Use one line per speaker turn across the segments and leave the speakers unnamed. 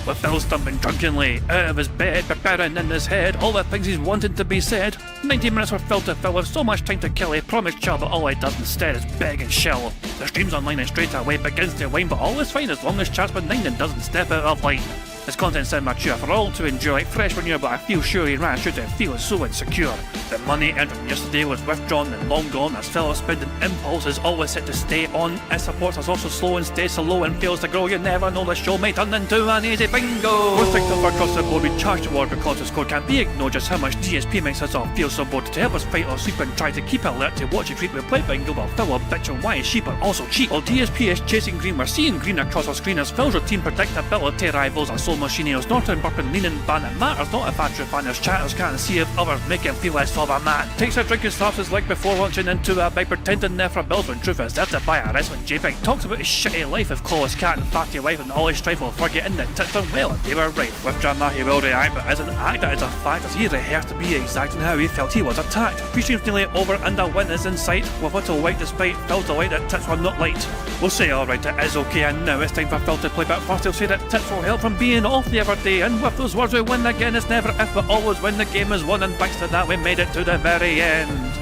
with Phil stumbling drunkenly out of his bed, preparing in his head all the things he's wanted to be said. 90 minutes for Phil to fill with so much time to kill. He promised chill, but all he does instead is beg and shill. The stream's online and straight away begins to whine, but all is fine as long as chat's benign and doesn't step out of line. His content's immature for all to enjoy, like fresh manure, but I feel sure he ran through to feel so insecure. The money earned from yesterday was withdrawn and long gone, as Phil's spending impulse is always set to stay on. His supports us also slow and stays so low and fails to grow. You never know, the show may turn into an easy bingo. We're thick over across the board, we charge the war because the score can't be ignored. Just how much DSP makes us all feel so bored. To help us fight or sleep and try to keep alert to watch it creep, we play bingo while Phil will bitch on why his sheep are also cheap. While DSP is chasing green, we're seeing green across our screen as Phil's routine predictability rivals our soul machineers. Norton, burping, leaning, ban. It matters not if Andrew fanners chatters can't see if others make him feel less of a man. Takes a drink and slaps his leg before launching into a bike, pretending there for bills when truth is there to buy a wrestling JPEG. Talks about his shitty life of Claw's cat and fatty wife and all his strife while forgetting that tits are well and they were right. With drama he will react, but as an actor it's a fact as he rehearsed to be exact in how he felt he was attacked. 3 streams nearly over and a win is in sight, with little white despite Phil's delight that tits were not light. We'll say alright, it is okay, and now it's time for Phil to play, but first he'll say that tits will help from being off the other day, and with those words we win again. It's never if but always when the game is won, and thanks to that we made it to the very end.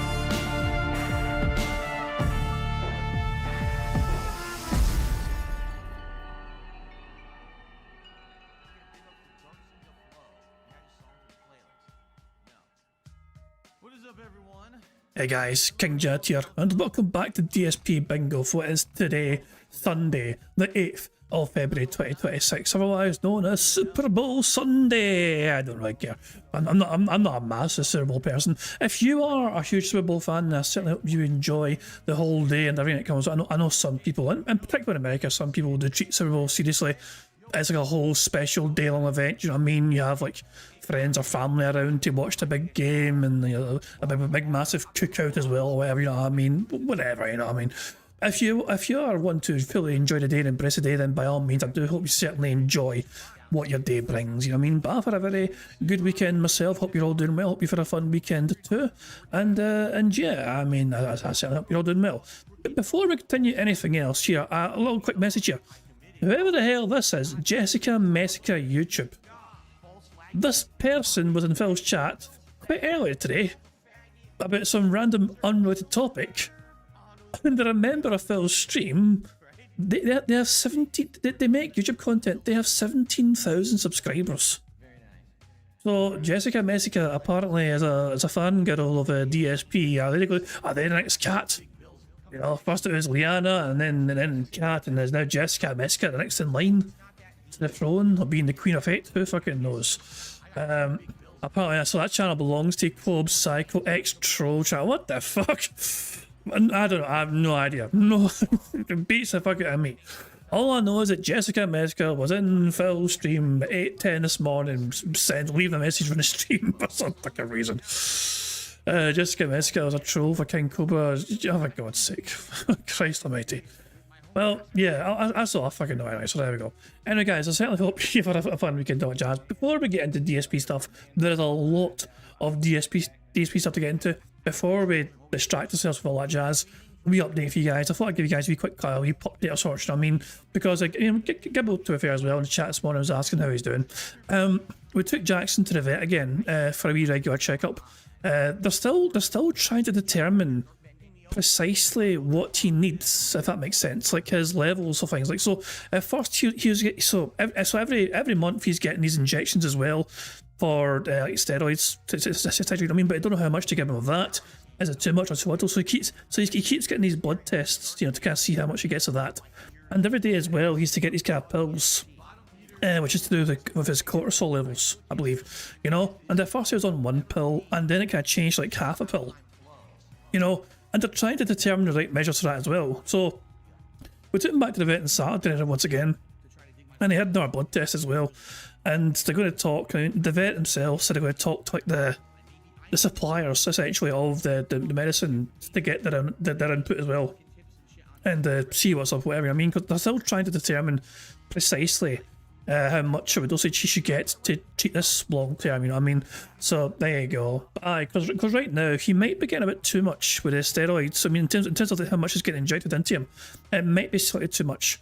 Hey guys, King Jet here, and welcome back to DSP Bingo for what is today, Sunday, the 8th of February 2026, otherwise known as Super Bowl Sunday. I don't really care. I'm not a massive Super Bowl person. If you are a huge Super Bowl fan, I certainly hope you enjoy the whole day and everything that comes. I know some people, in particular in America, some people do treat Super Bowl seriously. It's like a whole special day-long event, you know what I mean? You have like friends or family around to watch the big game, and you know, a big massive cookout as well, or whatever, you know what I mean? Whatever, you know what I mean? If you are one to fully enjoy the day and embrace the day, then by all means, I do hope you certainly enjoy what your day brings, you know what I mean? But I've had a very good weekend myself. Hope you're all doing well. Hope you've had a fun weekend too. And yeah, I mean, I certainly hope you're all doing well. But before we continue anything else here, a little quick message here. Whoever the hell this is, Jessica Messica YouTube. This person was in Phil's chat quite earlier today about some random unrelated topic. And they're a member of Phil's stream. They have 17. They make YouTube content. They have 17,000 subscribers. So Jessica Messica apparently is a fangirl of DSP. Are they the next cat? You know, first it was Liana, and then Cat, and there's now Jessica Messica, the next in line to the throne of being the Queen of Hate. Who fucking knows? Apparently, so that channel belongs to Club Psycho X Troll channel. What the fuck? I don't know. I have no idea. No, it beats the fuck out of me. All I know is that Jessica Messica was in Phil's stream at 8:10 this morning, leaving a message from the stream for some fucking reason. Jessica Messica was a troll for King Cobra. Oh, for God's sake. Christ almighty. Well, yeah, I saw. I fucking know anyway, so there we go. Anyway, guys, I certainly hope you've had a fun weekend on jazz. Before we get into DSP stuff, there's a lot of DSP stuff to get into. Before we distract ourselves with all that jazz, we update for you guys. I thought I'd give you guys a wee quick wee pop update of sorts, you know what I mean? Because, like, you know, Gibble to a fair as well in the chat this morning was asking how he's doing. We took Jackson to the vet again for a wee regular checkup. They're still trying to determine precisely what he needs, if that makes sense, like his levels of things. Like, so at first he was every month he's getting these injections as well for like steroids, you know what I mean? But I don't know how much to give him of that. Is it too much or too little? So he keeps getting these blood tests, you know, to kind of see how much he gets of that. And every day as well, he's to get these kind of pills, which is to do with his cortisol levels, I believe, you know. And at first he was on one pill, and then it kind of changed like half a pill, you know. And they're trying to determine the right measures for that as well. So we took him back to the vet on Saturday once again, and he had another blood test as well. And they're going to talk. I mean, the vet himself said they're going to talk to like the suppliers essentially of the medicine to get their input as well, and see what's up, whatever. I mean, because they're still trying to determine precisely how much of a dosage he should get to treat this long term, you know what I mean? So there you go. Because right now he might be getting a bit too much with his steroids. I mean, in terms of how much is getting injected into him, it might be slightly too much.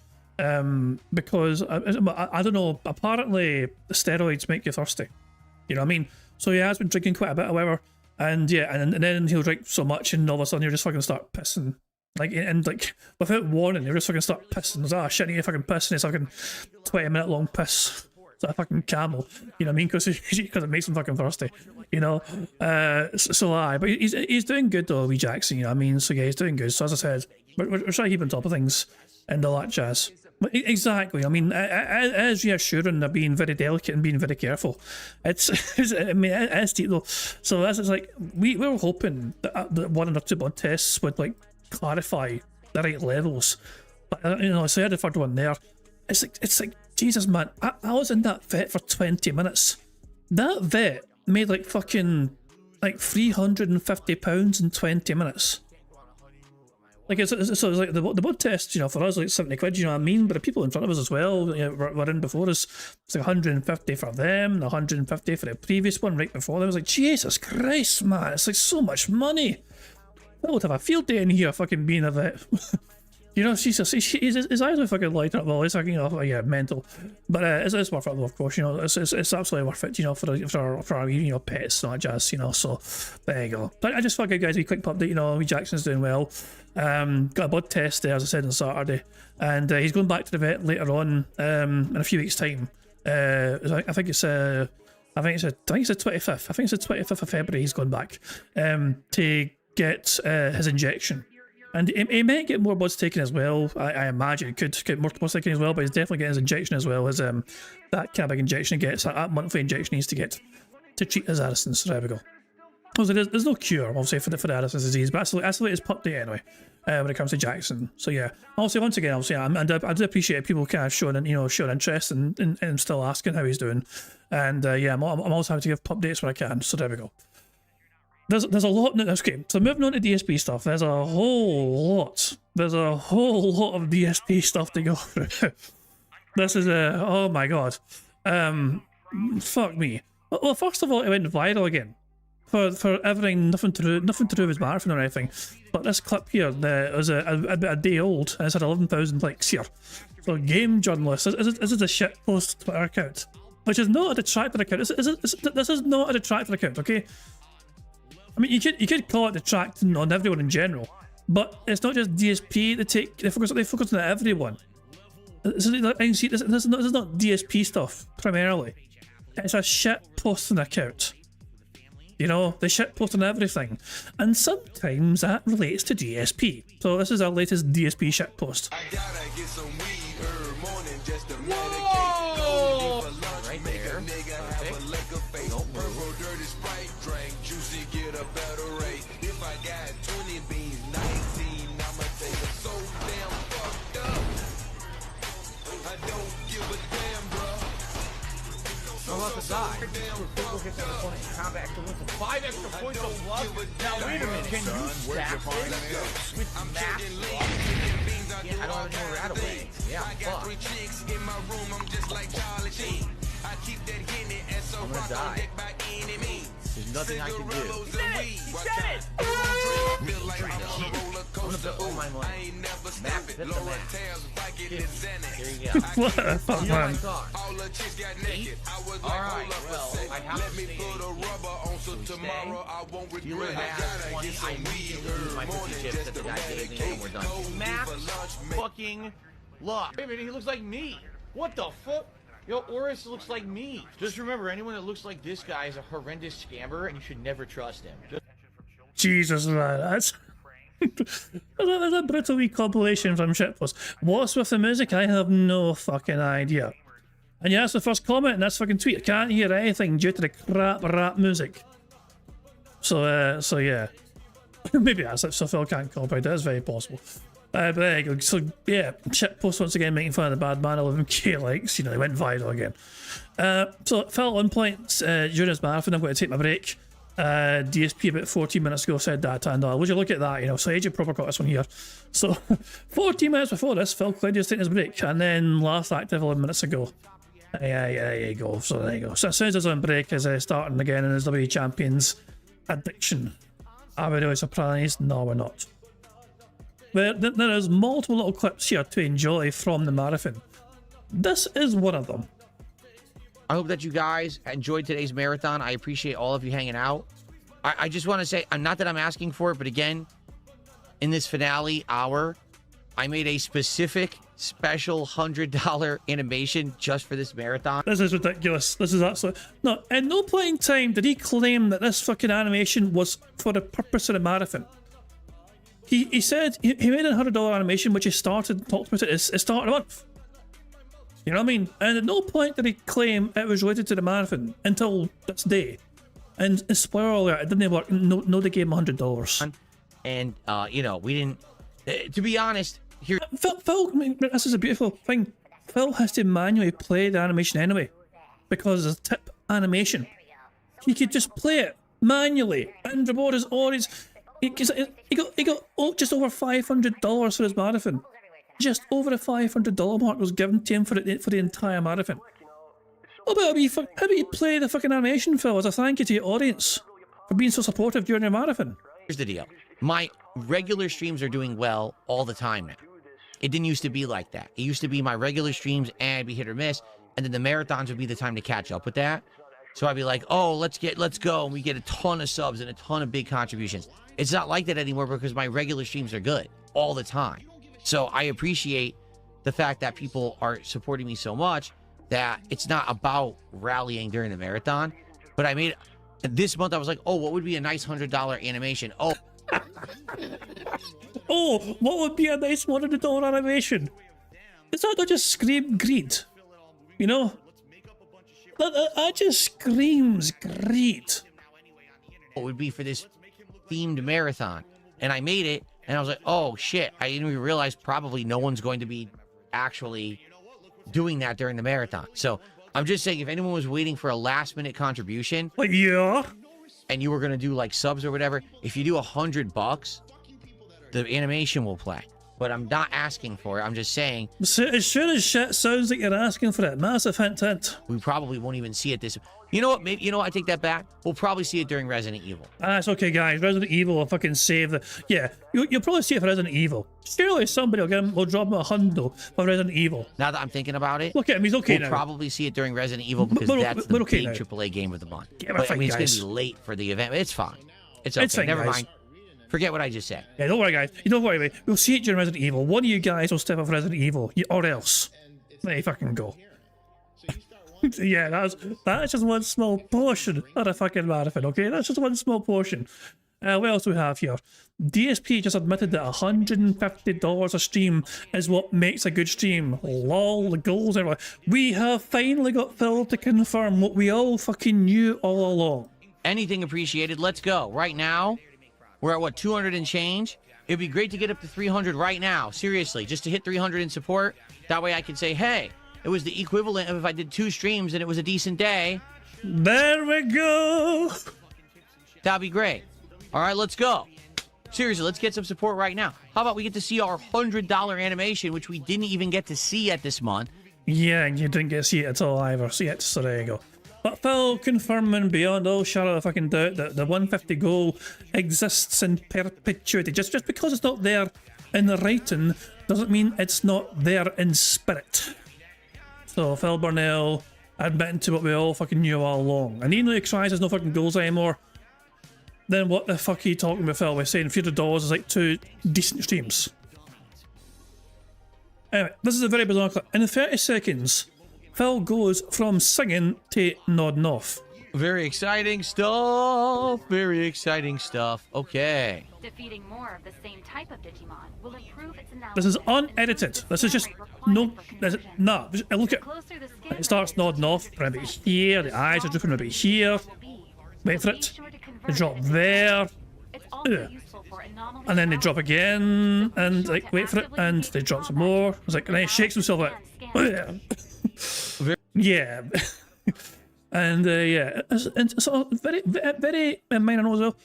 Because I don't know, apparently the steroids make you thirsty. You know what I mean? So he has been drinking quite a bit, however, and yeah, and then he'll drink so much, and all of a sudden he'll just fucking start pissing. Like, and like, without warning, he'll just fucking start pissing. He's like, oh shit, I need to fucking piss, and it's fucking 20-minute long piss. It's like a fucking camel, you know what I mean? Because it makes him fucking thirsty, you know? So aye, but he's doing good though, wee Jackson, you know what I mean? So yeah, he's doing good. So as I said, we're trying to keep on top of things and all that jazz. But exactly, I mean, it is reassuring. They're being very delicate and being very careful. I mean, it's deep though. So as it's like, we were hoping that 1 or 2 blood tests would like clarify the right levels. But you know, so I had the third one there. It's like Jesus, man. I was in that vet for 20 minutes. That vet made like fucking like £350 in 20 minutes. Like it's like the blood test, you know, for us like 70 quid, you know what I mean? But the people in front of us as well, you know, were in before us. It's like 150 for them, and 150 for the previous one right before them. I was like, Jesus Christ, man, it's like so much money. I would have a field day in here fucking being a vet. You know, his eyes are fucking lighting up. Well, it's like, you know, yeah, mental. But it's worth it, of course. You know, it's absolutely worth it. You know, for our you know, pets and all that jazz. You know, so there you go. But I just thought I'd give you guys a quick update. You know, Jackson's doing well. Got a blood test there, as I said, on Saturday, and he's going back to the vet later on in a few weeks' time. I think it's the 25th. I think it's the 25th of February. He's going back to get his injection. And he might get more bloods taken as well. I imagine he could get more bloods taken as well, but he's definitely getting his injection as well as that kind of big injection he gets, that monthly injection he needs to get to treat his Addison's. So there we go. Also, there's no cure, obviously, for the Addison's disease, but that's the latest pop day anyway, when it comes to Jackson. So yeah, also once again, obviously, I do appreciate people kind of showing interest and still asking how he's doing. And yeah, I'm also happy to give pop dates when I can. So there we go. There's a lot. Okay, so moving on to DSP stuff. There's a whole lot. There's a whole lot of DSP stuff to go through. This is oh my god. Fuck me. Well, first of all, it went viral again for everything, nothing to do with his marathon or anything. But this clip here, it was a day old, and it's had 11,000 likes here. So game journalist, this is a shitpost Twitter account, which is not a detractor account. This is not a detractor account, okay? I mean, you could call it detracting on everyone in general, but it's not just DSP. They focus on everyone. This is not DSP stuff primarily. It's a shit posting account. You know, they shit post on everything, and sometimes that relates to DSP. So this is our latest DSP shit post.
Whoa! Right there. I'm about to die. People get to the point. Combat to win 5 extra points of love. Now wait a minute. Can you stack this with math? I don't have anywhere out of way. Yeah, fuck. I'm gonna die. There's nothing I can do. He said it! I'm gonna build all my money. Map, hit the map. There you go.
What the fuck, man?
Alright, well, I have to stay 8. You live at 20. I immediately lose my 50 chips that the guy gave me when we're done. Max fucking luck. Wait a minute, he looks like me. What the fuck? Yo, Oris looks like me. Just remember, anyone that looks like this guy is a horrendous scammer, and you should never trust him.
Jesus, man, that's a brutal wee compilation from shitpost. What's with the music? I have no fucking idea. And yeah, that's the first comment in this fucking tweet. I can't hear anything due to the crap rap music. So yeah. Maybe that's it, so Phil can't copyright it. That's very possible. But there you go. So yeah, shitpost once again making fun of the bad man. 11k likes. You know, they went viral again. So Phil on point during his marathon. I'm going to take my break. DSP about 14 minutes ago said that, and would you look at that, you know, so Agent Proper got this one here. So 14 minutes before this, Phil Claudius taking his break, and then last active 11 minutes ago. Yeah, there you go. So there you go. So as soon as his own break is starting again in his WWE Champions addiction. Are we really surprised? No, we're not. There is multiple little clips here to enjoy from the marathon. This is one of them.
I hope that you guys enjoyed today's marathon. I appreciate all of you hanging out. I just want to say, not that I'm asking for it, but again, in this finale hour, I made a specific special $100 animation just for this marathon.
This is ridiculous. This is absolutely... No, at no point in time did he claim that this fucking animation was for the purpose of the marathon. He said he made a $100 animation, which he started, talked about it, it started a month. You know what I mean? And at no point did he claim it was related to the marathon until this day. And spoiler alert, it didn't work. No, they gave him $100.
And, you know, we didn't... to be honest, here...
Phil, I mean, this is a beautiful thing. Phil has to manually play the animation anyway. Because it's a tip animation. He could just play it manually. And reward his audience. He got just over $500 for his marathon. Just over the $500 mark was given to him for the entire marathon. How about you play the fucking animation, Phil, as a thank you to your audience for being so supportive during your marathon?
Here's the deal. My regular streams are doing well all the time now. It didn't used to be like that. It used to be my regular streams and it'd be hit or miss, and then the marathons would be the time to catch up with that. So I'd be like, oh, let's go, and we get a ton of subs and a ton of big contributions. It's not like that anymore because my regular streams are good all the time. So I appreciate the fact that people are supporting me so much that it's not about rallying during the marathon. But I made this month, I was like, oh, what would be a nice $100 animation? Oh,
oh, what would be a nice $100 animation? Is that not just scream greed? You know? That just screams greed.
What would be for this themed marathon? And I made it, and I was like, oh shit, I didn't even realize probably no one's going to be actually doing that during the marathon. So I'm just saying, if anyone was waiting for a last minute contribution,
yeah,
and you were going to do like subs or whatever, if you do $100, the animation will play. But I'm not asking for it. I'm just saying.
So as soon as shit sounds like you're asking for it, massive hint.
We probably won't even see it this. You know what? Maybe, you know what? I take that back. We'll probably see it during Resident Evil.
That's okay, guys. Resident Evil will fucking save the... Yeah, you'll probably see it for Resident Evil. Surely somebody will drop him $100 for Resident Evil.
Now that I'm thinking about it,
look at him. He's okay now.
We'll probably see it during Resident Evil because that's the
okay
big
now.
AAA game of the month.
Yeah,
but I mean, it's going
guys.
to be late for the event. It's fine. It's okay.
fine,
Never
guys.
mind. Forget what I just said.
Yeah, don't worry, guys. You don't worry, mate. We'll see it during Resident Evil. One of you guys will step up for Resident Evil, or else. There you fucking go. Yeah, that's just one small portion of the fucking marathon, okay? That's just one small portion. What else do we have here? DSP just admitted that $150 a stream is what makes a good stream. Lol, the goals, everyone. We have finally got Phil to confirm what we all fucking knew all along.
Anything appreciated. Let's go. Right now, we're at what, 200 and change? It'd be great to get up to 300 right now. Seriously, just to hit 300 in support. That way I can say, hey, it was the equivalent of if I did 2 streams and it was a decent day.
There we go.
That'd be great. All right, let's go. Seriously, let's get some support right now. How about we get to see our $100 animation, which we didn't even get to see at this month.
Yeah, you didn't get to see it at all either. So there you go. But Phil confirming beyond all shadow of fucking doubt that the 150 goal exists in perpetuity. Just because it's not there in the writing doesn't mean it's not there in spirit. So Phil Burnell admitting to what we all fucking knew all along. And even though he cries there's no fucking goals anymore, then what the fuck are you talking about, Phil? We're saying $300 is like 2 decent streams. Anyway, this is a very bizarre clip. In 30 seconds, Phil goes from singing to nodding off.
Very exciting stuff. Very exciting stuff. Okay.
Defeating more of the same type of Digimon will improve its analysis.
This is unedited. This is just no. Nah. Look at it. Starts nodding off. A bit here. The eyes are drooping a bit here. Wait for it. They drop there. And then they drop again. And like wait for it. And they drop some more. It's like and then he shakes himself like. Yeah. And yeah, and so very minor note as well.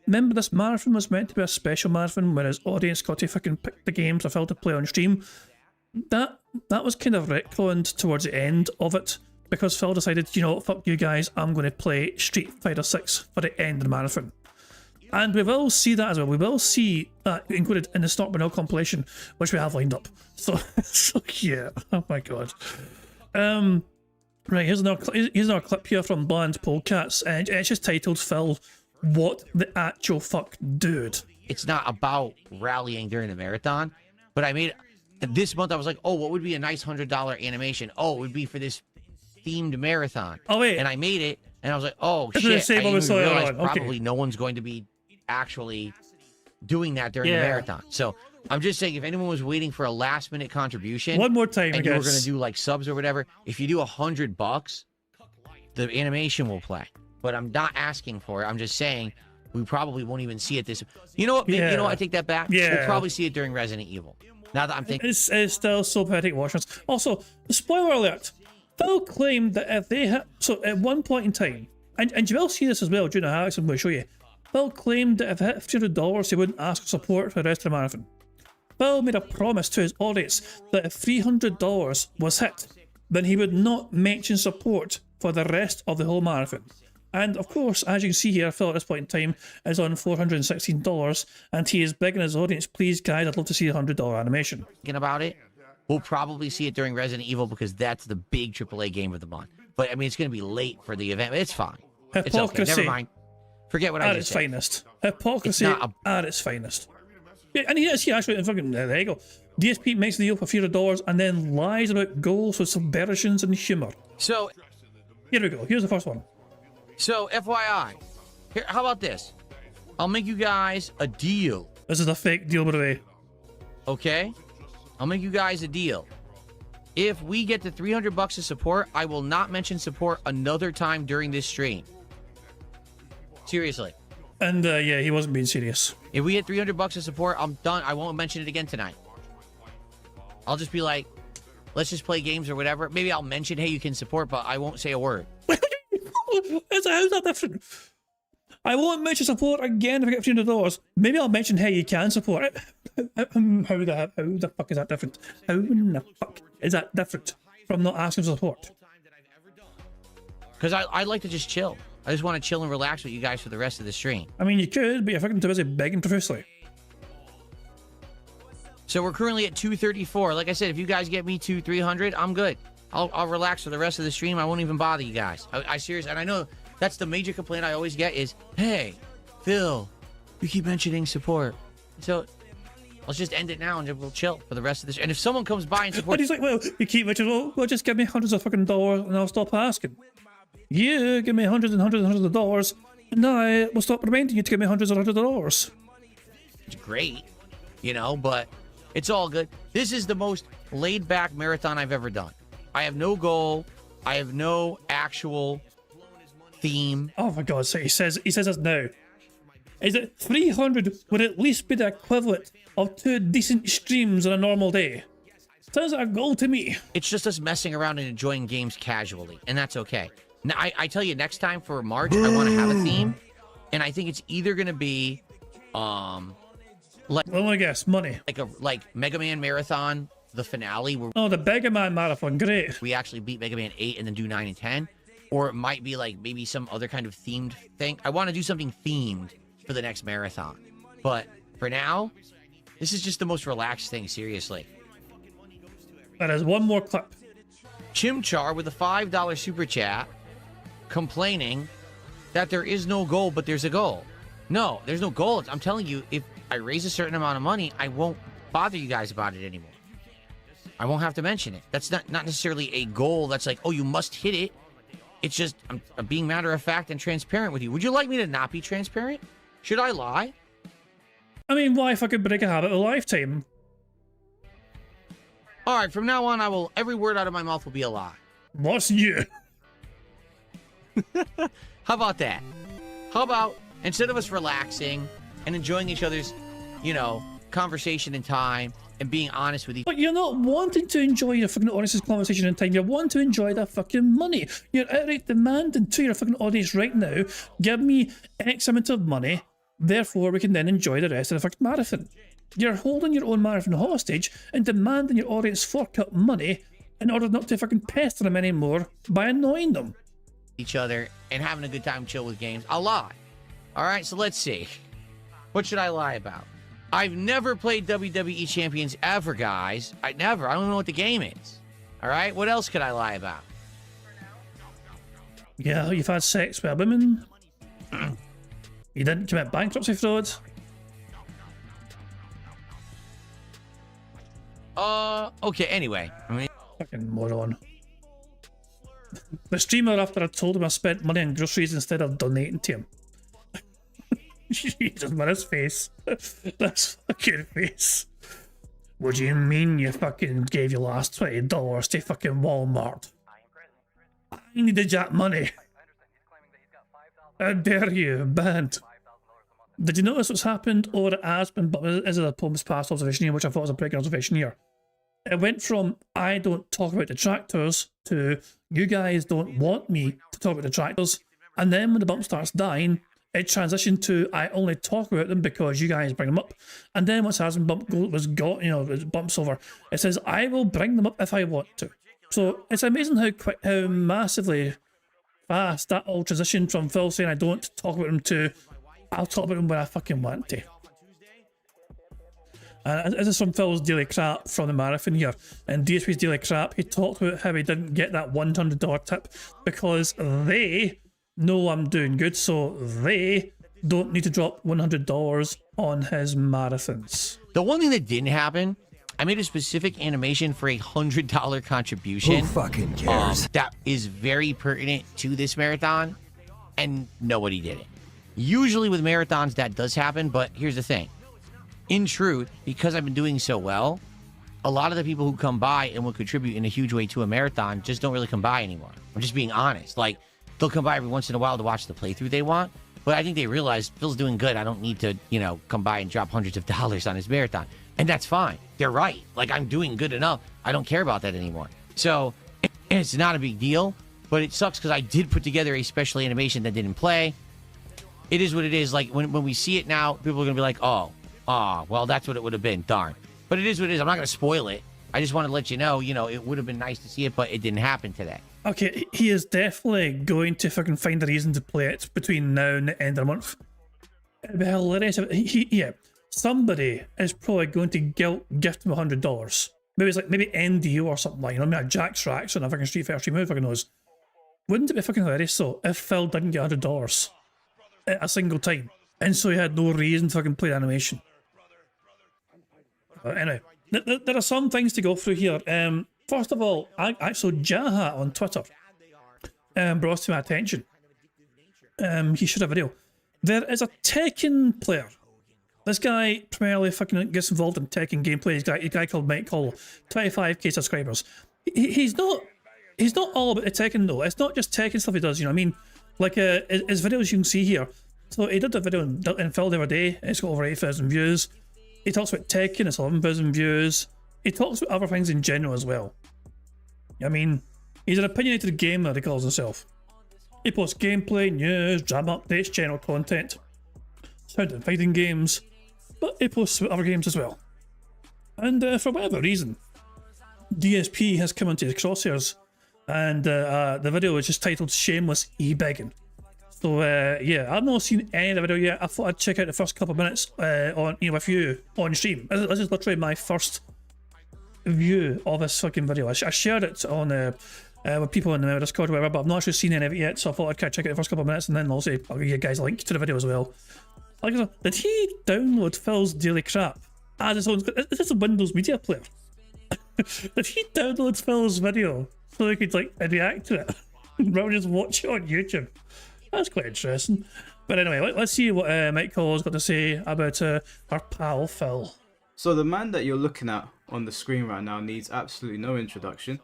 Remember, this marathon was meant to be a special marathon where his audience got to fucking pick the games for Phil to play on stream. That was kind of retconned towards the end of it because Phil decided, you know, fuck you guys, I'm going to play Street Fighter 6 for the end of the marathon. And we will see that as well. We will see that included in the Stop But Now compilation, which we have lined up. So, so yeah. Oh my god. Right, here's another clip here from Bland Polecats, and it's just titled, Phil, what the actual fuck, dude?
It's not about rallying during the marathon, but I made this month. I was like, oh, what would be a nice $100 animation? Oh, it would be for this themed marathon.
Oh wait,
and I made it, and I was like, oh
it's
shit!
the same
I
one
didn't realize
okay.
probably no one's going to be actually doing that during the marathon. So I'm just saying, if anyone was waiting for a last minute contribution,
one more time,
and you were going to do like subs or whatever, if you do $100, the animation will play. But I'm not asking for it. I'm just saying we probably won't even see it this. You know what? Maybe, you know what? I take that back.
Yeah.
We'll probably see it during Resident Evil. Now that I'm thinking,
it's still so pathetic watching. Also, spoiler alert. Phil claimed that if they hit, so at one point in time, and you will see this as well during the highlights, I'm going to show you. Phil claimed that if it hit $300, he wouldn't ask for support for the rest of the marathon. Phil made a promise to his audience that if $300 was hit, then he would not mention support for the rest of the whole marathon. And of course, as you can see here, Phil at this point in time is on $416, and he is begging his audience, please guys, I'd love to see a $100 animation.
thinking about it, we'll probably see it during Resident Evil because that's the big AAA game of the month. But I mean, it's going to be late for the event. It's fine.
Hypocrisy.
It's okay. Never mind. Forget what I
At
just
its
said.
finest. Hypocrisy at its finest. Yeah, and he actually, fucking, there you go. DSP makes the deal for $300 and then lies about goals with subversions and humour.
So,
here we go. Here's the first one.
So, FYI, here, how about this? I'll make you guys a deal.
This is a fake deal, by the way.
Okay? I'll make you guys a deal. If we get to $300 of support, I will not mention support another time during this stream. Seriously.
And yeah, he wasn't being serious.
If we hit $300 of support, I'm done. I won't mention it again tonight. I'll just be like, let's just play games or whatever. Maybe I'll mention, hey, you can support, but I won't say a word.
How's that different? I won't mention support again if I get $300. Maybe I'll mention, hey, you can support it. How the fuck is that different? How in the fuck is that different from not asking for support?
Because I like to just chill. I just want to chill and relax with you guys for the rest of the stream.
I mean, you could, but you're fucking too busy begging profusely.
So we're currently at 234. Like I said, if you guys get me to 300, I'm good. I'll relax for the rest of the stream. I won't even bother you guys. I seriously, and I know that's the major complaint I always get is, hey, Phil, you keep mentioning support. So let's just end it now and we'll chill for the rest of this. And if someone comes by and supports,
And he's like, well, you keep mentioning, well, just give me hundreds of fucking dollars and I'll stop asking. You give me hundreds and hundreds and hundreds of dollars, and I will stop reminding you to give me hundreds and hundreds of dollars.
it's great, you know, but it's all good. This is the most laid back marathon I've ever done. I have no goal. I have no actual theme.
Oh my god, so he says this now. Is it 300 would at least be the equivalent of 2 decent streams on a normal day? Sounds like a goal to me.
It's just us messing around and enjoying games casually, and that's okay. Now, I tell you, next time for March, I want to have a theme, and I think it's either going to be,
Let me guess, money.
like Mega Man Marathon, the finale, where
Oh, the Mega Man Marathon, great.
we actually beat Mega Man 8 and then do 9 and 10, or it might be like maybe some other kind of themed thing. I want to do something themed for the next marathon, but for now, this is just the most relaxed thing, seriously.
There is one more clip.
Chimchar with a $5 super chat complaining that there is no goal, but there's a goal. No, there's no goal. I'm telling you, if I raise a certain amount of money, I won't bother you guys about it anymore. I won't have to mention it. That's not necessarily a goal that's like, oh, you must hit it. It's just I'm being matter of fact and transparent with you. Would you like me to not be transparent? Should I lie?
I mean, why fucking break a habit of a lifetime?
All right, from now on, every word out of my mouth will be a lie.
What's new?
How about that? How about instead of us relaxing and enjoying each other's, conversation and time and being honest with each
But you're not wanting to enjoy your fucking audience's conversation and time. You want to enjoy that fucking money. You're outright demanding to your fucking audience right now, give me X amount of money, therefore we can then enjoy the rest of the fucking marathon. You're holding your own marathon hostage and demanding your audience fork out money in order not to fucking pester them anymore by annoying them.
other and having a good time chill with games. I'll lie. All right, so let's see. What should I lie about? I've never played WWE Champions ever, guys. I don't know what the game is. All right? What else could I lie about?
Yeah, you've had sex with a woman. You didn't commit bankruptcy fraud.
Okay, anyway.
Fucking moron. The streamer, after I told him I spent money on groceries instead of donating to him. Jesus, man, his face. That's fucking face. What do you mean you fucking gave your last $20 to fucking Walmart? I needed that money. How dare you, banned. Did you notice what's happened over at Aspen? But is it a Poems Past observation here, which I thought was a pretty good observation here? It went from I don't talk about detractors to you guys don't want me to talk about detractors, and then when the bump starts dying, it transitioned to I only talk about them because you guys bring them up. And then once Aspen bump it bumps over, it says I will bring them up if I want to. So it's amazing how massively fast that all transitioned from Phil saying I don't talk about them to I'll talk about them when I fucking want to. This is from Phil's Daily Crap from the marathon here. And DSP's Daily Crap, he talked about how he didn't get that $100 tip because they know I'm doing good, so they don't need to drop $100 on his marathons.
The one thing that didn't happen, I made a specific animation for a $100 contribution.
Who fucking cares?
That is very pertinent to this marathon, and nobody did it. Usually with marathons that does happen, but here's the thing. In truth, because I've been doing so well, a lot of the people who come by and will contribute in a huge way to a marathon just don't really come by anymore. I'm just being honest. Like, they'll come by every once in a while to watch the playthrough they want, but I think they realize Phil's doing good. I don't need to, come by and drop hundreds of dollars on his marathon. And that's fine. They're right. Like, I'm doing good enough. I don't care about that anymore. So, it's not a big deal, but it sucks because I did put together a special animation that didn't play. It is what it is. Like, when we see it now, people are going to be like, oh, well, that's what it would have been. Darn. But it is what it is. I'm not going to spoil it. I just want to let you know, it would have been nice to see it, but it didn't happen today.
Okay, he is definitely going to fucking find a reason to play it between now and the end of the month. It'd be hilarious. Somebody is probably going to gift him $100. Maybe it's like, NDO or something like, a Jack's Racks on a fucking Street Fighter stream, who fucking knows. Wouldn't it be fucking hilarious though, if Phil didn't get $100 at a single time, and so he had no reason to fucking play the animation? But anyway, there are some things to go through here. First of all, so Jaha on Twitter brought to my attention. He should have a video. There is a Tekken player. This guy primarily fucking gets involved in Tekken gameplay. He's a guy called Mike Hall, 25k subscribers. He's not all about the Tekken though. It's not just Tekken stuff he does. You know what I mean? Like his videos you can see here. So he did a video in Phil the other day. It's got over 8,000 views. He talks about Tekken. It's 11,000 views. He talks about other things in general as well. I mean, he's an opinionated gamer, he calls himself. He posts gameplay, news, drama updates, general content, sound and fighting games, but he posts other games as well. And for whatever reason, DSP has come into his crosshairs, and the video is just titled Shameless E-Begging. So I've not seen any of the video yet. I thought I'd check out the first couple of minutes with you on stream. This is literally my first view of this fucking video. I shared it on with people in the Discord or whatever, but I've not actually seen any of it yet, so I thought I'd check out the first couple of minutes, and then I'll give you guys a link to the video as well. Did he download Phil's Daily Crap as his own? Is this a Windows Media Player? Did he download Phil's video so he could react to it rather than just watch it on YouTube? That's quite interesting. But anyway, let's see what Mike Hall's got to say about our pal Phil.
So the man that you're looking at on the screen right now needs absolutely no introduction.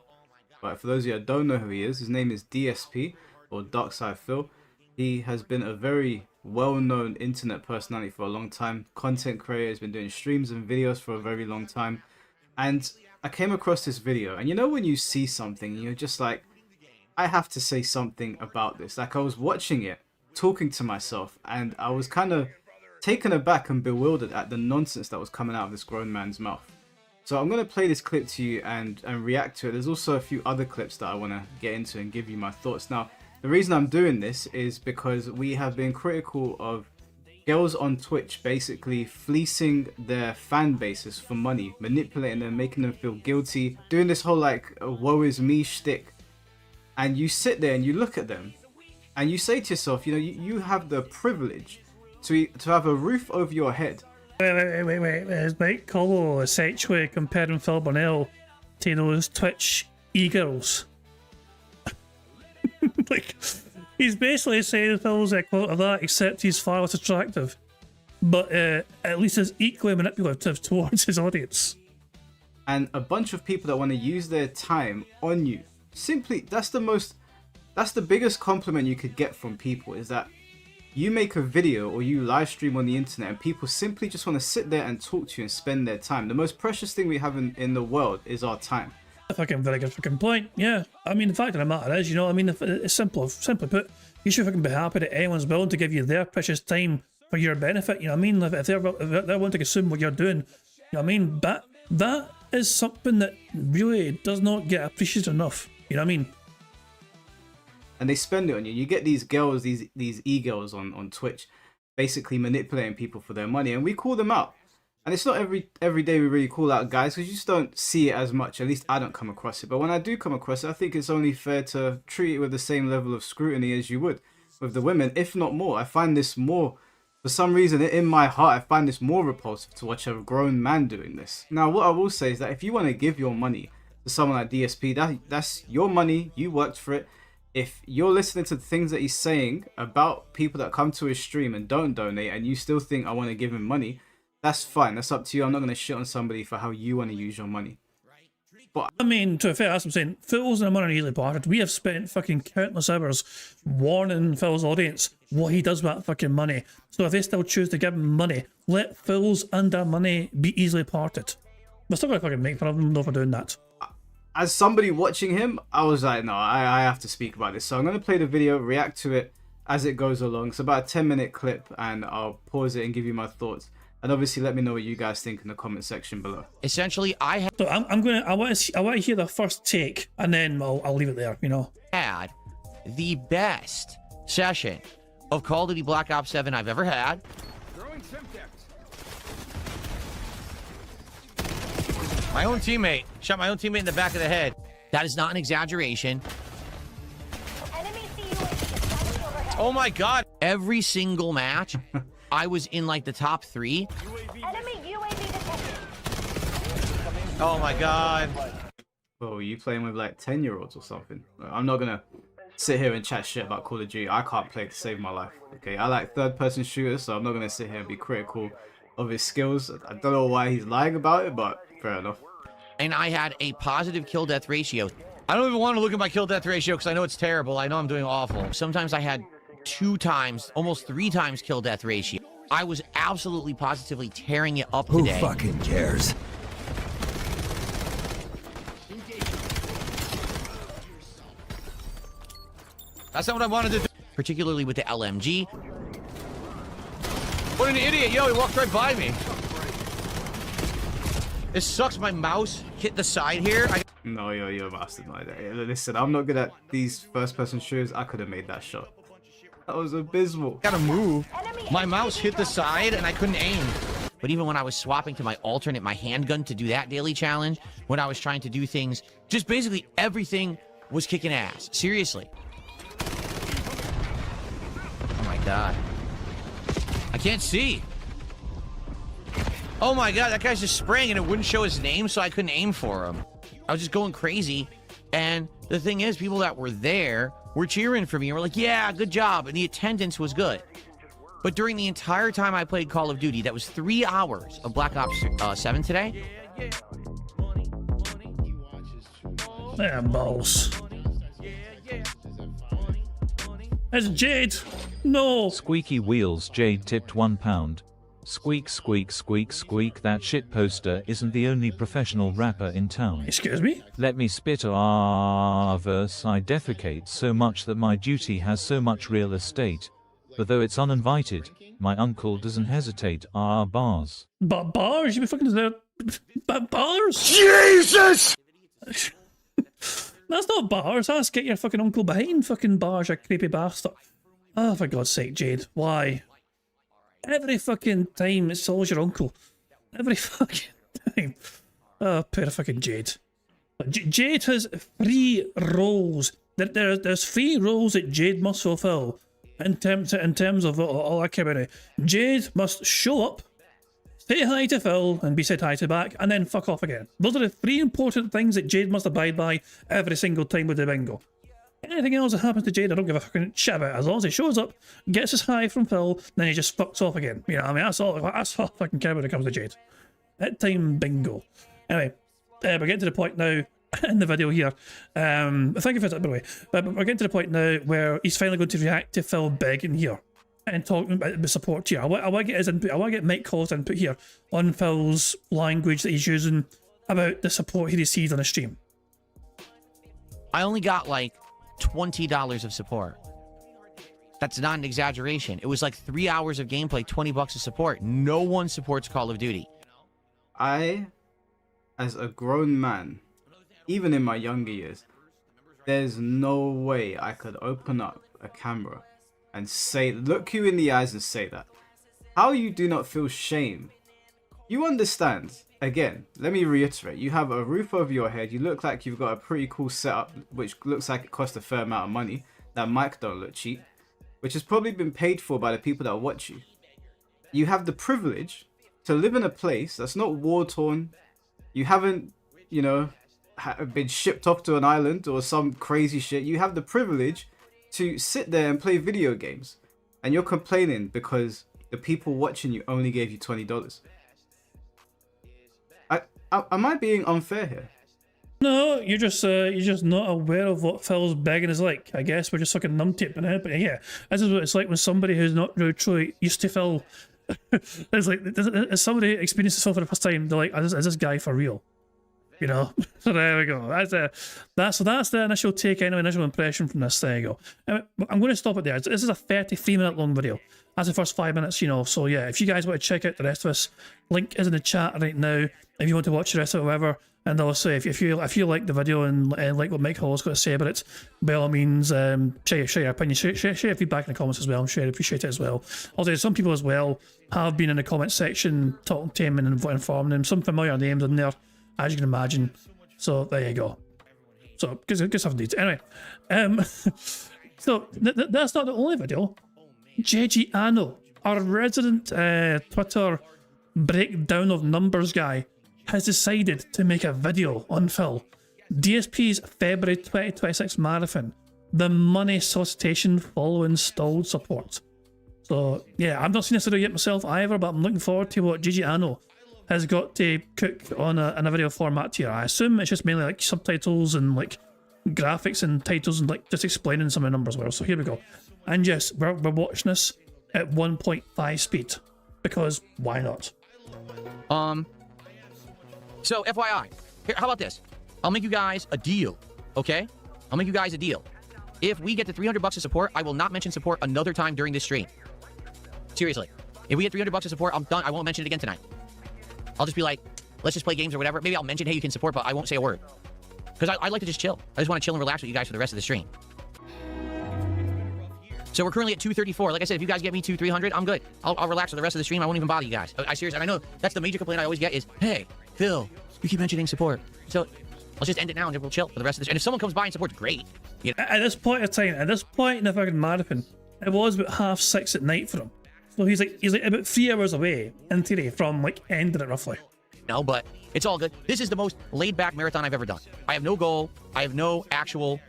But for those of you that don't know who he is, his name is DSP, or Darkside Phil. He has been a very well-known internet personality for a long time. Content creator, has been doing streams and videos for a very long time. And I came across this video, and when you see something, you're just like, I have to say something about this. Like, I was watching it, talking to myself, and I was kind of taken aback and bewildered at the nonsense that was coming out of this grown man's mouth. So I'm going to play this clip to you and react to it. There's also a few other clips that I want to get into and give you my thoughts. Now, the reason I'm doing this is because we have been critical of girls on Twitch basically fleecing their fan bases for money, manipulating them, making them feel guilty, doing this whole like woe is me shtick. And you sit there and you look at them and you say to yourself, you know, you have the privilege to have a roof over your head.
Wait. Is Mike Colo essentially comparing Phil Burnell to those Twitch e-girls? Like, he's basically saying Phil's equivalent of that, except he's far less attractive. But at least is equally manipulative towards his audience.
And a bunch of people that want to use their time on you. Simply, that's the biggest compliment you could get from people, is that you make a video or you live stream on the internet and people simply just want to sit there and talk to you and spend their time. The most precious thing we have in the world is our time.
A fucking very good fucking point, yeah. I mean, the fact of the matter is, you know, I mean, if it's simply put, you should fucking be happy that anyone's willing to give you their precious time for your benefit, you know what I mean? If they're willing to consume what you're doing, you know what I mean? That is something that really does not get appreciated enough, you know what I mean?
And they spend it on you. You get these girls, these e-girls on Twitch, basically manipulating people for their money, and we call them out. And it's not every day we really call out guys, because you just don't see it as much. At least I don't come across it. But when I do come across it, I think it's only fair to treat it with the same level of scrutiny as you would with the women, if not more. I find this more, for some reason, in my heart, I find this more repulsive to watch a grown man doing this. Now, what I will say is that if you want to give your money to someone like DSP, that's your money. You worked for it. If you're listening to the things that he's saying about people that come to his stream and don't donate, and you still think I want to give him money, that's fine. That's up to you. I'm not going to shit on somebody for how you want to use your money. But
I mean, to be fair, that's what I'm saying. Phil's and I'm on easily parted. We have spent fucking countless hours warning Phil's audience what he does with that fucking money. So if they still choose to give him money, let Phil's and their money be easily parted. We're still going to fucking make fun of them though for doing that.
as somebody watching him, I was like, no, I have to speak about this. So I'm going to play the video, react to it as it goes along. It's about a 10-minute clip, and I'll pause it and give you my thoughts. And obviously, let me know what you guys think in the comment section below.
Essentially, I
So I want to hear the first take, and then I'll leave it there. You know.
had the best session of Call of Duty Black Ops 7 I've ever had. My own teammate shot my own teammate in the back of the head. That is not an exaggeration. Oh my god! Every single match, I was in like the top 3. Oh my god!
Oh, you playing with like 10-year-olds or something? I'm not gonna sit here and chat shit about Call of Duty. I can't play to save my life. Okay, I like third-person shooters, so I'm not gonna sit here and be critical of his skills. I don't know why he's lying about it, but fair enough.
And I had a positive kill-death ratio. I don't even want to look at my kill-death ratio because I know it's terrible. I know I'm doing awful. Sometimes I had 2 times, almost 3 times kill-death ratio. I was absolutely positively tearing it up today.
Who fucking cares?
That's not what I wanted to do. Particularly with the LMG. What an idiot. Yo, he walked right by me. It sucks my mouse hit the side here.
No, you're a bastard like that. Listen, I'm not good at these first-person shooters. I could have made that shot. That was abysmal.
Gotta move. My mouse hit the side and I couldn't aim. But even when I was swapping to my alternate, my handgun to do that daily challenge, when I was trying to do things, just basically everything was kicking ass. Seriously. Oh my god. I can't see. Oh my god, that guy's just spraying and it wouldn't show his name, so I couldn't aim for him. I was just going crazy. And the thing is, people that were there were cheering for me and were like, yeah, good job. And the attendance was good. But during the entire time I played Call of Duty, that was 3 hours of Black Ops 7 today.
Yeah, balls. It's Jade. No.
Squeaky wheels. Jade tipped £1. Squeak, squeak, squeak, squeak. That shit poster isn't the only professional rapper in town.
Excuse me?
Let me spit verse. I defecate so much that my duty has so much real estate. But though it's uninvited, my uncle doesn't hesitate. Bars.
But bars? You be fucking there. Bars?
Jesus!
That's not bars. That's get your fucking uncle behind fucking bars, you creepy bastard. Oh, for God's sake, Jade. Why? Every fucking time it's always your uncle. Every fucking time. Oh, poor fucking Jade. Jade has 3 roles. There's 3 roles that Jade must fulfill in terms of all that care about it. Jade must show up, say hi to Phil and be said hi to back, and then fuck off again. Those are the 3 important things that Jade must abide by every single time with the bingo. Anything else that happens to Jade, I don't give a fucking shit about. As long as he shows up, gets his hi from Phil, then he just fucks off again. You know, I mean, that's all I fucking care about when it comes to Jade. That time bingo. Anyway, we're getting to the point now in the video here. Thank you for that, by the way. But we're getting to the point now where he's finally going to react to Phil begging here and talking about the support here. I want to get his input. I want to get Mike Call's input here on Phil's language that he's using about the support he received on the stream.
I only got like $20 of support. That's not an exaggeration. It was like 3 hours of gameplay, $20 of support. No one supports Call of Duty.
I, as a grown man, even in my younger years, there's no way I could open up a camera and say, look you in the eyes and say that. How you do not feel shame. You understand. Again, let me reiterate. You have a roof over your head. You look like you've got a pretty cool setup, which looks like it costs a fair amount of money. That mic don't look cheap, which has probably been paid for by the people that watch you. You have the privilege to live in a place that's not war-torn. You haven't, you know, been shipped off to an island or some crazy shit. You have the privilege to sit there and play video games, and you're complaining because the people watching you only gave you $20. Am I being unfair here?
No, you're just not aware of what Phil's begging is like. I guess we're just fucking numb taping it. But yeah, this is what it's like when somebody who's not really truly used to Phil. It's like, as somebody experiences Phil for the first time, they're like, is this guy for real? You know. So there we go. That's the initial take, anyway, initial impression from this. There you go. I'm going to stop it there. This is a 33-minute long video. That's the first 5 minutes, you know. So yeah, if you guys want to check out the rest of this, link is in the chat right now. If you want to watch the rest of it, whatever. And also, if you like the video and like what Mike Hall's got to say about it, by all means, share your opinion, share your feedback in the comments as well. I'm sure I'd appreciate it as well. Also, some people as well have been in the comment section talking to him and informing him. Some familiar names in there, as you can imagine. So there you go. So good stuff indeed. Anyway, so that's not the only video. JG Anno, our resident Twitter breakdown of numbers guy, has decided to make a video on Phil. DSP's February 2026 marathon, the money solicitation following stalled support. So yeah, I've not seen this video yet myself either, but I'm looking forward to what JG Anno has got to cook on in a video format here. I assume it's just mainly like subtitles and like graphics and titles and like just explaining some of the numbers well. So here we go. And yes, we're watching this at 1.5 speed because why not?
So FYI, here, how about this? I'll make you guys a deal, okay? I'll make you guys a deal. If we get to $300 of support, I will not mention support another time during this stream. Seriously. If we get $300 of support, I'm done. I won't mention it again tonight. I'll just be like, let's just play games or whatever. Maybe I'll mention, hey, you can support, but I won't say a word. Because I like to just chill. I just want to chill and relax with you guys for the rest of the stream. So we're currently at 234. Like I said, if you guys get me to 300, I'm good. I'll relax for the rest of the stream. I won't even bother you guys. I seriously, and I know that's the major complaint I always get is, hey, Phil, you keep mentioning support. So let's just end it now and then we'll chill for the rest of this. And if someone comes by and supports, great. You know?
At this point of time, at this point in the fucking marathon, it was about 6:30 at night for him. So he's like about 3 hours away in theory from like ending it roughly.
No, but it's all good. This is the most laid-back marathon I've ever done. I have no goal. I have no actual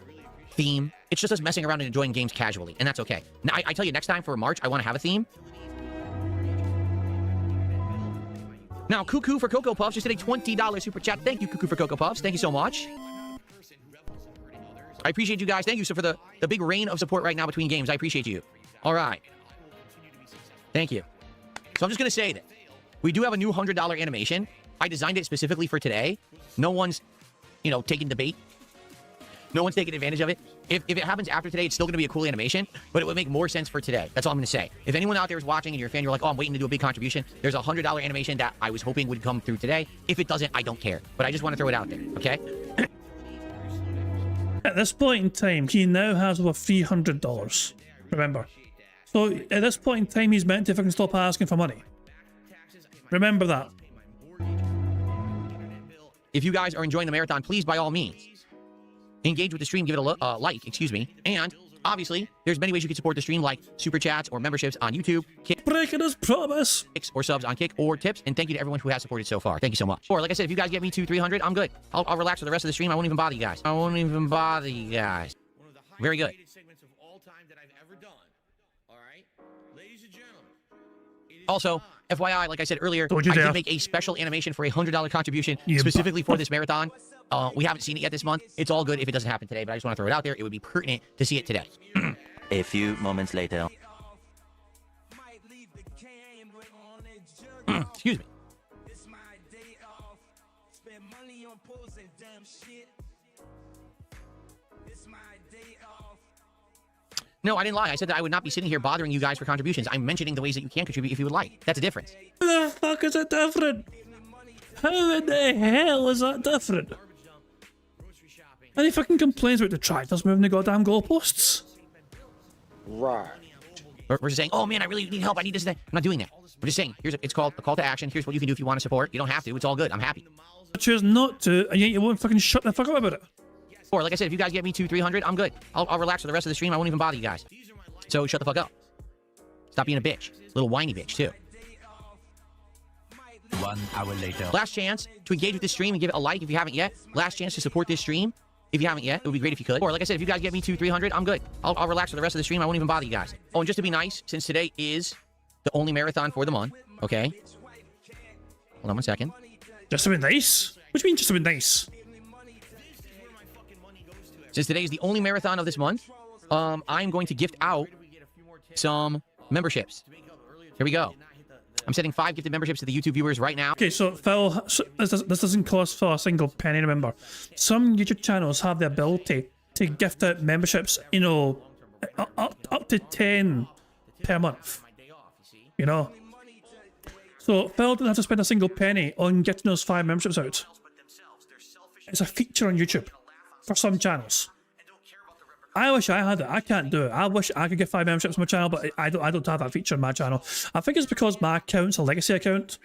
theme. It's just us messing around and enjoying games casually, and that's okay. Now, I tell you, next time for March, I want to have a theme. Now, Cuckoo for Cocoa Puffs just did a $20 super chat. Thank you, Cuckoo for Cocoa Puffs. Thank you so much. I appreciate you guys. Thank you so for the big rain of support right now between games. I appreciate you. All right. Thank you. So I'm just going to say that we do have a new $100 animation. I designed it specifically for today. No one's, taking the bait. No one's taking advantage of it. If it happens after today, it's still going to be a cool animation, but it would make more sense for today. That's all I'm going to say. If anyone out there is watching and you're a fan, you're like, oh, I'm waiting to do a big contribution, there's a $100 animation that I was hoping would come through today. If it doesn't, I don't care. But I just want to throw it out there, okay?
At this point in time, he now has over $300. Remember, So at this point in time, he's meant to fucking stop asking for money. Remember that.
If you guys are enjoying the marathon, please, by all means, engage with the stream, give it a like, excuse me. And obviously, there's many ways you can support the stream, like super chats or memberships on YouTube, Kick,
Breaking his promise.
or subs on Kick, or tips. And thank you to everyone who has supported so far. Thank you so much. Or like I said, if you guys get me to 300, I'm good. I'll relax for the rest of the stream. I won't even bother you guys. Very good. Also, FYI, like I said earlier, I did make a special animation for a $100 contribution specifically for this marathon. We haven't seen it yet this month. It's all good if it doesn't happen today, but I just want to throw it out there. It would be pertinent to see it today.
A few moments later.
Excuse me. No, I didn't lie. I said that I would not be sitting here bothering you guys for contributions. I'm mentioning the ways that you can contribute if you would like. That's a difference.
How the fuck is it different? How in the hell is that different? And he fucking complains about the tractors moving the goddamn goalposts.
Right.
We're just saying, oh man, I really need help. I need this and that. I'm not doing that. We're just saying, it's called a call to action. Here's what you can do if you want to support. You don't have to. It's all good. I'm happy.
I choose not to, and yet you won't fucking shut the fuck up about it.
Or like I said, if you guys get me to 300, I'm good. I'll relax for the rest of the stream. I won't even bother you guys. So shut the fuck up. Stop being a bitch. Little whiny bitch, too.
1 hour later.
Last chance to engage with this stream and give it a like if you haven't yet. Last chance to support this stream if you haven't yet. It would be great if you could. Or like I said, if you guys get me to 300, I'm good. I'll relax for the rest of the stream. I won't even bother you guys. Oh, and just to be nice, since today is the only marathon for the month, okay? Hold on one second.
Just to be nice? What do you mean just to be nice?
Since today is the only marathon of this month, I'm going to gift out some memberships. Here we go. I'm sending 5 gifted memberships to the YouTube viewers right now.
Okay, so Phil, this doesn't cost Phil a single penny, remember. Some YouTube channels have the ability to gift out memberships, you know, up to 10 per month. You know? So Phil didn't have to spend a single penny on getting those 5 memberships out. It's a feature on YouTube for some channels. I wish I had it. I can't do it. I wish I could get 5 memberships on my channel, but I don't have that feature on my channel. I think it's because my account's a legacy account,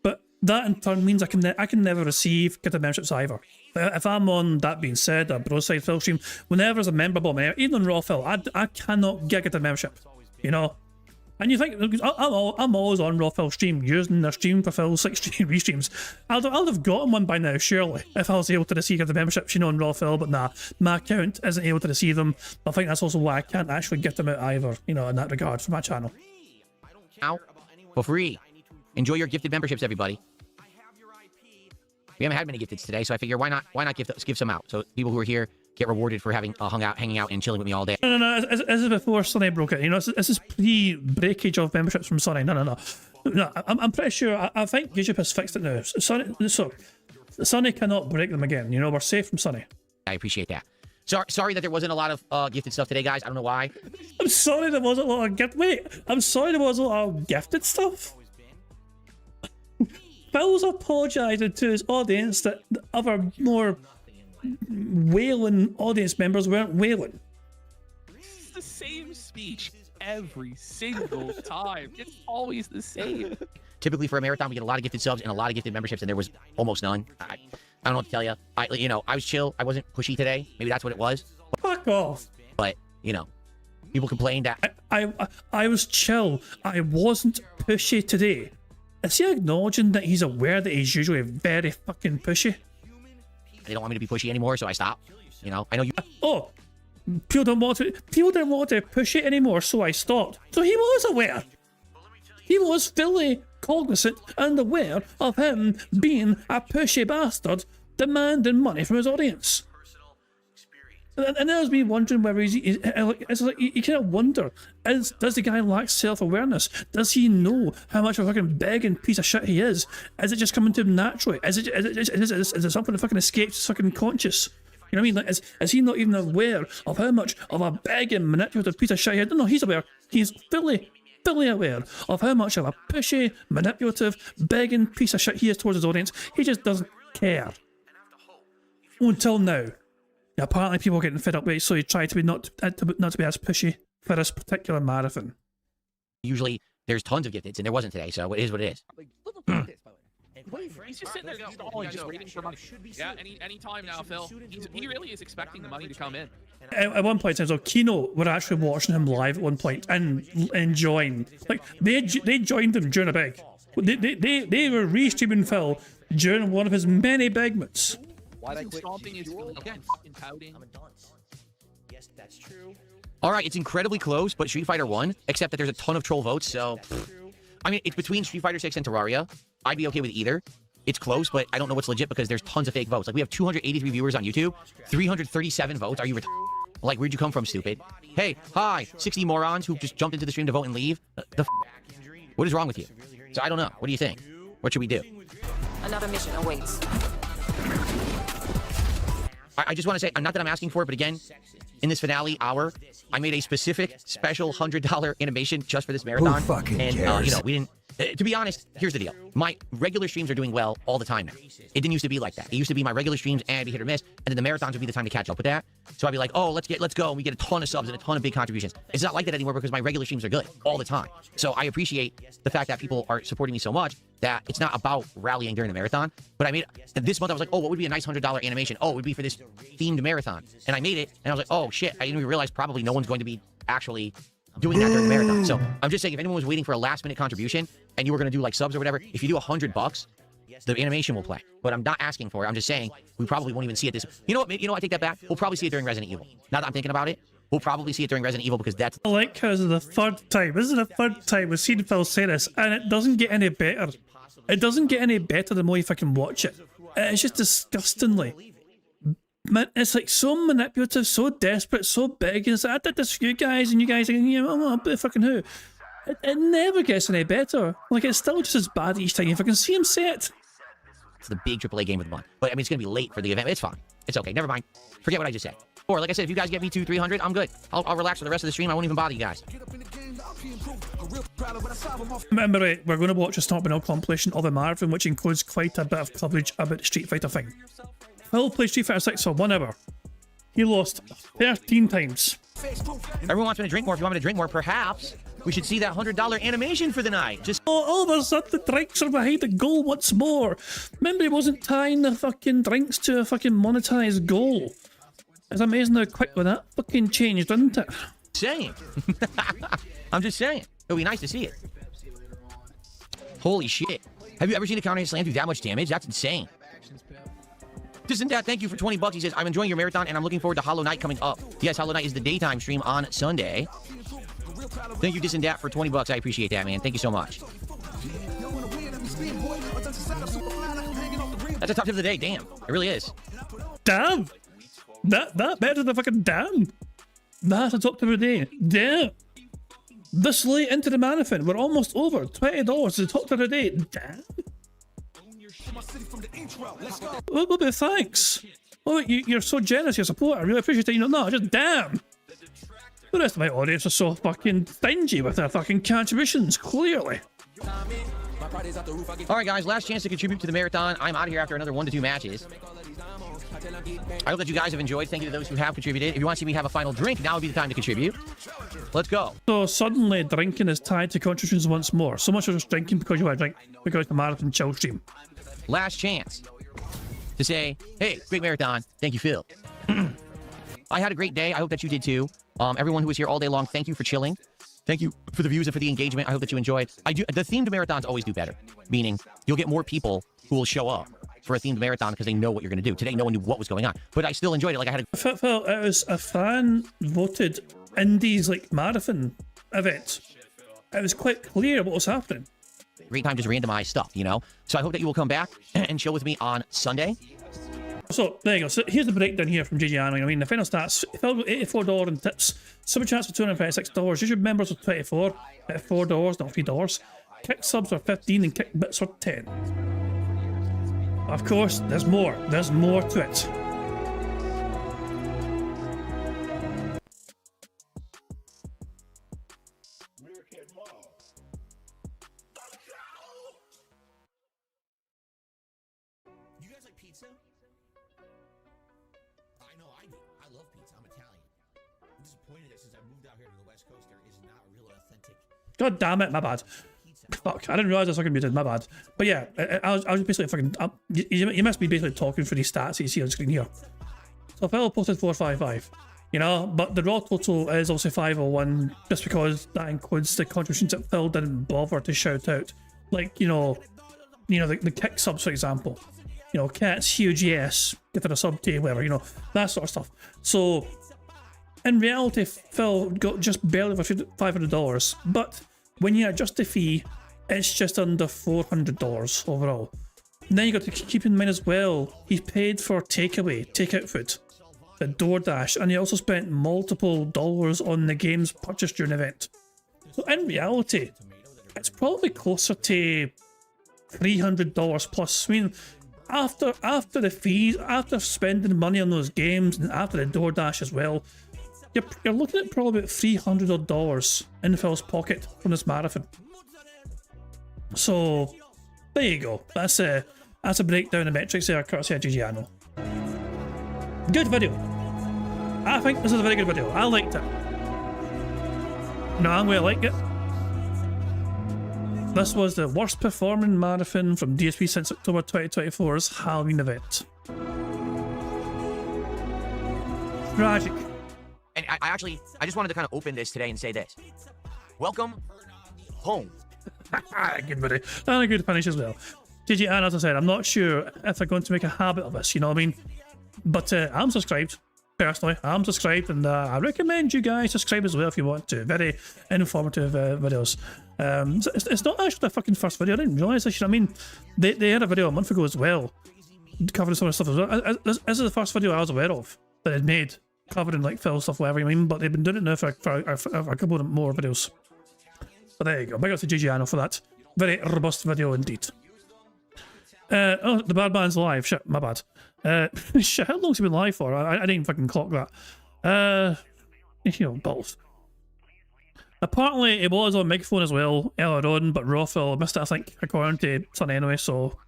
but that in turn means I can never receive gifted memberships either. If I'm on That Being Said, a Broside Phil stream, whenever there's a member bomb, even on Raw Phil, I cannot get a gifted membership. You know. And you think, I'm always on Raw Phil stream, using their stream for Phil's 16 restreams. I'd have gotten one by now, surely, if I was able to receive the memberships, you know, on Raw Phil, but nah, my account isn't able to receive them. I think that's also why I can't actually get them out either, you know, in that regard, for my channel.
Now, for free. Enjoy your gifted memberships, everybody. We haven't had many gifteds today, so I figure why not give some out, so people who are here get rewarded for having hanging out and chilling with me all day.
No, this is before Sonny broke it. You know, this is pre-breakage of memberships from Sonny. No. I'm pretty sure. I think YouTube has fixed it now. Sonny cannot break them again. You know, we're safe from Sonny.
I appreciate that. Sorry that there wasn't a lot of gifted stuff today, guys. I don't know why.
I'm sorry there wasn't a lot of I'm sorry there wasn't a lot of gifted stuff. Phil's apologising to his audience that the other more wailing audience members weren't wailing.
It's the same speech every single time. It's always the same.
Typically for a marathon, we get a lot of gifted subs and a lot of gifted memberships, and there was almost none. I don't know what to tell you. I was chill. I wasn't pushy today. Maybe that's what it was.
Fuck off.
But you know, people complained that
I was chill. I wasn't pushy today. Is he acknowledging that he's aware that he's usually very fucking pushy?
they don't want me to be pushy anymore, so I stopped. You know, I know you.
Oh, people didn't want to push it anymore, so I stopped. So he was aware. He was fully cognizant and aware of him being a pushy bastard demanding money from his audience. And that was me wondering whether it's like you kind of wonder, does the guy lack self-awareness? Does he know how much of a fucking begging piece of shit he is? Is it just coming to him naturally? Is it something that fucking escapes his fucking conscious? You know what I mean? Like, is he not even aware of how much of a begging, manipulative piece of shit he is? No, he's aware. He's fully aware of how much of a pushy, manipulative, begging piece of shit he is towards his audience. He just doesn't care. Until now. Yeah, apparently people are getting fed up with it, so he tried to be not to be as pushy for this particular marathon.
Usually there's tons of gifteds, and there wasn't today, so it is what it is.
He's just sitting there stalling, just waiting for money. Yeah, any time now, Phil. He really is expecting the money to come in.
At one point in time, so Kino were actually watching him live at one point and enjoying. Like they joined him during a big. They were re-streaming Phil during one of his many bigments.
Stomping his again, pouting.
Yes, that's true.
All right, it's incredibly close, but Street Fighter won, except that there's a ton of troll votes, so... I mean, it's between Street Fighter 6 and Terraria. I'd be okay with either. It's close, but I don't know what's legit because there's tons of fake votes. Like, we have 283 viewers on YouTube, 337 votes. Are you like, where'd you come from, stupid? Hey, hi, 60 morons who just jumped into the stream to vote and leave. What is wrong with you? So I don't know. What do you think? What should we do?
Another mission awaits.
I just want to say, not that I'm asking for it, but again, in this finale hour, I made a specific special $100 animation just for this marathon.
Who fucking
and
cares?
you know, we didn't. To be honest, here's the deal. My regular streams are doing well all the time now. It didn't used to be like that. It used to be my regular streams and I'd be hit or miss, and then the marathons would be the time to catch up with that. So I'd be like, oh, let's go, and we get a ton of subs and a ton of big contributions. It's not like that anymore because my regular streams are good all the time. So I appreciate the fact that people are supporting me so much that it's not about rallying during the marathon. But I made this month I was like, oh, what would be a nice $100 animation? Oh, it would be for this themed marathon. And I made it, and I was like, oh shit, I didn't even realize probably no one's going to be actually doing that during the marathon. So I'm just saying, if anyone was waiting for a last minute contribution and you were going to do like subs or whatever, if you do $100, the animation will play. But I'm not asking for it. I'm just saying we probably won't even see it this. You know what? I take that back. We'll probably see it during Resident Evil. Now that I'm thinking about it, we'll probably see it during Resident Evil because that's.
I like how this is the third time. This is the third time we've seen Phil say this, and it doesn't get any better. It doesn't get any better the more if I can watch it. It's just disgustingly. It's like so manipulative, so desperate, so big. And it's like, I did this for you guys, and you guys are like, yeah, I'm a fucking who. It never gets any better. Like, it's still just as bad each time if I can see him say it.
It's the big AAA game of the month. But I mean, it's going to be late for the event. It's fine. It's okay. Never mind. Forget what I just said. Or, like I said, if you guys get me to 300, I'm good. I'll relax for the rest of the stream. I won't even bother you guys.
Remember, we're going to watch a Stomping compilation of the marathon, which includes quite a bit of coverage about the Street Fighter thing. Phil played Street Fighter 6 for 1 hour. He lost 13 times.
Everyone wants me to drink more. If you want me to drink more, perhaps we should see that $100 animation for the night. Just
all of a sudden, the drinks are behind the goal once more. Remember, he wasn't tying the fucking drinks to a fucking monetized goal. It's amazing how quickly that fucking changed, didn't it?
saying. I'm just saying. It'll be nice to see it. Holy shit. Have you ever seen a counter hit slam do that much damage? That's insane. Distant Dad, thank you for 20 bucks. He says, I'm enjoying your marathon and I'm looking forward to Hollow Knight coming up. Yes, Hollow Knight is the daytime stream on Sunday. Thank you, Distant Dad, for 20 bucks. I appreciate that, man. Thank you so much. That's a top tip of the day. Damn. It really is.
Damn. That better than fucking damn. That's a top tip of the day. Damn. This late into the marathon, we're almost over. $20 is the top tip of the day. Damn. Well, but thanks. Oh, you're so generous, your support. I really appreciate it. You know, no, just damn. The rest of my audience are so fucking stingy with their fucking contributions, clearly.
All right, guys, last chance to contribute to the marathon. I'm out of here after another 1 to 2 matches. I hope that you guys have enjoyed. Thank you to those who have contributed. If you want to see me have a final drink, now would be the time to contribute. Let's go.
So suddenly drinking is tied to contributions once more. So much as just drinking because you want to drink because the marathon chill stream.
Last chance to say, hey, great marathon. Thank you, Phil. I had a great day. I hope that you did too. Everyone who was here all day long, thank you for chilling. Thank you for the views and for the engagement. I hope that you enjoyed. The themed marathons always do better, meaning you'll get more people who will show up for a themed marathon because they know what you're going to do. Today, no one knew what was going on, but I still enjoyed it. Like I had a...
Phil, it was a fan-voted indies like marathon event. It was quite clear what was happening.
Great time just randomized stuff, you know? So I hope that you will come back and chill with me on Sunday.
So, there you go. So, here's the breakdown here from JJ Anno. I mean, the final stats, Phil with $84 in tips, Super Chats for $236, YouTube members with 24 at $4, not $3. Kick subs are 15 and kick bits are 10. Of course, there's more. There's more to it.
You guys like pizza? I know I do. I love pizza. I'm Italian.
God damn it, my bad. Fuck, I didn't realise I was fucking muted, my bad. But yeah, I was basically fucking... you must be basically talking for these stats that you see on the screen here. So Phil posted 455, you know, but the raw total is also 501 just because that includes the contributions that Phil didn't bother to shout out. Like, you know, the kick subs, for example. You know, Cats, huge yes, get to the sub to whatever, you know, that sort of stuff. So, in reality, Phil got just barely over $500, but when you adjust the fee, it's just under $400 overall. And then you got to keep in mind as well, he paid for takeout food, the DoorDash, and he also spent multiple dollars on the game's purchase during the event. So in reality, it's probably closer to $300 plus. I mean, after the fees, after spending money on those games, and after the DoorDash as well, you're looking at probably about $300 in Phil's pocket from this marathon. So there you go. That's a breakdown of metrics there, courtesy of Gigiano. Good video. I think this is a very good video. I liked it. No, I'm going to like it. This was the worst performing marathon from DSP since October 2024's Halloween event. Tragic.
And I just wanted to kind of open this today and say this. Welcome home.
Good video. And a good finish as well. GG, and as I said, I'm not sure if they're going to make a habit of this, you know what I mean? But I'm subscribed. Personally, I'm subscribed, and I recommend you guys subscribe as well if you want to. Very informative videos. It's not actually the fucking first video. I didn't realise this. I mean, they had a video a month ago as well, covering some of the stuff as well. This is the first video I was aware of that they'd made, covering like Phil stuff, whatever you mean. But they've been doing it now for a couple of more videos. But there you go. Big up to Gigiano for that very robust video indeed. Oh, the bad man's live. Shit, my bad. Shit, how long's he been live for? I didn't even fucking clock that. You know, balls. Apparently, it was on microphone as well earlier on, but Raw missed it, I think, according to Son anyway, so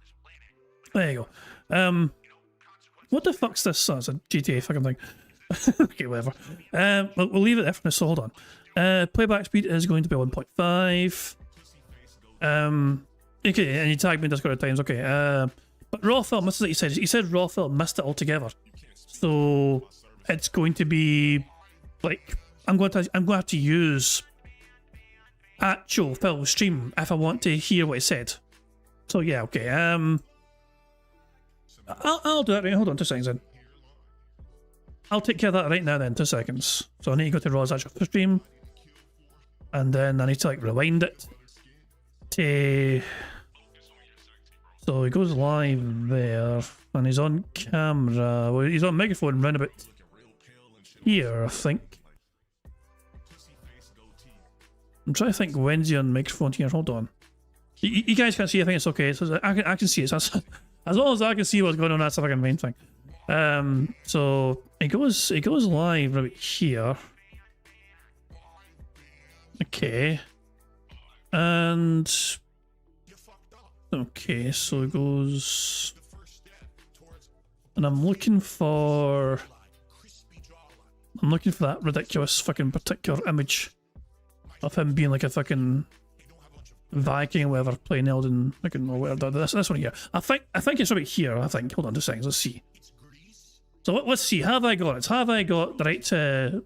there you go. What the fuck's this? Oh, it's a GTA fucking thing. Okay, whatever. We'll leave it there for now, so hold on. Playback speed is going to be 1.5. Okay, and you tagged me in Discord at times, okay. But Rawfell, this is what he said. He said Rawfell missed it altogether. So it's going to be like I'm going to have to use actual Phil's stream if I want to hear what he said. So yeah, okay. I'll do that right. Hold on 2 seconds then. I'll take care of that right now then, 2 seconds. So I need to go to Raw's actual stream. And then I need to like rewind it to... So he goes live there, and he's on camera. Well, he's on microphone round about here, I think. I'm trying to think when's he on microphone here. Hold on. You guys can't see. I think it's okay. So I can see it. So as long as I can see what's going on, that's the fucking main thing. So he goes live right here. Okay. And okay, so it goes, and I'm looking for that ridiculous fucking particular image of him being like a fucking Viking or whatever, playing Elden fucking or whatever. This one here. I think it's right here. I think. Hold on 2 seconds. Let's see. So let's see. Have I got it? Have I got the right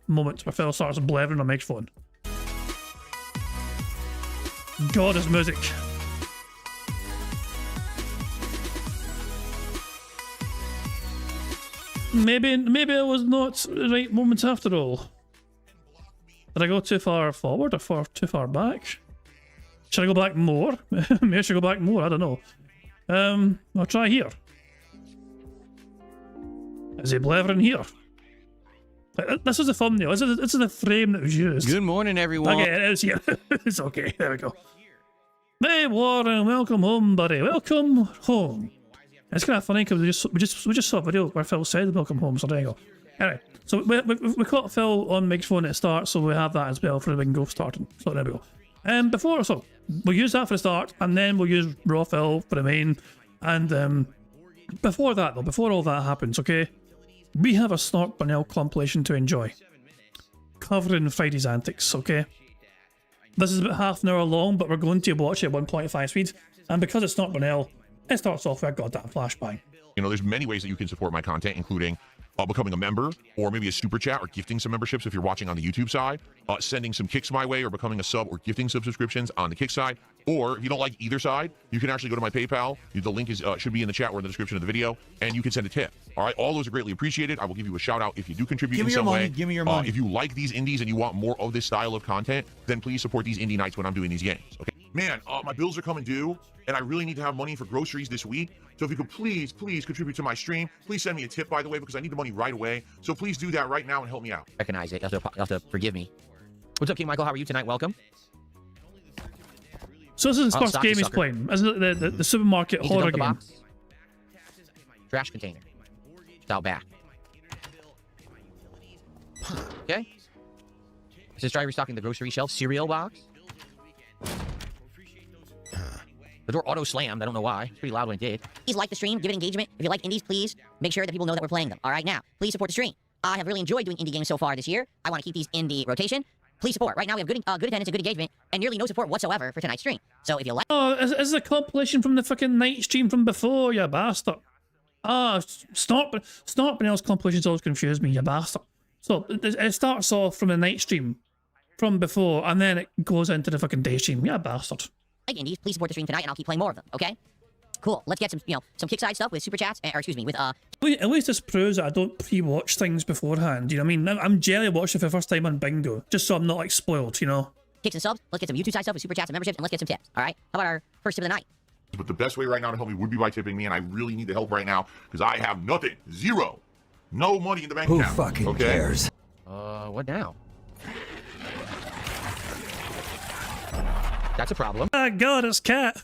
moment where Phil starts blathering on microphone? God, his music. Maybe it was not the right moment after all. Did I go too far forward or too far back? Should I go back more? Maybe I should go back more, I don't know. I'll try here. Is he blathering here? This is the thumbnail. This is the frame that was used.
Good morning, everyone.
Okay, it is here. It's okay. There we go. Hey, Warren, welcome home, buddy. Welcome home. It's kind of funny because we just saw a video where Phil said welcome home, so there you go. Anyway, so we caught Phil on microphone at the start, so we have that as well for the bingo starting. So there we go. So we'll use that for the start, and then we'll use Raw Phil for the main. And before that, though, before all that happens, okay, we have a Snort Burnell compilation to enjoy. covering Friday's antics, okay? This is about half an hour long, but we're going to watch it at 1.5 speed. And because it's not Brunel, it starts off with a goddamn flashbang.
You know, there's many ways that you can support my content, including becoming a member, or maybe a super chat, or gifting some memberships if you're watching on the YouTube side, sending some kicks my way, or becoming a sub, or gifting some subscriptions on the kick side. Or if you don't like either side, you can actually go to my PayPal. The link is should be in the chat or in the description of the video, and you can send a tip. All right, all those are greatly appreciated. I will give you a shout out if you do contribute in some way.
Give me your money.
If you like these indies and you want more of this style of content, then please support these indie nights when I'm doing these games. Okay, man, my bills are coming due, and I really need to have money for groceries this week. So if you could please contribute to my stream. Please send me a tip, by the way, because I need the money right away. So please do that right now and help me out.
Recognize it. You'll have to forgive me. What's up, King Michael? How are you tonight? Welcome.
So this is his first
stop you,
game he's
sucker.
playing. Isn't it the supermarket
Need to
horror
dump the
game?
box. Trash container. It's out back. Okay. Is this driver restocking the grocery shelf? Cereal box? The door auto slammed. I don't know why. It's pretty loud when it did.
Please like the stream, give it engagement. If you like indies, please make sure that people know that we're playing them. All right, now, please support the stream. I have really enjoyed doing indie games so far this year. I want to keep these in the rotation. Please support. Right now, we have good attendance and good engagement, and nearly no support whatsoever for tonight's stream. So if you like...
Oh, is it a compilation from the fucking night stream from before, you bastard? Ah, Snort Brunel's compilations always confuse me, you bastard. So, it starts off from the night stream from before, and then it goes into the fucking day stream, you bastard.
Like indies, please support the stream tonight, and I'll keep playing more of them, okay? Cool. Let's get some, some kickside stuff with super chats, or excuse me, with,
At least this proves that I don't pre-watch things beforehand, you know what I mean? I'm jelly watching for the first time on Bingo, just so I'm not, like, spoiled, you know?
kicks and subs. Let's get some YouTube side stuff with super chats and memberships, and let's get some tips, all right? How about our first tip of the night?
But the best way right now to help me would be by tipping me, and I really need the help right now because I have nothing, zero, no money in the bank account.
Who fucking cares?
What now? That's a problem.
Ah, God, it's Cat.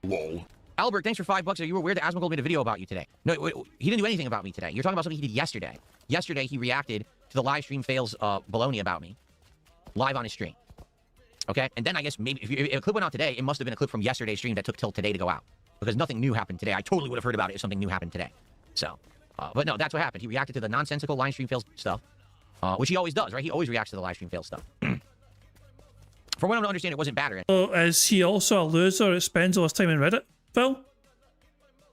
Lol.
Albert, thanks for $5. You were weird that Asmongold made a video about you today. No, wait, he didn't do anything about me today. You're talking about something he did yesterday. Yesterday, he reacted to the live stream fails baloney about me. Live on his stream. Okay? And then I guess maybe if a clip went out today, it must have been a clip from yesterday's stream that took till today to go out. Because nothing new happened today. I totally would have heard about it if something new happened today. So, but no, that's what happened. He reacted to the nonsensical live stream fails stuff. Which he always does, right? He always reacts to the live stream fail stuff. From what I'm to understand, it wasn't bad or anything.
So is he also a loser that spends all his time in Reddit, Phil?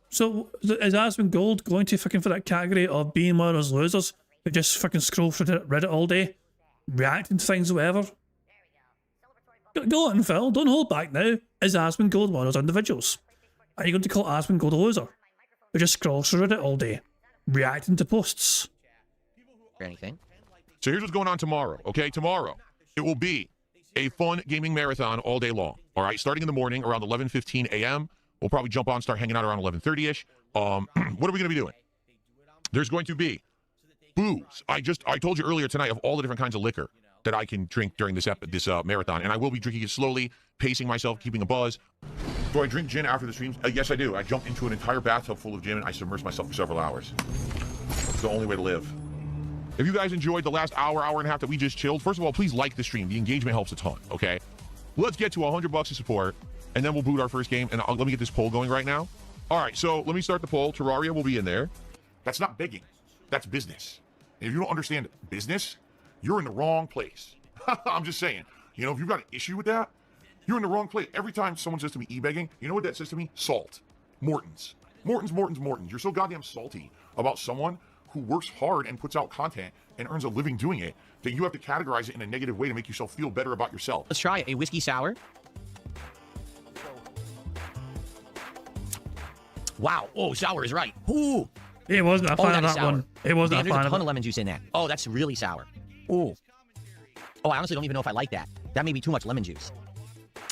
So is Asmongold going to fucking for that category of being one of those losers who just fucking scroll through Reddit all day, reacting to things or whatever? Go on, Phil. Don't hold back now. Is Asmongold one of those individuals? Are you going to call Asmongold a loser who just scrolls through Reddit all day, reacting to posts?
Or anything.
So here's what's going on tomorrow, okay? Tomorrow, it will be a fun gaming marathon all day long, all right? Starting in the morning around 11:15 a.m. We'll probably jump on, start hanging out around 11:30ish. What are we going to be doing? There's going to be booze. I told you earlier tonight of all the different kinds of liquor that I can drink during this marathon, and I will be drinking it slowly, pacing myself, keeping a buzz. Do I drink gin after the streams? Yes, I do. I jump into an entire bathtub full of gin, and I submerge myself for several hours. It's the only way to live. If you guys enjoyed the last hour and a half that we just chilled, first of all, please like the stream. The engagement helps a ton, okay? Let's get to $100 of support, and then we'll boot our first game, and let me get this poll going right now. All right, so let me start the poll. Terraria will be in there. That's not begging. That's business. And if you don't understand business, you're in the wrong place. I'm just saying. You know, if you've got an issue with that, you're in the wrong place. Every time someone says to me, e-begging, you know what that says to me? Salt. Morton's. Morton's. You're so goddamn salty about someone who works hard and puts out content and earns a living doing it that you have to categorize it in a negative way to make yourself feel better about yourself.
Let's try a whiskey sour. Wow. Oh, sour is right. Ooh.
He wasn't a fan of that one. He wasn't a fan
There's a
of
ton
it.
of lemon juice in that. Oh, that's really sour. Ooh. Oh, I honestly don't even know if I like that. That may be too much lemon juice.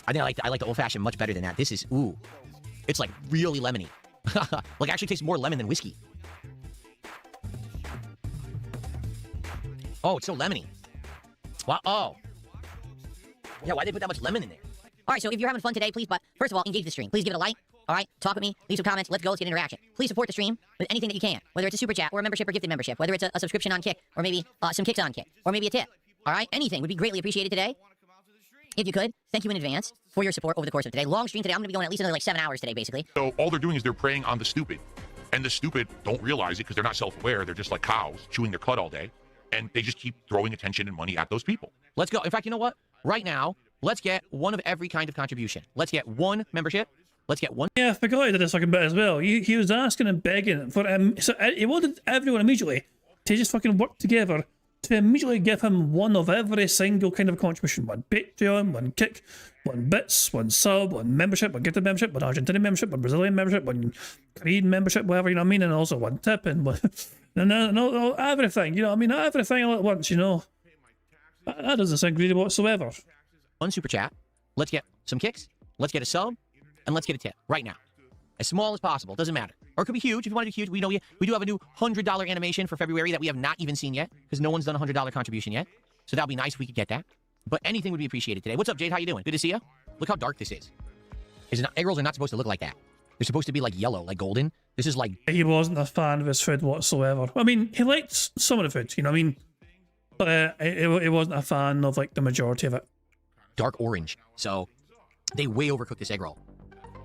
I think I like the old-fashioned much better than that. This is, ooh. It's like really lemony. Like actually tastes more lemon than whiskey. Oh, it's so lemony. Wow. Oh. Yeah, why'd they put that much lemon in there?
All right, so if you're having fun today, please, but first of all, engage the stream. Please give it a like. All right, talk with me, leave some comments, let's go, let's get interaction. Please support the stream with anything that you can, whether it's a super chat or a membership or gifted membership, whether it's a subscription on Kick, or maybe some kicks on Kick, or maybe a tip. All right, anything would be greatly appreciated today. If you could, thank you in advance for your support over the course of today. Long stream today. I'm going to be going at least another like 7 hours today, basically.
So all they're doing is they're preying on the stupid. And the stupid don't realize it because they're not self-aware. They're just like cows chewing their cud all day. And they just keep throwing attention and money at those people.
Let's go. In fact, you know what? Right now, let's get one of every kind of contribution. Let's get one membership. Let's get one.
Yeah, I forgot he did this fucking bit as well. He was asking and begging for so he wanted everyone immediately to just fucking work together to immediately give him one of every single kind of contribution. One Patreon, one Kick, one Bits, one Sub, one membership, one gifted membership, one Argentinian membership, one Brazilian membership, one Korean membership, whatever, you know what I mean, and also one tip and one, no, everything, you know what I mean, everything all at once, you know. That doesn't sound greedy whatsoever.
One super chat. Let's get some kicks. Let's get a sub. And let's get a tip right now. As small as possible. Doesn't matter. Or it could be huge. If you want to do huge, we do have a new $100 animation for February that we have not even seen yet because no one's done a $100 contribution yet. So that would be nice if we could get that. But anything would be appreciated today. What's up, Jade? How you doing? Good to see you. Look how dark this is. Egg rolls are not supposed to look like that. They're supposed to be like yellow, like golden. This is like...
He wasn't a fan of his food whatsoever. I mean, he liked some of the food, you know what I mean? But he wasn't a fan of like the majority of it.
Dark orange. So they way overcooked this egg roll.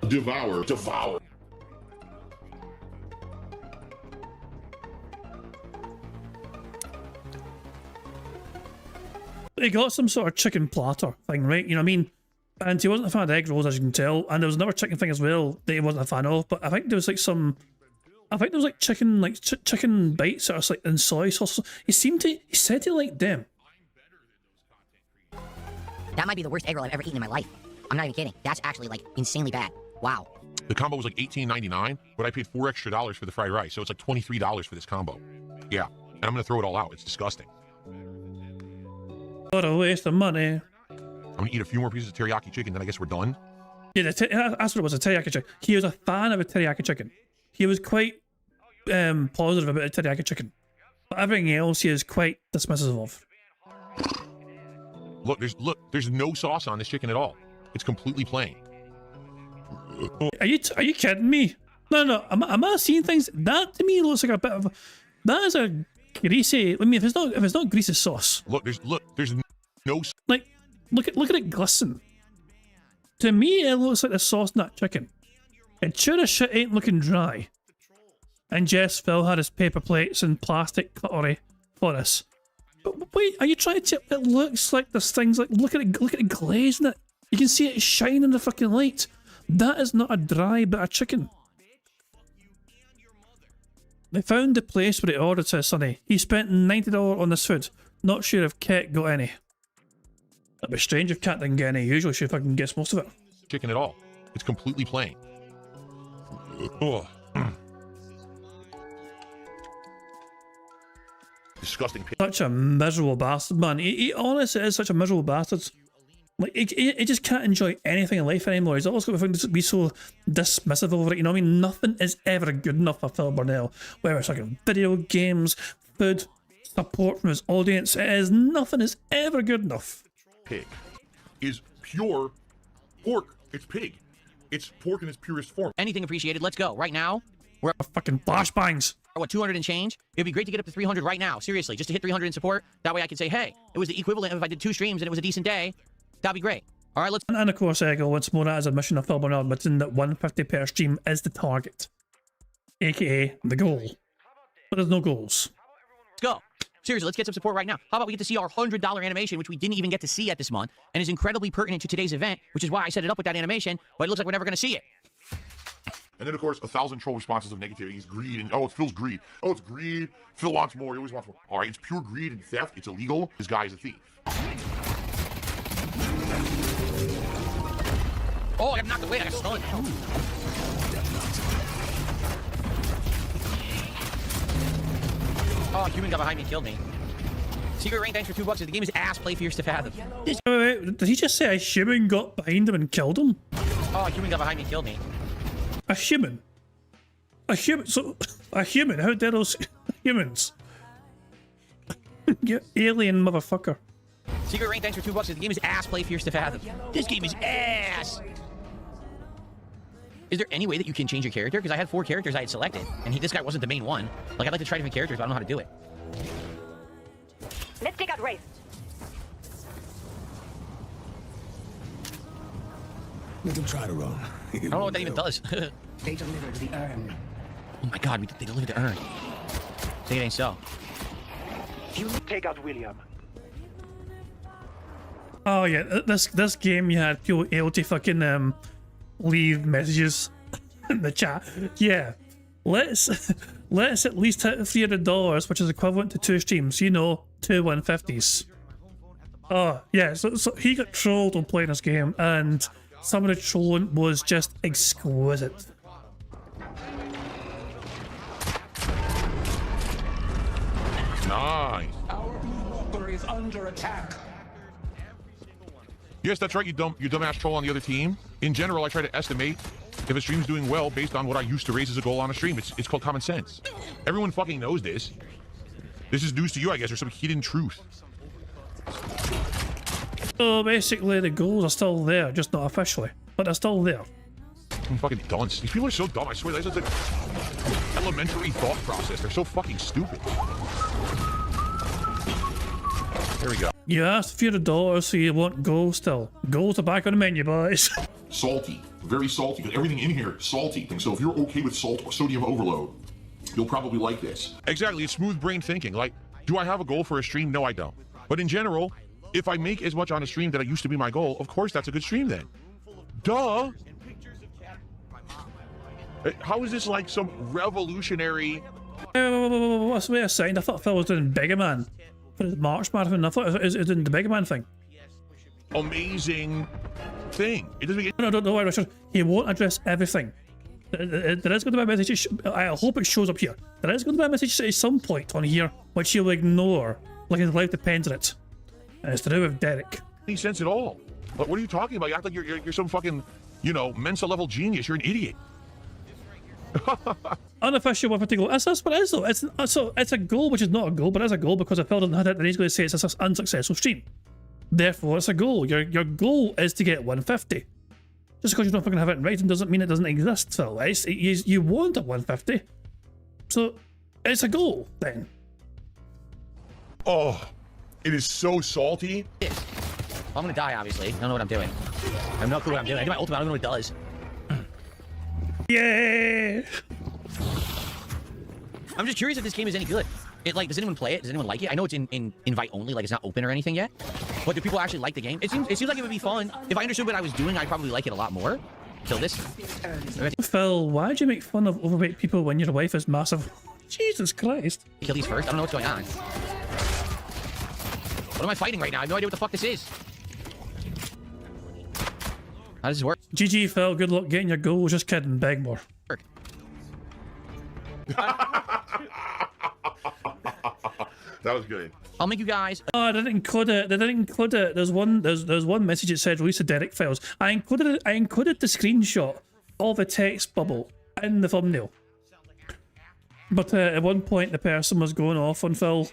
Devour.
He got some sort of chicken platter thing, right? You know what I mean? And he wasn't a fan of egg rolls, as you can tell. And there was another chicken thing as well that he wasn't a fan of. But I think there was like chicken bites or like in soy sauce. He said he liked them.
That might be the worst egg roll I've ever eaten in my life. I'm not even kidding. That's actually like insanely bad. Wow.
The combo was like $18.99, but I paid $4 extra for the fried rice. So it's like $23 for this combo. Yeah. And I'm going to throw it all out. It's disgusting.
What a waste of money.
I'm going to eat a few more pieces of teriyaki chicken, then I guess we're done.
Yeah, that's what it was, a teriyaki chicken. He was a fan of a teriyaki chicken. He was quite positive about a teriyaki chicken. But everything else he is quite dismissive of.
There's no sauce on this chicken at all. It's completely plain.
Are you kidding me? No. Am I seeing things? That to me looks like a bit of... That is a greasy... I mean, if it's not greasy sauce.
There's no...
Like, look at it glisten. To me, it looks like the sauce in that chicken. It sure as shit ain't looking dry. And Jess Phil had his paper plates and plastic cutlery for us. But wait, are you trying to... It looks like there's things like... Look at it glazing it. You can see it shine in the fucking light. That is not a dry bit of chicken. They found the place where he ordered, says Sonny. He spent $90 on this food. Not sure if Kat got any. That'd be strange if Kat didn't get any. Usually she fucking gets most of it.
Chicken at all. It's completely plain. Oh. Disgusting.
Such a miserable bastard, man. He honestly is such a miserable bastard. Like, he just can't enjoy anything in life anymore. He's always got to be so dismissive over it, you know what I mean? Nothing is ever good enough for Phil Burnell. Whether it's like video games, food, support from his audience, nothing is ever good enough.
Pig is pure pork. It's pig. It's pork in its purest form.
Anything appreciated. Let's go. Right now, we're at
fucking flashbangs.
What, 200 and change? It'd be great to get up to 300 right now. Seriously, just to hit 300 in support. That way I can say, hey, it was the equivalent of if I did 2 streams and it was a decent day. That'd be great. All right, let's...
And of course, Ego once more as admission of Phil Burnell admitting that 150 per stream is the target. AKA the goal. But there's no goals.
Let's go. Seriously, let's get some support right now. How about we get to see our $100 animation, which we didn't even get to see yet this month, and is incredibly pertinent to today's event, which is why I set it up with that animation, but it looks like we're never going to see it.
And then, of course, 1,000 troll responses of negativity is greed. And, oh, it's Phil's greed. Oh, it's greed. Phil wants more. He always wants more. All right, it's pure greed and theft. It's illegal. This guy is a thief.
Oh, I got knocked away. I got stunned. Oh, human got behind me and killed me. Secret rank, thanks for $2. The game is ass. Play fierce to fathom.
Wait, did he just say a human got behind him and killed him?
Oh, human got behind me and killed me.
A human? A human? So, a human? How dare those humans? You alien motherfucker.
Secret rank, thanks for $2. The game is ass. Play fierce to fathom. This game is ass. Is there any way that you can change your character? Because I had 4 characters I had selected, and this guy wasn't the main one. Like, I'd like to try different characters, but I don't know how to do it.
Let's take out Wraith.
Little try to run.
I don't know what that even does.
They delivered the urn.
Oh my god, they delivered the urn. Say it ain't so.
You take out William.
Oh yeah, this game you had people able to fucking leave messages in the chat. Yeah, let's at least hit $300, which is equivalent to 2 streams. You know, 2 150s. Oh yeah, so he got trolled on playing this game, and some of the trolling was just exquisite.
Nice.
Our blue walker is under attack.
Yes, that's right, you dumbass troll on the other team. In general, I try to estimate if a stream's doing well based on what I used to raise as a goal on a stream. It's called common sense. Everyone fucking knows this. This is news to you, I guess, or some hidden truth.
So basically the goals are still there, just not officially, but they're still there.
I'm fucking dunce. These people are so dumb, I swear. That's like elementary thought process. They're so fucking stupid. There we go.
You asked $300, so you want gold still. Goals are back on the menu, boys.
Salty. Very salty. Because everything in here is salty. So if you're okay with salt or sodium overload, you'll probably like this. Exactly. It's smooth brain thinking. Like, do I have a goal for a stream? No, I don't. But in general, if I make as much on a stream that I used to be my goal, of course that's a good stream then. Duh. How is this like some revolutionary...
What's the way of saying? I thought Phil was doing Bigger Man for his March Marathon. I thought it was doing the Bigger Man thing.
Amazing thing. It doesn't make...
No, don't worry, Richard. He won't address everything. There is going to be a message. I hope it shows up here. There is going to be a message at some point on here which he'll ignore, like his life depends on it. And it's to do with Derek.
Any sense at all? But what are you talking about? You act like you're some fucking, you know, Mensa level genius. You're an idiot.
Unofficial one particular. That's what it is though. It's a goal, which is not a goal, but it's a goal because if Phil doesn't have it, then he's going to say it's an unsuccessful stream. Therefore, it's a goal. Your goal is to get 150. Just because you don't fucking have it in writing doesn't mean it doesn't exist, Phil. You want a 150, so it's a goal then.
Oh, it is so salty.
I'm gonna die, obviously. I don't know what I'm doing. I have no clue what I'm doing. I do my ultimate, I don't know what it does.
Yeah.
I'm just curious if this game is any good. Does anyone play it? Does anyone like it? I know it's in invite only, like it's not open or anything yet. But do people actually like the game? It seems like it would be fun. If I understood what I was doing, I'd probably like it a lot more. Till this.
Phil, why'd you make fun of overweight people when your wife is massive? Jesus Christ.
Kill these first? I don't know what's going on. What am I fighting right now? I have no idea what the fuck this is. How does this work?
GG, Phil. Good luck getting your goals. Just kidding. Beg more.
That was good.
I'll make you guys.
Oh, I didn't include it. They didn't include it. There's one message that said release the Derek files. I included the screenshot of the text bubble in the thumbnail. But at one point, the person was going off on Phil,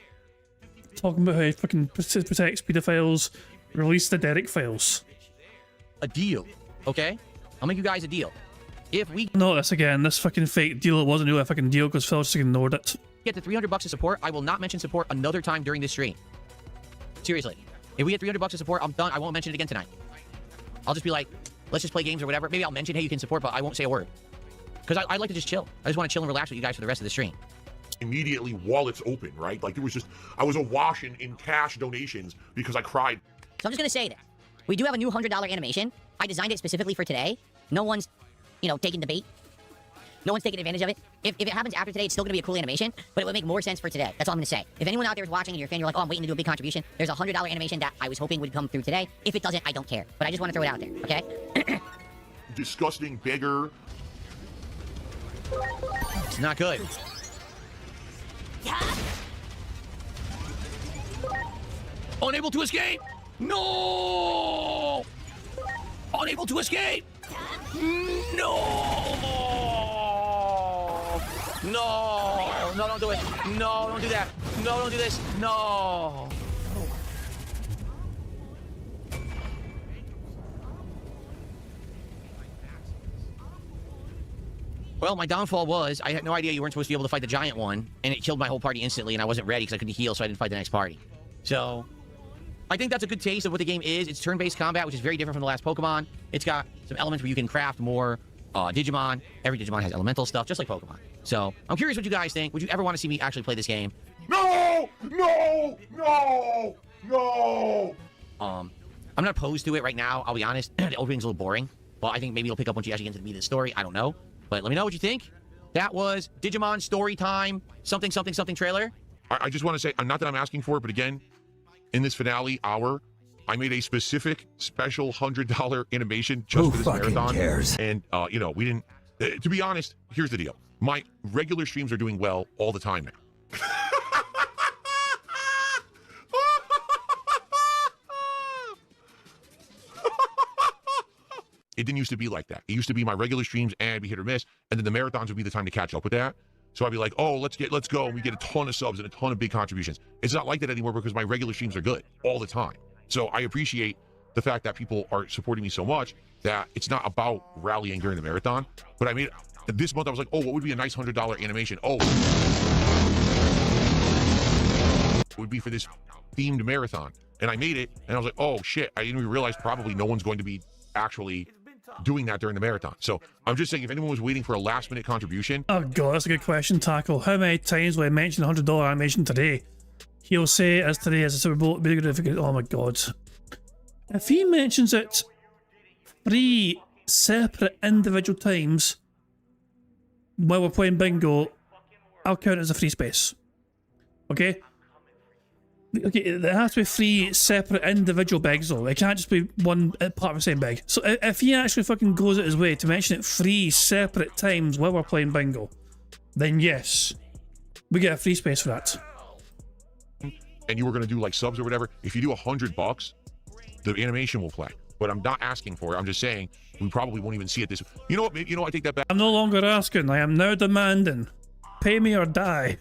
talking about how he fucking protects pedophiles, release the Derek files.
A deal, okay? I'll make you guys a deal. If we
not this again, this fucking fake deal, it wasn't really a fucking deal because Phil just ignored it.
Get to $300 of support, I will not mention support another time during this stream. Seriously. If we get $300 of support, I'm done. I won't mention it again tonight. I'll just be like, let's just play games or whatever. Maybe I'll mention, hey, you can support, but I won't say a word. Because I'd like to just chill. I just want to chill and relax with you guys for the rest of the stream.
Immediately while it's open, right? Like it was just, I was awash in cash donations because I cried.
So I'm just going to say that we do have a new $100 animation. I designed it specifically for today. No one's, taking the bait. No one's taking advantage of it. If it happens after today, it's still going to be a cool animation, but it would make more sense for today. That's all I'm going to say. If anyone out there is watching and you're a fan, you're like, oh, I'm waiting to do a big contribution, there's a $100 animation that I was hoping would come through today. If it doesn't, I don't care. But I just want to throw it out there, okay?
Disgusting beggar.
It's not good. Unable to escape! No! Unable to escape! No! No! No, don't do it. No, don't do that. No, don't do this. No! Well, my downfall was I had no idea you weren't supposed to be able to fight the giant one, and it killed my whole party instantly, and I wasn't ready because I couldn't heal, so I didn't fight the next party. So, I think that's a good taste of what the game is. It's turn-based combat, which is very different from the last Pokemon. It's got some elements where you can craft more Digimon. Every Digimon has elemental stuff, just like Pokemon. So, I'm curious what you guys think. Would you ever want to see me actually play this game?
No! No! No! No!
I'm not opposed to it right now, I'll be honest. The opening's a little boring. But I think maybe it'll pick up once you actually get into the meat of the story. I don't know. But let me know what you think. That was Digimon Story Time something something something trailer.
I just want to say, not that I'm asking for it, but again, in this finale hour, I made a specific special $100 animation just for this marathon.
Cares?
And, you know, we didn't... to be honest, here's the deal. My regular streams are doing well all the time now. It didn't used to be like that. It used to be my regular streams and I'd be hit or miss, and then the marathons would be the time to catch up with that. So I'd be like, oh, let's go, and we get a ton of subs and a ton of big contributions. It's not like that anymore because my regular streams are good all the time. So I appreciate the fact that people are supporting me so much that it's not about rallying during the marathon. But I made this month, I was like, oh, what would be a nice $100 animation? Oh, it would be for this themed marathon. And I made it, and I was like, oh shit, I didn't even realize probably no one's going to be actually doing that during the marathon. So I'm just saying, if anyone was waiting for a last minute contribution.
Oh god, that's a good question, Tackle. How many times will I mention $100 animation today? He'll say as today as a Super Bowl. Oh my god. If he mentions it 3 separate individual times while we're playing bingo, I'll count it as a free space. Okay? Okay, there has to be 3 separate individual begs though. It can't just be one part of the same beg. So if he actually fucking goes out his way to mention it 3 separate times while we're playing bingo, then yes, we get a free space for that.
And you were going to do like subs or whatever, if you do $100, the animation will play. But I'm not asking for it. I'm just saying we probably won't even see it this. You know what? You know, I take that back.
I'm no longer asking. I am now demanding. Pay me or die.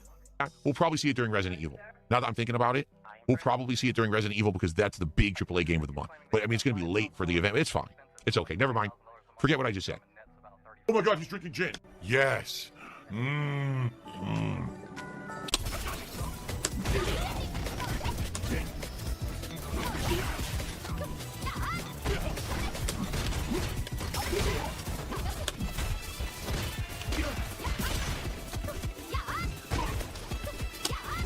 We'll probably see it during Resident Evil. Now that I'm thinking about it, we'll probably see it during Resident Evil because that's the big AAA game of the month. But I mean, it's going to be late for the event. It's fine. It's okay. Never mind. Forget what I just said. Oh my God, he's drinking gin. Yes.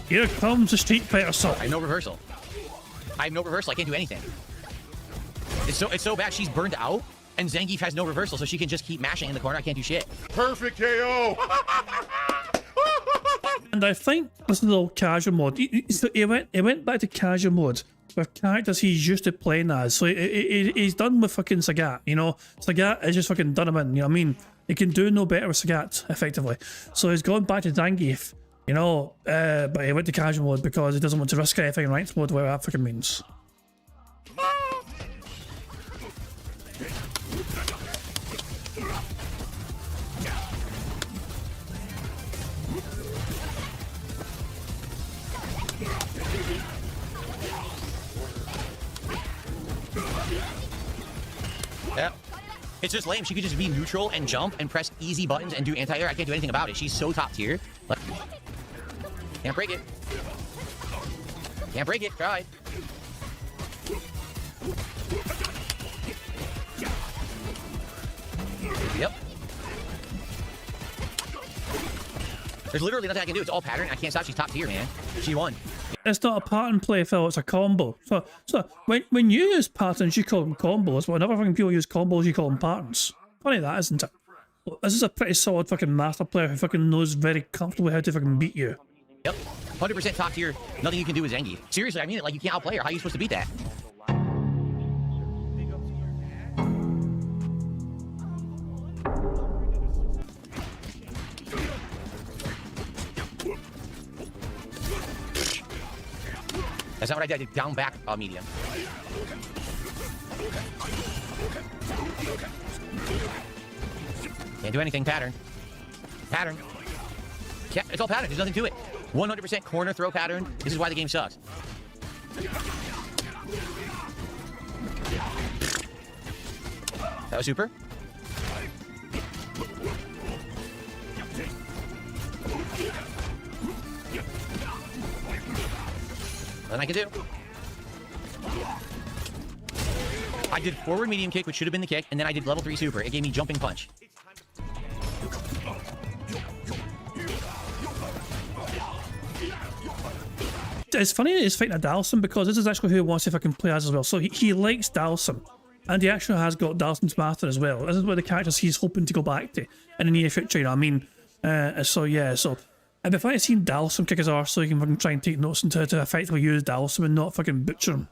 Here comes the Street Fighter assault.
I have no reversal. I have no reversal. I can't do anything. It's so bad. She's burned out, and Zangief has no reversal, so she can just keep mashing in the corner. I can't do shit.
Perfect KO.
And I think this is a little casual mode. He went back to casual mode with characters he's used to playing as. So he's done with fucking Sagat, you know. Sagat is just fucking done him in, you know what I mean? He can do no better with Sagat, effectively. So he's gone back to Zangief, you know, but he went to casual mode because he doesn't want to risk anything in ranked mode, whatever that fucking means.
Yeah. It's just lame. She could just be neutral and jump and press easy buttons and do anti-air. I can't do anything about it. She's so top tier. Like, can't break it. Can't break it. Tried. Yep. There's literally nothing I can do. It's all pattern. I can't stop. She's top tier, man. She won.
It's not a pattern play, Phil, it's a combo. So when you use patterns, you call them combos, but whenever fucking people use combos, you call them patterns. Funny that, isn't it? Well, this is a pretty solid fucking master player who fucking knows very comfortably how to fucking beat you.
Yep. 100% top tier. Nothing you can do with Zangief. Seriously, I mean it. Like, you can't outplay her. How are you supposed to beat that? That's not what I did. I did down back medium. Can't do anything. Pattern. Pattern. Yeah, it's all pattern. There's nothing to it. 100% corner throw pattern. This is why the game sucks. That was super. Nothing I can do. I did forward medium kick, which should have been the kick, and then I did level 3 super. It gave me jumping punch.
It's funny that he's fighting a Dalsum because this is actually who he wants to fucking play as well. So he likes Dalsum. And he actually has got Dalsum's Master as well. This is one of the characters he's hoping to go back to in the near future, you know what I mean? So yeah, so I'd be fine to see Dalsum kick his arse so he can fucking try and take notes and to effectively use Dalsum and not fucking butcher him.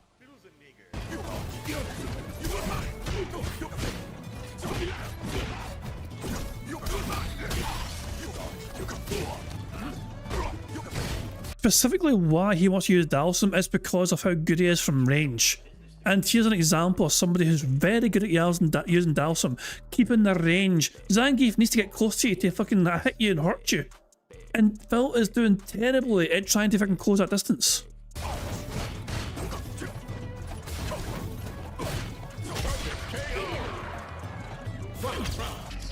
Specifically why he wants to use Dalsum is because of how good he is from range. And here's an example of somebody who's very good at using Dalsum, keeping the range. Zangief needs to get close to you to fucking hit you and hurt you. And Phil is doing terribly at trying to fucking close that distance.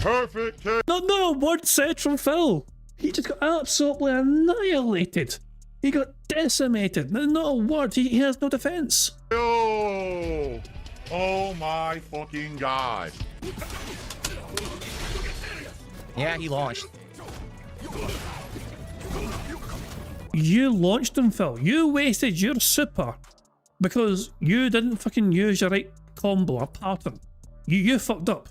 Perfect.
No word said from Phil. He just got absolutely annihilated. He got decimated. Not a word. He has no defense.
Yo! Oh my fucking god.
Yeah, he launched.
You launched him, Phil. You wasted your super because you didn't fucking use your right combo or pattern. You fucked up.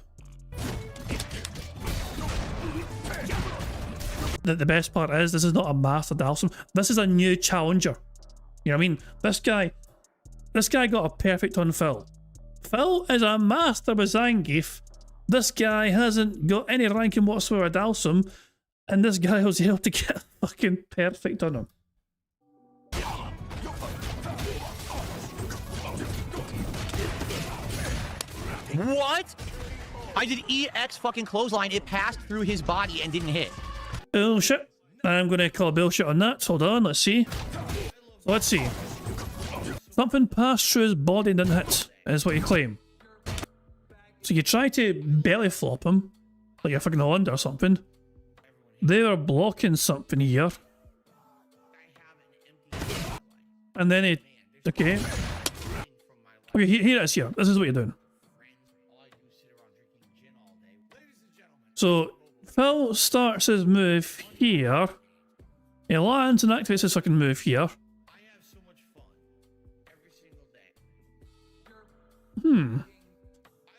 The best part is this is not a master Dalsum. This is a new challenger. You know what I mean? This guy got a perfect on Phil. Phil is a master with Zangief. This guy hasn't got any ranking whatsoever with Dalsum, and this guy was able to get a fucking perfect on him.
What? I did EX fucking clothesline. It passed through his body and didn't hit.
Bullshit. I'm gonna call bullshit on that. Hold on, let's see. Let's see. Something passed through his body and didn't hit, is what you claim. So you try to belly flop him, like you're fucking Honda or something. They were blocking something here. And then he... Okay. Okay, here it is here. This is what you're doing. So, Phil starts his move here. He lands and activates his fucking move here.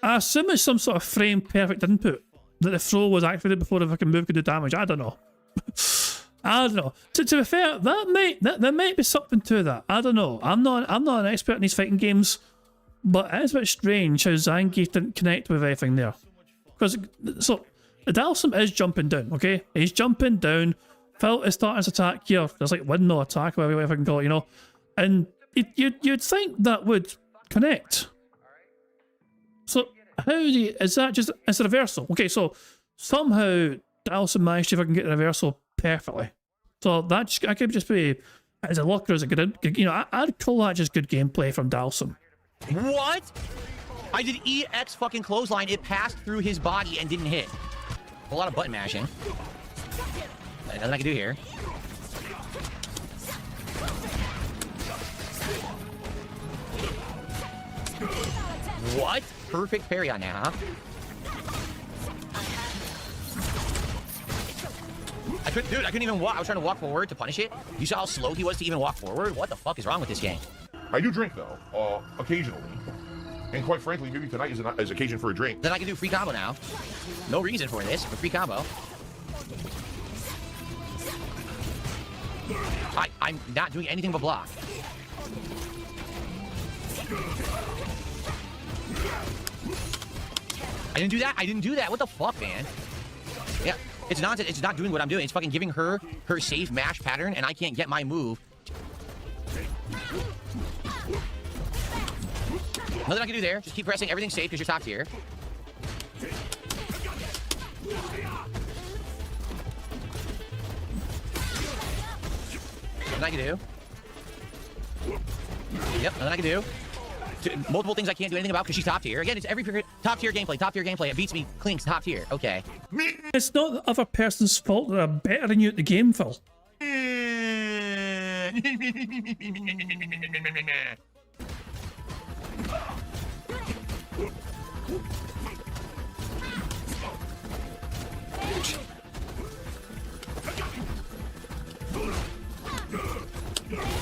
I assume it's some sort of frame perfect input that the throw was activated before the fucking move could do damage. I don't know. I don't know. To be fair, there might be something to that. I don't know. I'm not an expert in these fighting games, but it's a bit strange how Zangief didn't connect with everything there. Because so the Dalsum is jumping down, okay? He's jumping down. Phil is starting his attack here. There's like windmill attack, whatever I can call it, you know. And you'd think that would connect. So how do you, is that just, it's a reversal? Okay, so somehow Dalsum managed to fucking get the reversal perfectly. So that could just be, as a luck or as a good, you know, I'd call that just good gameplay from Dalsum.
What? I did EX fucking clothesline. It passed through his body and didn't hit. A lot of button mashing. Nothing I can do here. What? Perfect parry on that, huh? I couldn't even walk. I was trying to walk forward to punish it. You saw how slow he was to even walk forward? What the fuck is wrong with this game?
I do drink though, occasionally. And quite frankly, maybe tonight is occasion for a drink.
Then I can do free combo now. No reason for this, but free combo. I'm not doing anything but block. I didn't do that. I didn't do that. What the fuck, man? Yeah, it's nonsense. It's not doing what I'm doing. It's fucking giving her safe mash pattern, and I can't get my move. Nothing I can do there. Just keep pressing. Everything's safe because you're top tier. Nothing I can do. Yep, nothing I can do. Multiple things I can't do anything about because she's top tier. Again, it's every top tier gameplay. Top tier gameplay. It beats me. Clinks top tier. Okay.
It's not the other person's fault that are better than you at the game, Phil.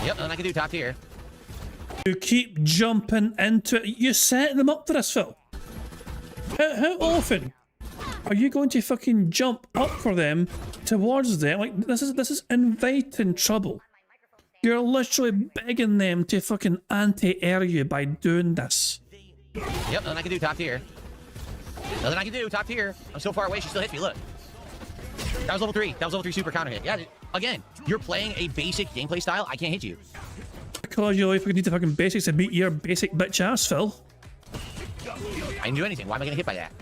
Yep, and I can do top tier.
You keep jumping into it. You set them up for this, Phil. How often are you going to fucking jump up for them towards them? Like, this is inviting trouble. You're literally begging them to fucking anti-air you by doing this.
Yep, and I can do top tier. Nothing I can do, top tier. I'm so far away, she still hits me, look. That was level 3. That was level 3 super counter hit. Yeah, again, you're playing a basic gameplay style, I can't hit you.
Because you only fucking need the fucking basics to beat your basic bitch ass, Phil.
I didn't do anything, why am I gonna hit by that?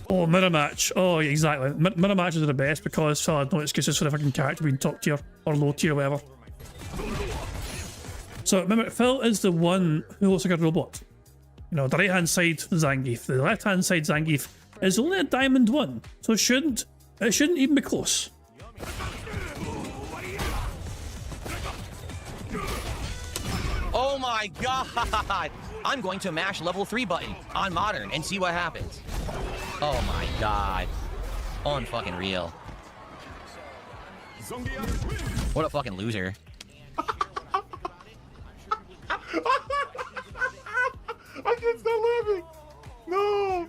Oh, mirror match. Oh, exactly. Mirror matches are the best because Phil had no excuses for the fucking character being top tier or low tier or whatever. So remember, Phil is the one who looks like a robot. You know, the right hand side Zangief. The left hand side Zangief is only a diamond 1, so it shouldn't even be close.
Oh my god! I'm going to mash level 3 button on modern and see what happens. Oh my god. Unfucking real. What a fucking loser.
I can't stop laughing. No.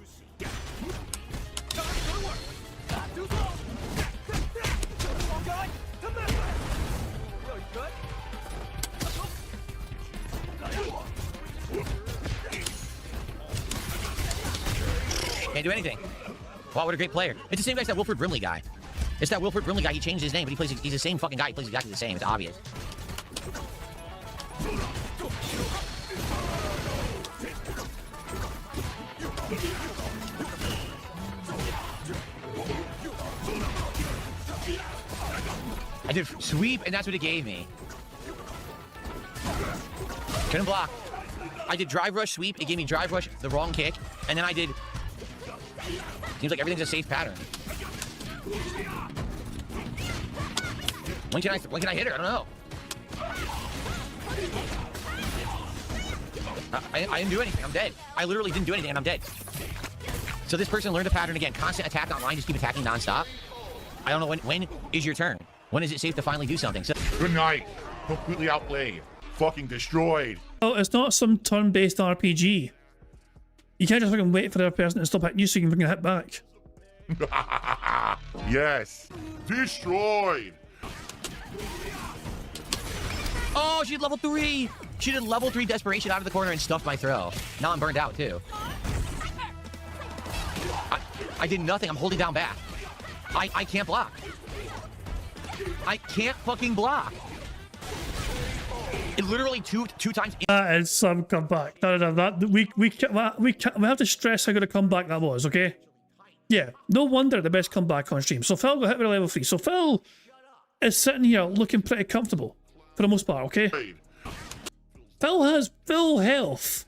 Can't do anything. Wow, what a great player. It's the same guy as that Wilford Brimley guy. It's that Wilford Brimley guy. He changed his name, but he's the same fucking guy. He plays exactly the same. It's obvious. I did sweep, and that's what it gave me. Couldn't block. I did drive rush sweep. It gave me drive rush, the wrong kick, and then I did. Seems like everything's a safe pattern. When can I hit her? I don't know. I didn't do anything. I'm dead. I literally didn't do anything, and I'm dead. So this person learned a pattern again. Constant attack online. Just keep attacking nonstop. I don't know when is your turn. When is it safe to finally do something? So
Good night. Completely outplayed. Fucking destroyed.
Well, it's not some turn-based RPG. You can't just fucking wait for the other person to stop hitting you so you can fucking hit back.
Yes. Destroyed.
Oh, she did level 3. She did level 3 desperation out of the corner and stuffed my throw. Now I'm burned out too. I did nothing. I'm holding down back. I can't block. I can't fucking block. It literally two times.
That is some comeback. No, that we have to stress how good a comeback that was. Okay. Yeah. No wonder the best comeback on stream. So Phil got hit with a level 3. So Phil is sitting here looking pretty comfortable for the most part. Okay. Phil has full health.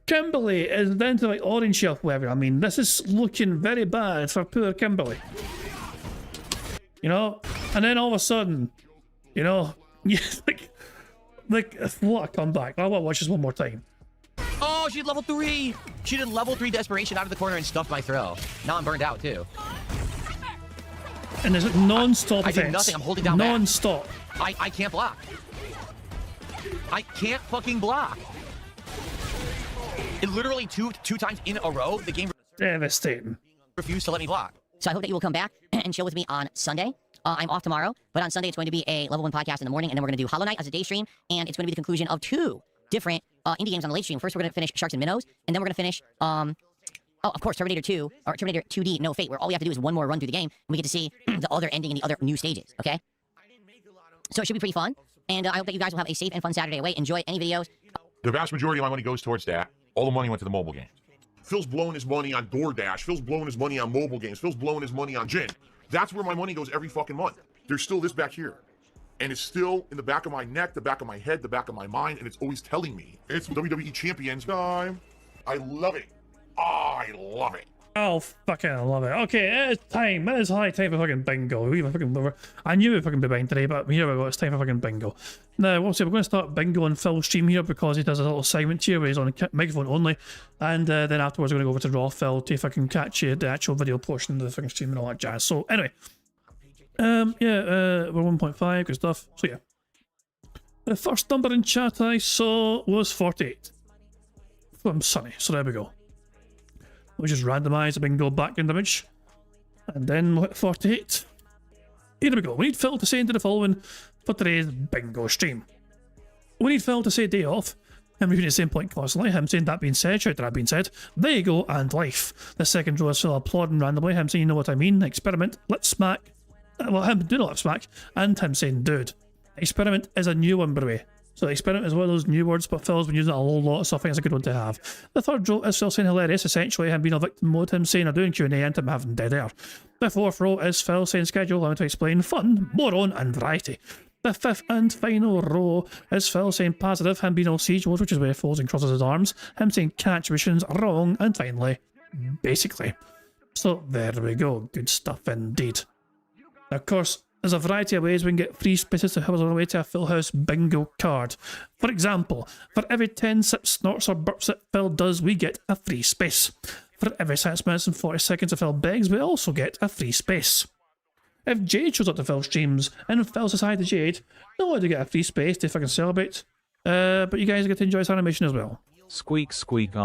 Kimberly is down to like orange health, whatever. I mean, this is looking very bad for poor Kimberly. You know, and then all of a sudden, you know, like what a comeback. I want to watch this one more time.
Oh, she did level 3. She did level 3 desperation out of the corner and stuffed my throw. Now I'm burned out too.
And there's non-stop
I
effects.
did nothing. I'm holding down
non-stop.
I can't block. I can't fucking block. It literally two times in a row, the game
Devastating.
refused to let me block.
So I hope that you will come back and chill with me on Sunday. I'm off tomorrow, but on Sunday it's going to be a level 1 podcast in the morning, and then we're going to do Hollow Knight as a day stream, and it's going to be the conclusion of 2 different indie games on the late stream. First, we're going to finish Sharks and Minnows, and then we're going to finish, oh, of course, Terminator 2, or Terminator 2D No Fate, where all we have to do is one more run through the game, and we get to see the other ending and the other new stages, okay? So it should be pretty fun, and I hope that you guys will have a safe and fun Saturday away. Enjoy any videos.
The vast majority of my money goes towards that. All the money went to the mobile games. Phil's blowing his money on DoorDash. Phil's blowing his money on mobile games. Phil's blowing his money on gin. That's where my money goes every fucking month. There's still this back here. And it's still in the back of my neck, the back of my head, the back of my mind, and it's always telling me it's WWE Champions time. I love it. I love it.
Oh, fucking love it. Okay, it's time. It is high time for fucking bingo. We were fucking. I knew we'd fucking be behind today, but here we go. It's time for fucking bingo. Now, obviously, we're going to start bingo on Phil's stream here because he does a little segment here where he's on microphone only, and then afterwards we're going to go over to Raw Phil to fucking catch you the actual video portion of the fucking stream and all that jazz. So anyway, we're 1.5, good stuff. So yeah, the first number in chat I saw was 48 from Sunny. So there we go. We'll just randomise the bingo background image, and then we'll hit 48. Here we go. We need Phil to say into the following for today's bingo stream. We need Phil to say day off, him repeating the same point constantly, him saying that being said, shout that being said, there you go, and life. The second row is Phil applauding randomly, him saying you know what I mean, experiment, lip smack, well him doing a lip smack, and him saying dude. Experiment is a new one by the way. So experiment is one of those new words, but Phil's been using it a whole lot, so I think it's a good one to have. The third row is Phil saying hilarious, essentially him being a victim mode, him saying I'm doing Q&A and him having dead air. The fourth row is Phil saying schedule, I'm to explain fun, moron and variety. The fifth and final row is Phil saying positive, him being all siege mode, which is where he folds and crosses his arms, him saying catch missions wrong, and finally, basically. So there we go, good stuff indeed. Now, of course, there's a variety of ways we can get free spaces to help us on our way to a Full House bingo card. For example, for every 10 sips, snorts or burps that Phil does, we get a free space. For every 6 minutes and 40 seconds that Phil begs, we also get a free space. If Jade shows up to Phil streams and Phil says hi to Jade, no one to get a free space to fucking celebrate. But you guys get to enjoy this animation as well.
Squeak squeak a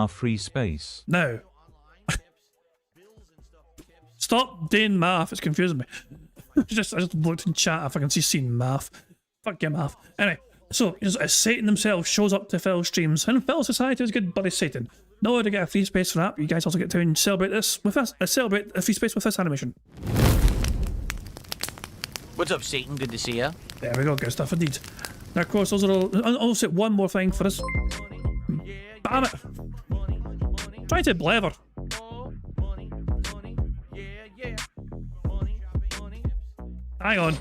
free space.
Now, stop doing math, it's confusing me. I just looked in chat if I can see math. Fuck your math. Anyway, so as Satan himself shows up to Phil's streams, and Phil society is good buddy Satan. No way to get a free space for that. You guys also get to celebrate this with us. Celebrate a free space with this animation.
What's up, Satan? Good to see ya.
There we go, good stuff indeed. Now, of course, those are all. And also, one more thing for us. Damn it! Try to blather. Hang on.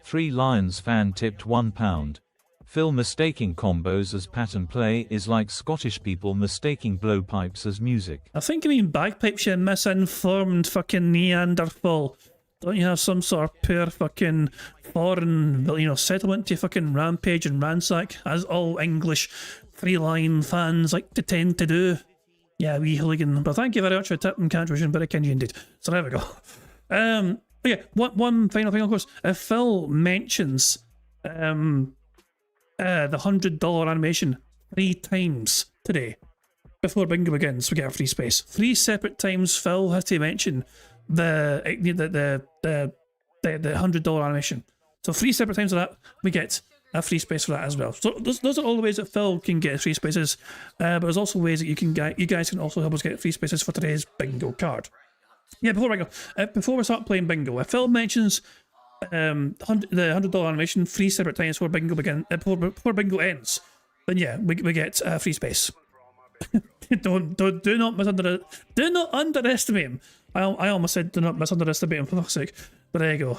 3 Lions fan tipped £1. Phil mistaking combos as pattern play is like Scottish people mistaking blowpipes as music.
I think you mean bagpipes, you misinformed fucking Neanderthal. Don't you have some sort of poor fucking foreign, settlement to fucking rampage and ransack, as all English 3 Lion fans like to tend to do? Yeah, wee hooligan. But thank you very much for the tip and contribution, very kind of you indeed. So there we go. Yeah, one final thing, of course. If Phil mentions the $100 animation 3 times today before bingo begins, we get a free space. 3 separate times Phil has to mention the $100 animation. So 3 separate times of that, we get a free space for that as well. So those are all the ways that Phil can get free spaces. But there's also ways that you guys can also help us get free spaces for today's bingo card. Yeah, before we start playing bingo, if Phil mentions the $100 animation 3 separate times before bingo before bingo ends, then yeah, we get a free space. do not underestimate him. I almost said do not misunderestimate him, for fuck's sake. But there you go.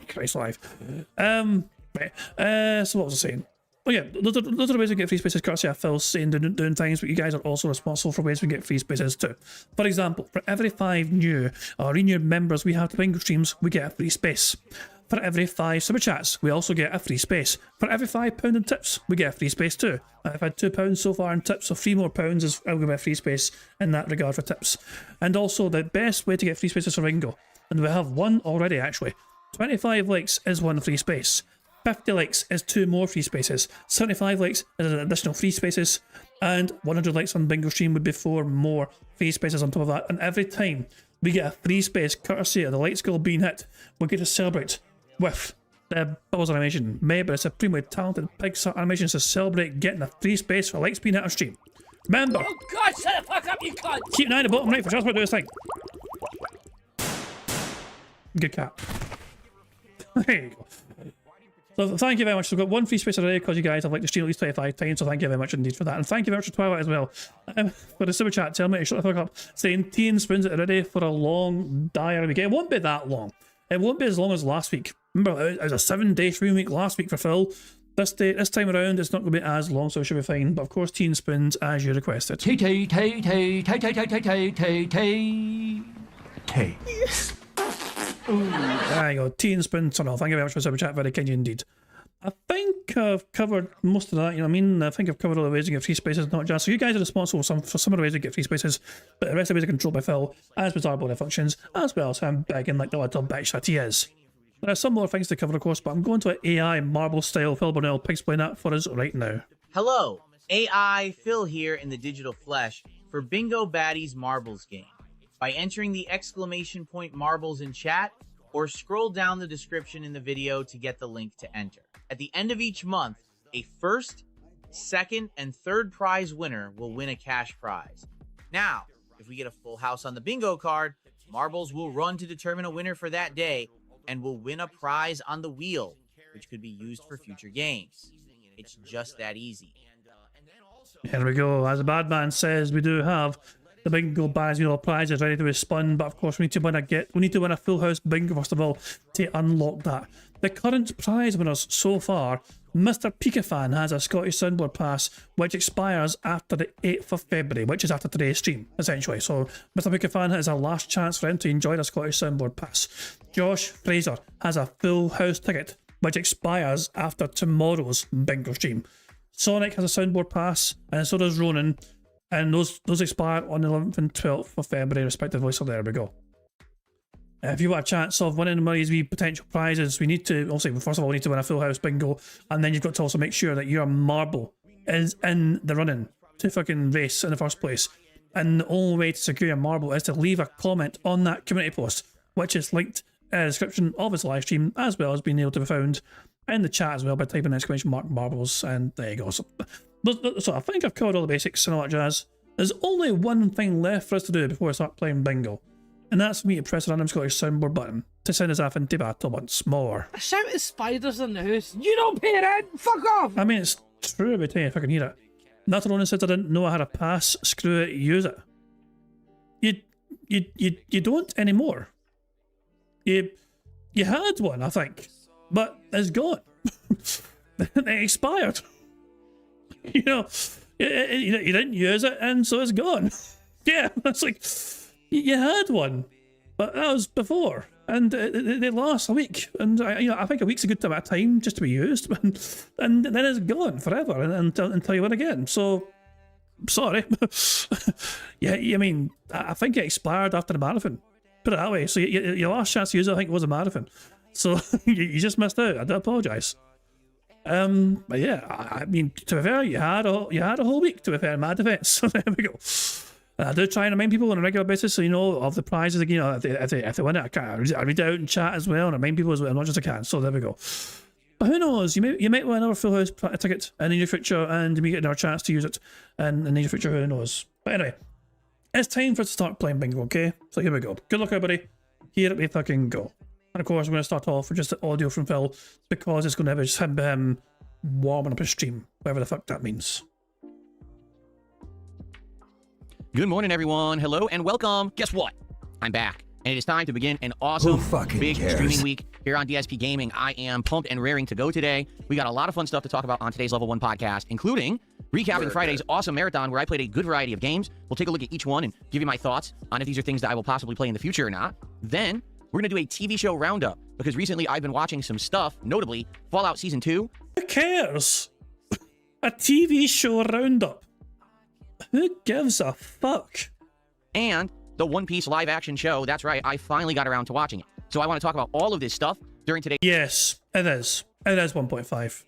Christ alive. Right. So what was I saying? Oh yeah, those are the ways we get free spaces, courtesy of Phil saying doing things, but you guys are also responsible for ways we get free spaces too. For example, for every 5 new or renewed members we have to bingo streams, we get a free space. For every 5 super chats, we also get a free space. For every £5 in tips, we get a free space too. I've had £2 so far in tips, so 3 more pounds is I'll give a free space in that regard for tips. And also the best way to get free spaces for bingo, and we have 1 already actually. 25 likes is 1 free space. 50 likes is 2 more free spaces, 75 likes is an additional free spaces, and 100 likes on bingo stream would be 4 more free spaces on top of that. And every time we get a free space courtesy of the light skill being hit, we get to celebrate with the Bubbles animation. Maybe it's a supremely talented Pixar animation to celebrate getting a free space for lights being hit on stream. Remember,
Oh God, shut the fuck up, you cunt!
keep an eye on the bottom right for just about to do his thing. Good cat. There you go. So thank you very much. So we've got 1 free space already because you guys have liked the stream at least 25 times, so thank you very much indeed for that. And thank you very much to Twilight as well. For the super chat, tell me to shut the fuck up, saying tea and spoons are ready for a long diary week. It won't be that long. It won't be as long as last week. Remember, it was a 7-day stream week last week for Phil. This time around, it's not going to be as long, so it should be fine. But of course, teen spins as you requested.
Tay tay tay tay tay tay tay tay tay tay tay.
There you go. Teen spin turn off. Thank you very much for the super chat. Very kind indeed. I think I've covered most of that, you know what I mean? I think I've covered all the ways to get free spaces, not just. So you guys are responsible for some of the ways to get free spaces, but the rest of the ways are controlled by Phil, as bizarre body functions, as well as him begging like the little bitch that he is. There are some more things to cover, of course, but I'm going to an AI marble style. Phil Burnell, explain that for us right now.
Hello, AI Phil here in the digital flesh for Bingo Baddies Marbles game. By entering the exclamation point marbles in chat, or scroll down the description in the video to get the link to enter. At the end of each month, a first, second, and third prize winner will win a cash prize. Now, if we get a full house on the bingo card, marbles will run to determine a winner for that day and will win a prize on the wheel, which could be used for future games. It's just that easy.
Here we go. As the bad man says, we do have the bingo baddies, you know, prizes ready to be spun, but of course we need to win a full house bingo first of all to unlock that. The current prize winners so far, Mr. Pikafan has a Scottish Soundboard Pass which expires after the 8th of February, which is after today's stream, essentially. So Mr. Pikafan has a last chance for him to enjoy the Scottish Soundboard Pass. Josh Fraser has a full house ticket which expires after tomorrow's bingo stream. Sonic has a Soundboard Pass, and so does Ronan. And those expire on the 11th and 12th of February, respectively. So there we go. If you want a chance of winning one of these wee potential prizes, we need to, obviously, first of all, we need to win a full house bingo. And then you've got to also make sure that your marble is in the running to fucking race in the first place. And the only way to secure your marble is to leave a comment on that community post, which is linked in the description of this live stream, as well as being able to be found in the chat as well by typing exclamation mark marbles. And there you go. So I think I've covered all the basics and all that jazz. There's only one thing left for us to do before we start playing bingo, and that's for me to press the random Scottish soundboard button to send us off into battle once more.
I shout at spiders in the house. You don't pay rent. Fuck off.
I mean, it's true every time if I can hear it. Nathan says I didn't know I had a pass. Screw it, use it. You don't anymore. You had one, I think, but it's gone. It expired. You know, you didn't use it, and so it's gone. Yeah, it's like, you had one, but that was before, and they last a week, and I think a week's a good amount of time just to be used, and then it's gone forever until you win again. So, sorry. Yeah, I mean, I think it expired after the marathon. Put it that way. So your last chance to use it, I think, was a marathon. So you just missed out. I do apologise. But yeah, I mean, to be fair, you had a whole week, to be fair, in my defence. So there we go. I do try and remind people on a regular basis, so you know, of the prizes. You know, if they win it, I read it out in chat as well, and remind people as much as I can. So there we go. But who knows? You might win another full house ticket in the near future, and you may get another chance to use it in the near future. Who knows? But anyway, it's time for us to start playing bingo. Okay, so here we go. Good luck, everybody. Here we fucking go. And of course, we're going to start off with just the audio from Phil, because it's going to have just him warming up his stream, whatever the fuck that means.
Good morning, everyone. Hello and welcome. Guess what? I'm back, and it is time to begin an awesome big streaming week here on DSP Gaming. I am pumped and raring to go today. We got a lot of fun stuff to talk about on today's Level 1 podcast, including recapping Friday's awesome marathon where I played a good variety of games. We'll take a look at each one and give you my thoughts on if these are things that I will possibly play in the future or not. Then we're going to do a TV show roundup, because recently I've been watching some stuff, notably Fallout Season 2.
Who cares? A TV show roundup. Who gives a fuck?
And the One Piece live action show. That's right, I finally got around to watching it. So I want to talk about all of this stuff during today's
it is 1.5.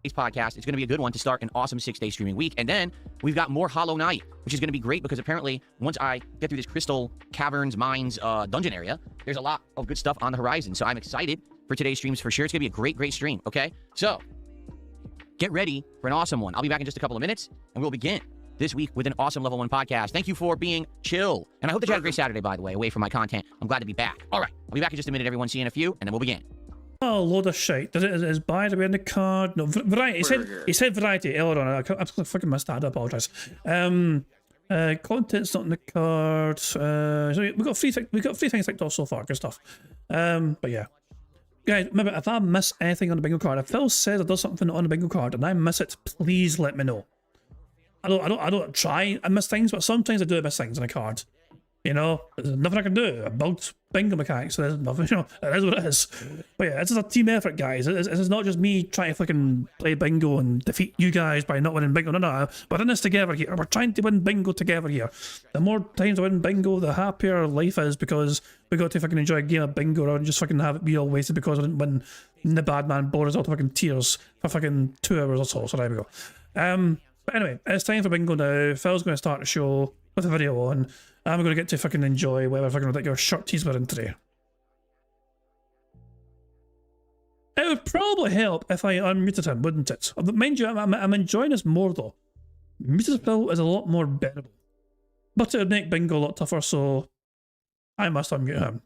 podcast. It's going to be a good one to start an awesome 6-day streaming week. And then we've got more Hollow Knight, which is going to be great because apparently once I get through this Crystal Caverns Mines dungeon area, there's a lot of good stuff on the horizon. So I'm excited for today's streams for sure. It's going to be a great stream, okay? So get ready for an awesome one. I'll be back in just a couple of minutes, and we'll begin this week with an awesome Level 1 podcast. Thank you for being chill. And I hope that you had a great Saturday, by the way, away from my content. I'm glad to be back. All right, I'll be back in just a minute, everyone. See you in a few, and then we'll begin.
Oh, load of shit. Is buy to be in the card? No, variety. He said variety earlier on. I fucking missed that. I apologise. Content's not in the card. So we got three things ticked off so far. Good stuff. But yeah, Guys, remember, if I miss anything on the bingo card, if Phil says or does something on the bingo card and I miss it, please let me know. I don't try and miss things, but sometimes I do miss things on a card. You know, there's nothing I can do. I built bingo mechanics, so there's nothing, you know, it is what it is. But yeah, this is a team effort, guys. It's not just me trying to fucking play bingo and defeat you guys by not winning bingo. No, we're in this together here. We're trying to win bingo together here. The more times I win bingo, the happier life is, because we got to fucking enjoy a game of bingo rather than just fucking have it be all wasted because I didn't win the bad man bore us all to fucking tears for fucking 2 hours or so. So there we go. But anyway, it's time for bingo now. Phil's going to start the show with a video on. I'm going to get to fucking enjoy whatever fucking ridiculous shirt he's wearing today. It would probably help if I unmuted him, wouldn't it? Mind you, I'm enjoying this more though. Muted Phil is a lot more bearable. But it would make bingo a lot tougher, so I must unmute him.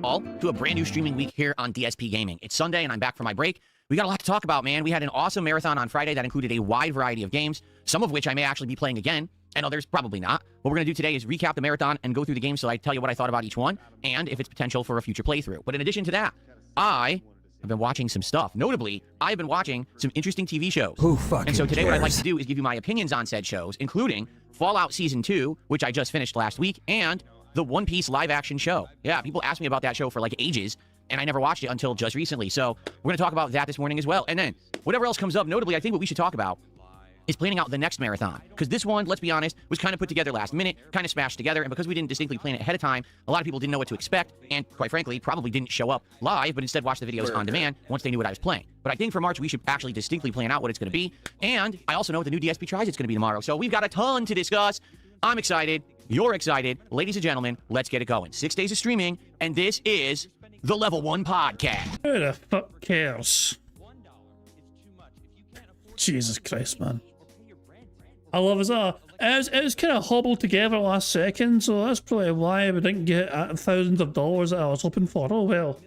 All to a brand new streaming week here on DSP Gaming. It's Sunday and I'm back from my break. We got a lot to talk about, man. We had an awesome marathon on Friday that included a wide variety of games, some of which I may actually be playing again, and others probably not. What we're going to do today is recap the marathon and go through the games so I tell you what I thought about each one and if it's potential for a future playthrough. But in addition to that, I have been watching some stuff. Notably, I've been watching some interesting TV shows.
Who fucking
And so today
cares?
what I'd like to do is give you my opinions on said shows, including Fallout Season 2, which I just finished last week, and the One Piece live-action show. Yeah, people asked me about that show for like ages, and I never watched it until just recently. So we're going to talk about that this morning as well. And then whatever else comes up, notably, I think what we should talk about is planning out the next marathon. Because this one, let's be honest, was kind of put together last minute, kind of smashed together. And because we didn't distinctly plan it ahead of time, a lot of people didn't know what to expect. And quite frankly, probably didn't show up live, but instead watched the videos on demand once they knew what I was playing. But I think for March, we should actually distinctly plan out what it's going to be. And I also know what the new DSP Tries it's going to be tomorrow. So we've got a ton to discuss. I'm excited. You're excited. Ladies and gentlemen, let's get it going. 6 days of streaming, and this is the Level 1 Podcast.
Who the fuck cares? Jesus Christ, man. I love it. It was kind of hobbled together last second, so that's probably why we didn't get thousands of dollars that I was hoping for. Oh well.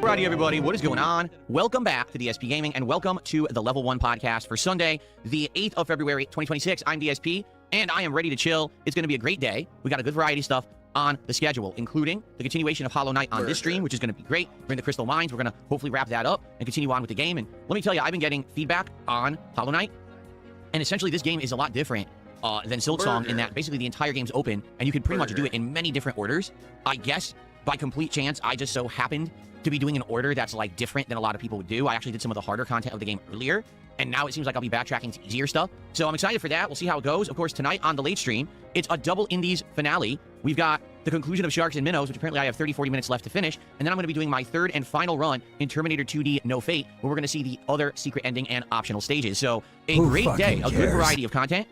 Alrighty, everybody, what is going on? Welcome back to DSP Gaming, and welcome to the Level 1 Podcast for Sunday, the 8th of February, 2026. I'm DSP, and I am ready to chill. It's going to be a great day. We got a good variety of stuff on the schedule, including the continuation of Hollow Knight on this stream, which is going to be great. We're in the Crystal Mines. We're going to hopefully wrap that up and continue on with the game. And let me tell you, I've been getting feedback on Hollow Knight, and essentially this game is a lot different than Silksong in that basically the entire game's open, and you can pretty much do it in many different orders. I guess by complete chance, I just so happened to be doing an order that's like different than a lot of people would do. I actually did some of the harder content of the game earlier, and now it seems like I'll be backtracking to easier stuff. So I'm excited for that. We'll see how it goes. Of course, tonight on the late stream, it's a double Indies finale. We've got the conclusion of Sharks and Minnows, which apparently I have 30-40 minutes left to finish, and then I'm going to be doing my third and final run in Terminator 2D No Fate, where we're going to see the other secret ending and optional stages. So a great day, a good variety of content.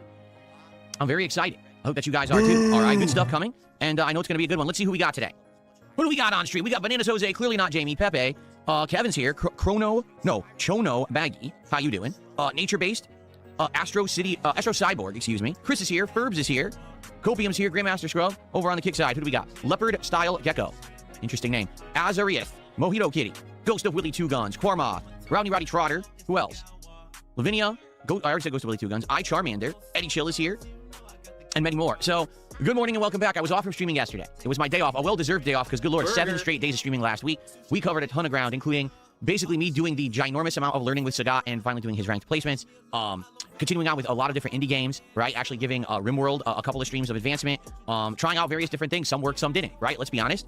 I'm very excited. I hope that you guys are too. All right, good stuff coming, and I know it's going to be a good one. Let's see who we got today. Who do we got on stream? We got Bananas Jose, clearly not Jamie, Pepe. Kevin's here. Chono Baggy. How you doing? Nature Based. Astro Cyborg, excuse me. Chris is here. Ferbs is here. Copium's here. Grandmaster Scrub. Over on the kick side, who do we got? Leopard Style Gecko. Interesting name. Azarieth. Mojito Kitty. Ghost of Willy Two Guns. Quarmoth. Roddy Trotter. Who else? Lavinia. I already said Ghost of Willy Two Guns. Charmander. Eddie Chill is here. And many more. So, good morning and welcome back. I was off from streaming yesterday. It was my day off, a well-deserved day off, because good lord, 7 straight days of streaming last week. We covered a ton of ground, including basically me doing the ginormous amount of learning with Sagat and finally doing his ranked placements. Continuing on with a lot of different indie games, right? Actually giving RimWorld a couple of streams of advancement. Trying out various different things. Some worked, some didn't, right? Let's be honest.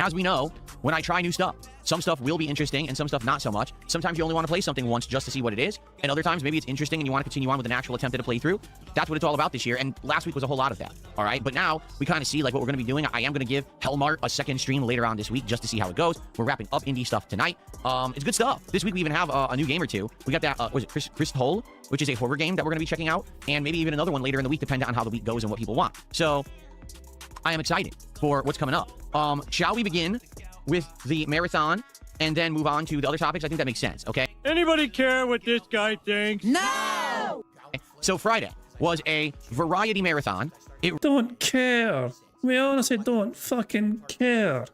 As we know, when I try new stuff, some stuff will be interesting and some stuff not so much. Sometimes you only want to play something once just to see what it is, and other times maybe it's interesting and you want to continue on with an actual attempt at a playthrough. That's what it's all about this year, and last week was a whole lot of that, all right? But now we kind of see like what we're going to be doing. I am going to give Hellmart a second stream later on this week just to see how it goes. We're wrapping up indie stuff tonight. It's good stuff. This week we even have a new game or two. We got that, was it Chris Hole, which is a horror game that we're going to be checking out, and maybe even another one later in the week depending on how the week goes and what people want. So I am excited for what's coming up. Shall we begin with the marathon and then move on to the other topics? I think that makes sense, okay?
Anybody care what this guy thinks?
No!
So Friday was a variety marathon.
Don't care. We honestly don't fucking care.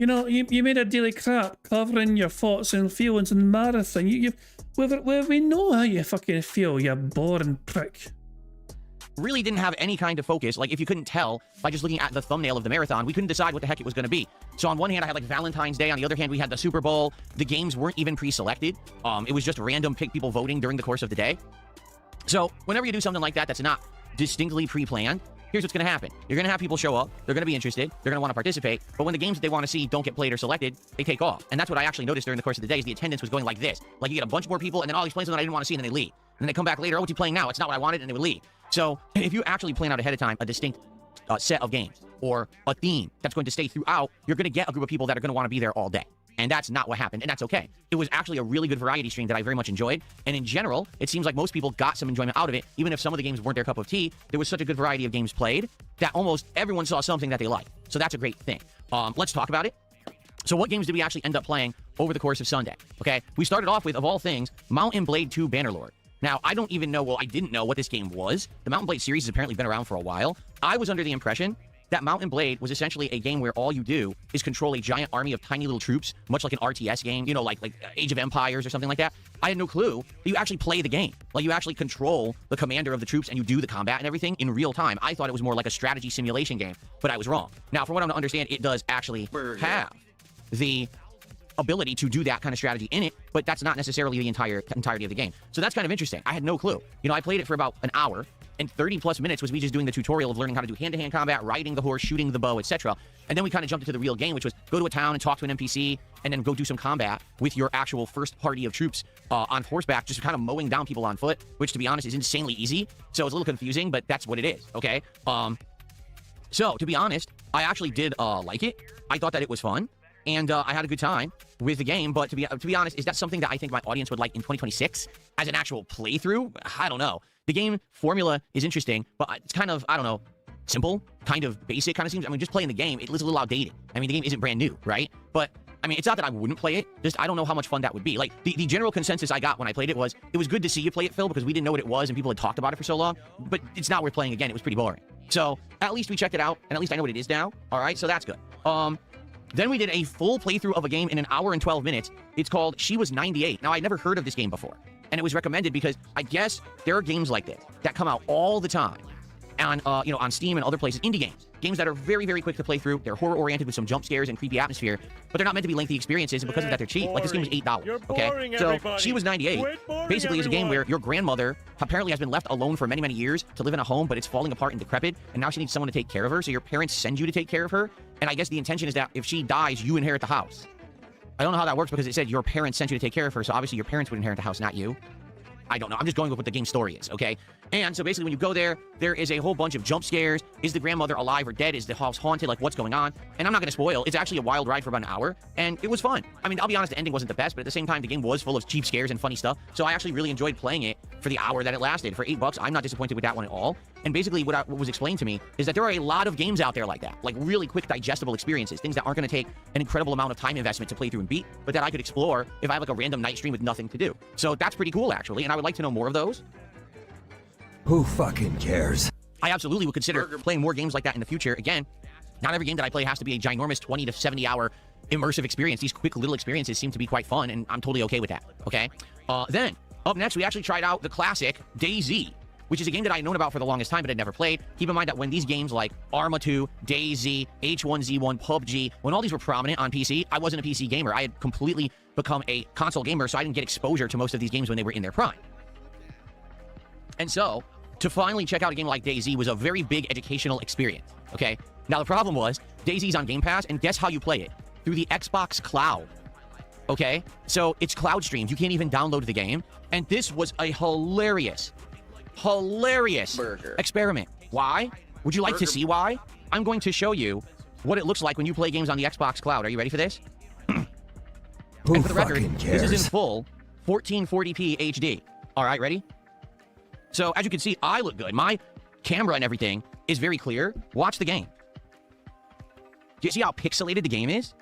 You know, you made a daily crap covering your thoughts and feelings in the marathon. We know how you fucking feel, you boring prick.
Really didn't have any kind of focus. Like, if you couldn't tell by just looking at the thumbnail of the marathon, we couldn't decide what the heck it was going to be. So on one hand, I had like Valentine's Day. On the other hand, we had the Super Bowl. The games weren't even pre-selected. It was just random pick people voting during the course of the day. So whenever you do something like that that's not distinctly pre-planned, here's what's going to happen. You're going to have people show up. They're going to be interested. They're going to want to participate. But when the games that they want to see don't get played or selected, they take off. And that's what I actually noticed during the course of the day is the attendance was going like this. Like, you get a bunch more people, and then, oh, he's playing something I didn't want to see, and then they leave. And then they come back later, oh, what's he playing now? It's not what I wanted, and they would leave. So if you actually plan out ahead of time a distinct set of games or a theme that's going to stay throughout, you're going to get a group of people that are going to want to be there all day. And that's not what happened, and that's okay. It was actually a really good variety stream that I very much enjoyed, and in general, it seems like most people got some enjoyment out of it. Even if some of the games weren't their cup of tea, there was such a good variety of games played that almost everyone saw something that they liked. So that's a great thing. Let's talk about it. So what games did we actually end up playing over the course of Sunday? Okay, we started off with, of all things, Mount & Blade 2 Bannerlord. Now, I don't even know, well, I didn't know what this game was. The Mount & Blade series has apparently been around for a while. I was under the impression that Mount & Blade was essentially a game where all you do is control a giant army of tiny little troops, much like an RTS game, you know, like Age of Empires or something like that. I had no clue that you actually play the game. Like, you actually control the commander of the troops and you do the combat and everything in real time. I thought it was more like a strategy simulation game, but I was wrong. Now, from what I'm to understand, it does actually have the ability to do that kind of strategy in it, but that's not necessarily the entirety of the game. So that's kind of interesting. I had no clue. You know, I played it for about an hour, and 30 plus minutes was me just doing the tutorial of learning how to do hand-to-hand combat, riding the horse, shooting the bow, etc. And then we kind of jumped into the real game, which was go to a town and talk to an NPC, and then go do some combat with your actual first party of troops on horseback, just kind of mowing down people on foot, which, to be honest, is insanely easy. So it's a little confusing, but that's what it is, okay? So, to be honest, I actually did like it. I thought that it was fun, and I had a good time with the game, but to be honest, is that something that I think my audience would like in 2026 as an actual playthrough? I don't know. The game formula is interesting, but it's kind of, I don't know, simple, kind of basic, kind of seems. I mean, just playing the game, it looks a little outdated. I mean, the game isn't brand new, right? But I mean, it's not that I wouldn't play it, just I don't know how much fun that would be. Like, the general consensus I got when I played it was good to see you play it, Phil, because we didn't know what it was and people had talked about it for so long, but it's not worth playing again. It was pretty boring. So at least we checked it out, and at least I know what it is now. All right, so that's good. Then we did a full playthrough of a game in an hour and 12 minutes. It's called She Was 98. Now, I'd never heard of this game before, and it was recommended because I guess there are games like this that come out all the time on, on Steam and other places, indie games that are very, very quick to play through. They're horror-oriented with some jump scares and creepy atmosphere, but they're not meant to be lengthy experiences, and because of that, they're cheap. Like, this game was $8, okay? So, She Was 98 basically is a game where your grandmother apparently has been left alone for many, many years to live in a home, but it's falling apart and decrepit, and now she needs someone to take care of her, so your parents send you to take care of her, and I guess the intention is that if she dies, you inherit the house. I don't know how that works because it said your parents sent you to take care of her, so obviously your parents would inherit the house, not you. I don't know. I'm just going with what the game story is, okay? And so basically when you go there, there is a whole bunch of jump scares. Is the grandmother alive or dead? Is the house haunted? Like, what's going on? And I'm not going to spoil. It's actually a wild ride for about an hour, and it was fun. I mean, I'll be honest, the ending wasn't the best, but at the same time, the game was full of cheap scares and funny stuff, so I actually really enjoyed playing it for the hour that it lasted. For $8, I'm not disappointed with that one at all. And basically what was explained to me is that there are a lot of games out there like that, like really quick, digestible experiences, things that aren't going to take an incredible amount of time investment to play through and beat, but that I could explore if I have like a random night stream with nothing to do. So that's pretty cool, actually, and I would like to know more of those.
Who fucking cares?
I absolutely would consider playing more games like that in the future. Again, not every game that I play has to be a ginormous 20 to 70 hour immersive experience. These quick little experiences seem to be quite fun, and I'm totally okay with that, okay? Then, up next, we actually tried out the classic DayZ, which is a game that I had known about for the longest time, but had never played. Keep in mind that when these games like Arma 2, DayZ, H1Z1, PUBG, when all these were prominent on PC, I wasn't a PC gamer. I had completely become a console gamer, so I didn't get exposure to most of these games when they were in their prime. And so, to finally check out a game like DayZ was a very big educational experience, okay? Now, the problem was, DayZ's on Game Pass, and guess how you play it? Through the Xbox Cloud, okay? So, it's cloud streamed. You can't even download the game. And this was a hilarious experiment. Why? Would you like to see why? I'm going to show you what it looks like when you play games on the Xbox Cloud. Are you ready for this? And for the record, this is in full 1440p HD. All right, ready? So, as you can see, I look good. My camera and everything is very clear. Watch the game. Do you see how pixelated the game is?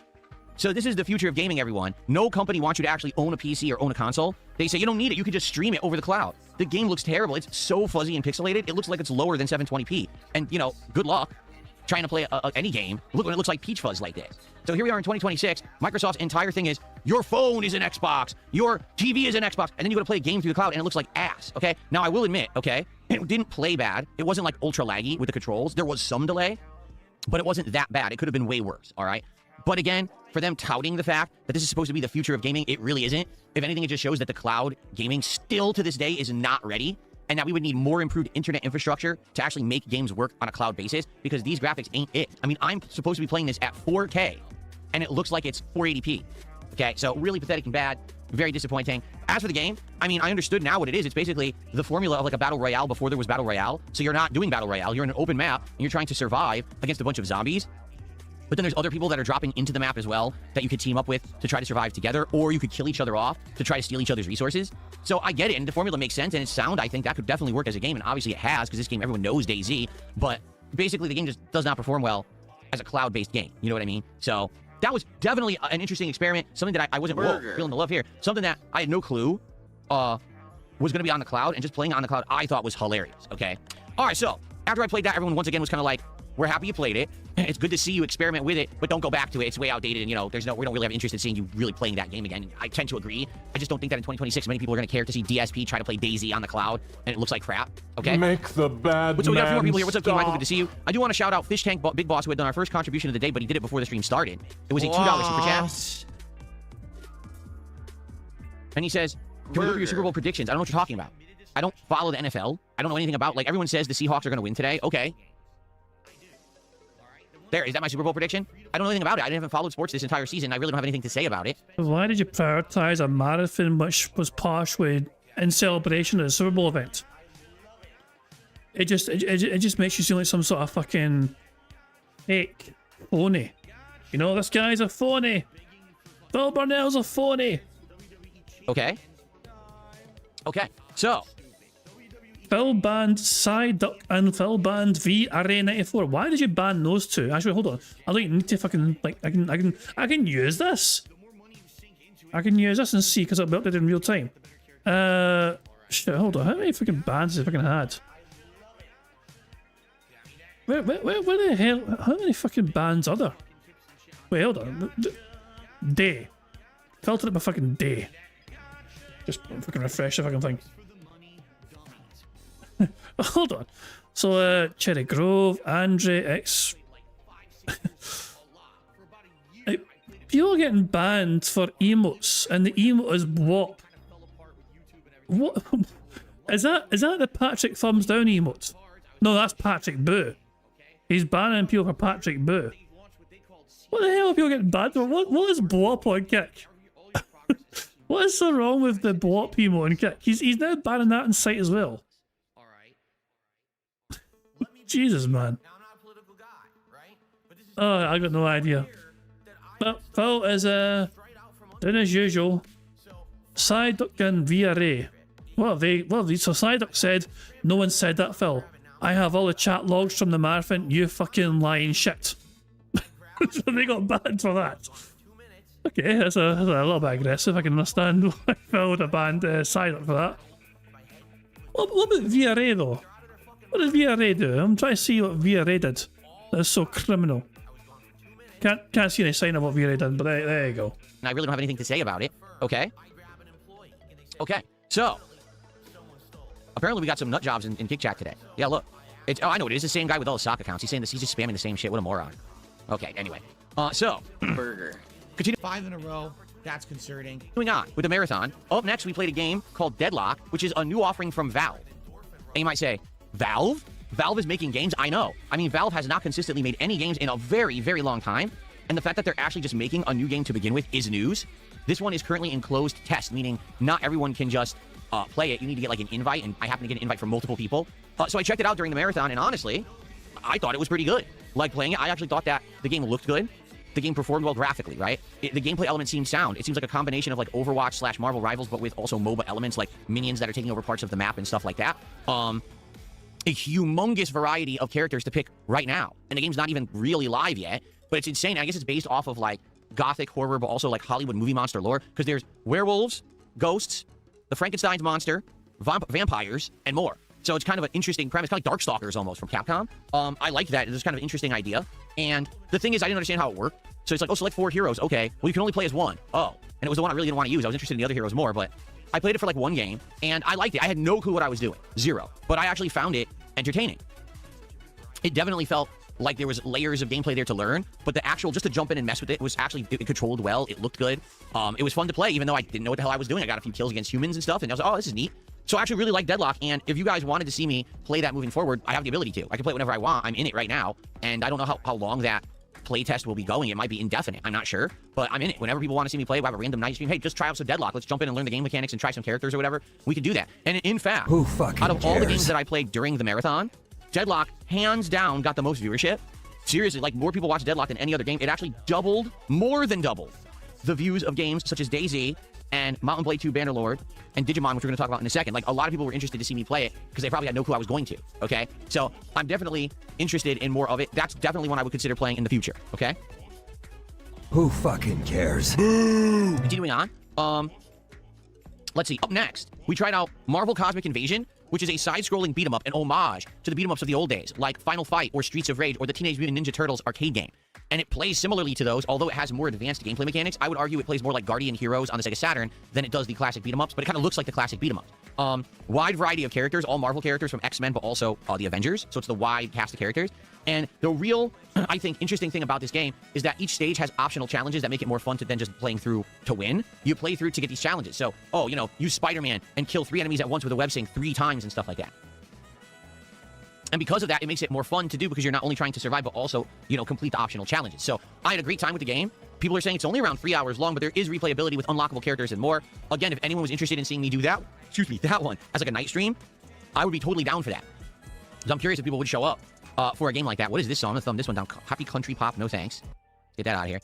So this is the future of gaming, everyone. No company wants you to actually own a PC or own a console. They say you don't need it. You can just stream it over the cloud. The game looks terrible. It's so fuzzy and pixelated. It looks like it's lower than 720p. And, you know, good luck. trying to play any game, look when it looks like Peach Fuzz like this. So here we are in 2026. Microsoft's entire thing is your phone is an Xbox, your TV is an Xbox, and then you go to play a game through the cloud and it looks like ass. Okay, now I will admit, okay, it didn't play bad. It wasn't like ultra laggy with the controls. There was some delay, but it wasn't that bad. It could have been way worse. All right, but again, for them touting the fact that this is supposed to be the future of gaming, it really isn't. If anything, it just shows that the cloud gaming still to this day is not ready, and that we would need more improved internet infrastructure to actually make games work on a cloud basis, because these graphics ain't it. I mean, I'm supposed to be playing this at 4K, and it looks like it's 480p. Okay, so really pathetic and bad. Very disappointing. As for the game, I mean, I understood now what it is. It's basically the formula of like a battle royale before there was battle royale. So you're not doing battle royale. You're in an open map, and you're trying to survive against a bunch of zombies. But then there's other people that are dropping into the map as well that you could team up with to try to survive together, or you could kill each other off to try to steal each other's resources. So I get it, and the formula makes sense, and it's sound. I think that could definitely work as a game, and obviously it has, because this game, everyone knows DayZ, but basically the game just does not perform well as a cloud-based game. You know what I mean? So that was definitely an interesting experiment, something that I wasn't feeling the love here, something that I had no clue was going to be on the cloud, and just playing on the cloud I thought was hilarious, okay? All right, so after I played that, everyone once again was kind of like, we're happy you played it. It's good to see you experiment with it, but don't go back to it. It's way outdated, and, you know, we don't really have interest in seeing you really playing that game again. And I tend to agree. I just don't think that in 2026 many people are going to care to see DSP try to play DayZ on the cloud, and it looks like crap, okay?
Make the bad
So we got a few more people here. What's up, King
stop.
Michael? Good to see you. I do want to shout out Fish Tank Big Boss, who had done our first contribution of the day, but he did it before the stream started. It was a $2 super chat. And he says, can we look at your Super Bowl predictions? I don't know what you're talking about. I don't follow the NFL. I don't know anything about, like, everyone says the Seahawks are going to win today. Okay. There, is that my Super Bowl prediction? I don't know anything about it. I haven't followed sports this entire season. I really don't have anything to say about it.
Why did you prioritize a marathon which was partially in celebration of the Super Bowl event? It just makes you seem like some sort of fucking fake phony. You know, this guy's a phony. Phil Burnell's a phony.
Okay. Okay. So,
Phil banned Psyduck and Phil banned VRA94. Why did you ban those two? Actually, hold on. I don't need to fucking, like, I can use this. I can use this and see, because it'll be updated in real time. Shit, hold on. How many fucking bans have I fucking had? Where the hell? How many fucking bans are there? Wait, hold on. Day. Filtered it by fucking day. Just fucking refresh the fucking thing. Hold on. So, Cherry Grove, Andre, X. People are getting banned for emotes, and the emote is WAP. What? Is that the Patrick Thumbs Down emote? No, that's Patrick Boo. He's banning people for Patrick Boo. What the hell are people getting banned for? What is BWOP on Kick? What is so wrong with the BWOP emote on Kick? He's now banning that in sight as well. Jesus, man. Oh, I got no idea. But Phil is doing as usual. Psyduck and VRA. What have they? So Psyduck said, no one said that, Phil. I have all the chat logs from the marathon. You fucking lying shit. So they got banned for that. Okay, that's a little bit aggressive. I can understand why Phil would have banned Psyduck for that. What about VRA though? What did VRA do? I'm trying to see what VRA did. That's so criminal. Can't see any sign of what VRA did, but there you go.
And I really don't have anything to say about it. Okay. Okay. So, apparently we got some nut jobs in Kick Chat today. Yeah, look. Oh, I know it is. The same guy with all the sock accounts. He's saying this. He's just spamming the same shit. What a moron. Okay, anyway. So. Burger. Continue.
5 in a row. That's concerning.
Moving on with the marathon. Up next, we played a game called Deadlock, which is a new offering from Valve. And you might say, Valve? Valve is making games? I know. I mean, Valve has not consistently made any games in a very, very long time. And the fact that they're actually just making a new game to begin with is news. This one is currently in closed test, meaning not everyone can just play it. You need to get like an invite, and I happen to get an invite from multiple people. So I checked it out during the marathon, and honestly, I thought it was pretty good. Like playing it, I actually thought that the game looked good. The game performed well graphically, right? The gameplay element seems sound. It seems like a combination of like Overwatch / Marvel Rivals, but with also MOBA elements like minions that are taking over parts of the map and stuff like that. A humongous variety of characters to pick right now. And the game's not even really live yet, but it's insane. I guess it's based off of like gothic horror, but also like Hollywood movie monster lore, because there's werewolves, ghosts, the Frankenstein's monster, vampires, and more. So it's kind of an interesting premise, kind of like Darkstalkers almost from Capcom. I liked that. It was kind of an interesting idea. And the thing is, I didn't understand how it worked. So it's like, oh, select 4 heroes. Okay, well, you can only play as one. Oh, and it was the one I really didn't want to use. I was interested in the other heroes more, but I played it for like 1 game, and I liked it. I had no clue what I was doing. 0. But I actually found it entertaining. It definitely felt like there was layers of gameplay there to learn, but the actual, just to jump in and mess with it was actually, it controlled well. It looked good. It was fun to play, even though I didn't know what the hell I was doing. I got a few kills against humans and stuff, and I was like, oh, this is neat. So I actually really like Deadlock, and if you guys wanted to see me play that moving forward, I have the ability to. I can play it whenever I want. I'm in it right now, and I don't know how long that playtest will be going. It might be indefinite. I'm not sure, but I'm in it. Whenever people want to see me play, we have a random night stream. Hey, just try out some Deadlock. Let's jump in and learn the game mechanics and try some characters or whatever. We can do that. And in fact,
Who fucking
out of all the
cares?
games that I played during the marathon, Deadlock, hands down, got the most viewership. Seriously, like more people watch Deadlock than any other game. It actually doubled, more than doubled, the views of games such as DayZ and Mountain Blade 2 Bannerlord and Digimon, which we're going to talk about in a second. Like, a lot of people were interested to see me play it because they probably had no clue I was going to, okay? So I'm definitely interested in more of it. That's definitely one I would consider playing in the future, okay?
Who fucking cares?
Continuing on, let's see. Up next, we tried out Marvel Cosmic Invasion, which is a side-scrolling beat-em-up, an homage to the beat-em-ups of the old days, like Final Fight or Streets of Rage or the Teenage Mutant Ninja Turtles arcade game. And it plays similarly to those, although it has more advanced gameplay mechanics. I would argue it plays more like Guardian Heroes on the Sega Saturn than it does the classic beat-em-ups, but it kind of looks like the classic beat-em-ups. Wide variety of characters, all Marvel characters from X-Men, but also the Avengers, so it's the wide cast of characters. And the real, I think, interesting thing about this game is that each stage has optional challenges that make it more fun than just playing through to win. You play through to get these challenges. So, oh, you know, use Spider-Man and kill 3 enemies at once with a web sing 3 times and stuff like that. And because of that, it makes it more fun to do because you're not only trying to survive, but also, you know, complete the optional challenges. So I had a great time with the game. People are saying it's only around 3 hours long, but there is replayability with unlockable characters and more. Again, if anyone was interested in seeing me do that, that one, as like a night stream, I would be totally down for that. So I'm curious if people would show up for a game like that. What is this song? Let's thumb this one down. Happy Country Pop, no thanks. Get that out of here.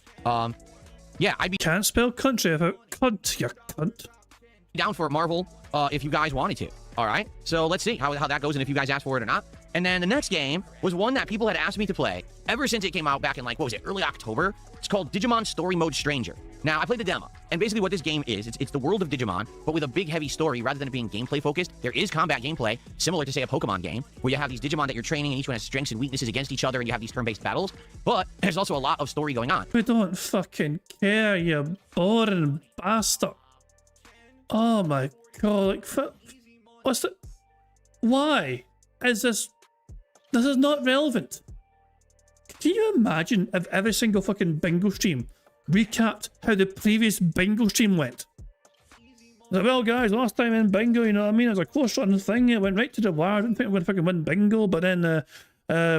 Yeah, I'd be...
Can't spell country without cunt, you cunt.
Down for Marvel if you guys wanted to. All right, so let's see how that goes and if you guys ask for it or not. And then the next game was one that people had asked me to play ever since it came out back in, like, what was it, early October? It's called Digimon Story Mode Stranger. Now, I played the demo, and basically what this game is, it's the world of Digimon, but with a big, heavy story rather than it being gameplay-focused. There is combat gameplay, similar to, say, a Pokemon game, where you have these Digimon that you're training, and each one has strengths and weaknesses against each other, and you have these turn-based battles. But there's also a lot of story going on.
We don't fucking care, you boring bastard. Oh my god, like, what's the... Why is this... This is not relevant. Can you imagine if every single fucking bingo stream recapped how the previous bingo stream went? Like, well, guys, last time in bingo, you know what I mean? It was a close run thing. It went right to the wire. I didn't think we were going to fucking win bingo, but then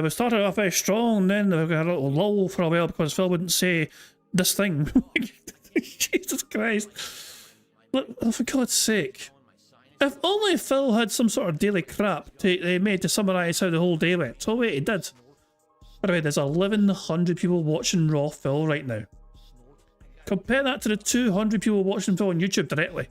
we started off very strong, and then we had a little lull for a while because Phil wouldn't say this thing. Jesus Christ. Look, oh, for God's sake. If only Phil had some sort of daily crap they made to summarise how the whole day went. Oh wait, he did. By the way, there's 1,100 people watching Raw Phil right now. Compare that to the 200 people watching Phil on YouTube directly.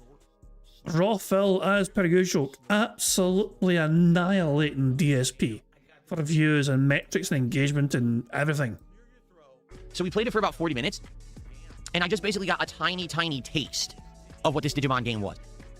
Raw Phil, as per usual, absolutely annihilating DSP for views and metrics and engagement and everything.
So we played it for about 40 minutes, and I just basically got a tiny, tiny taste of what this Digimon game was.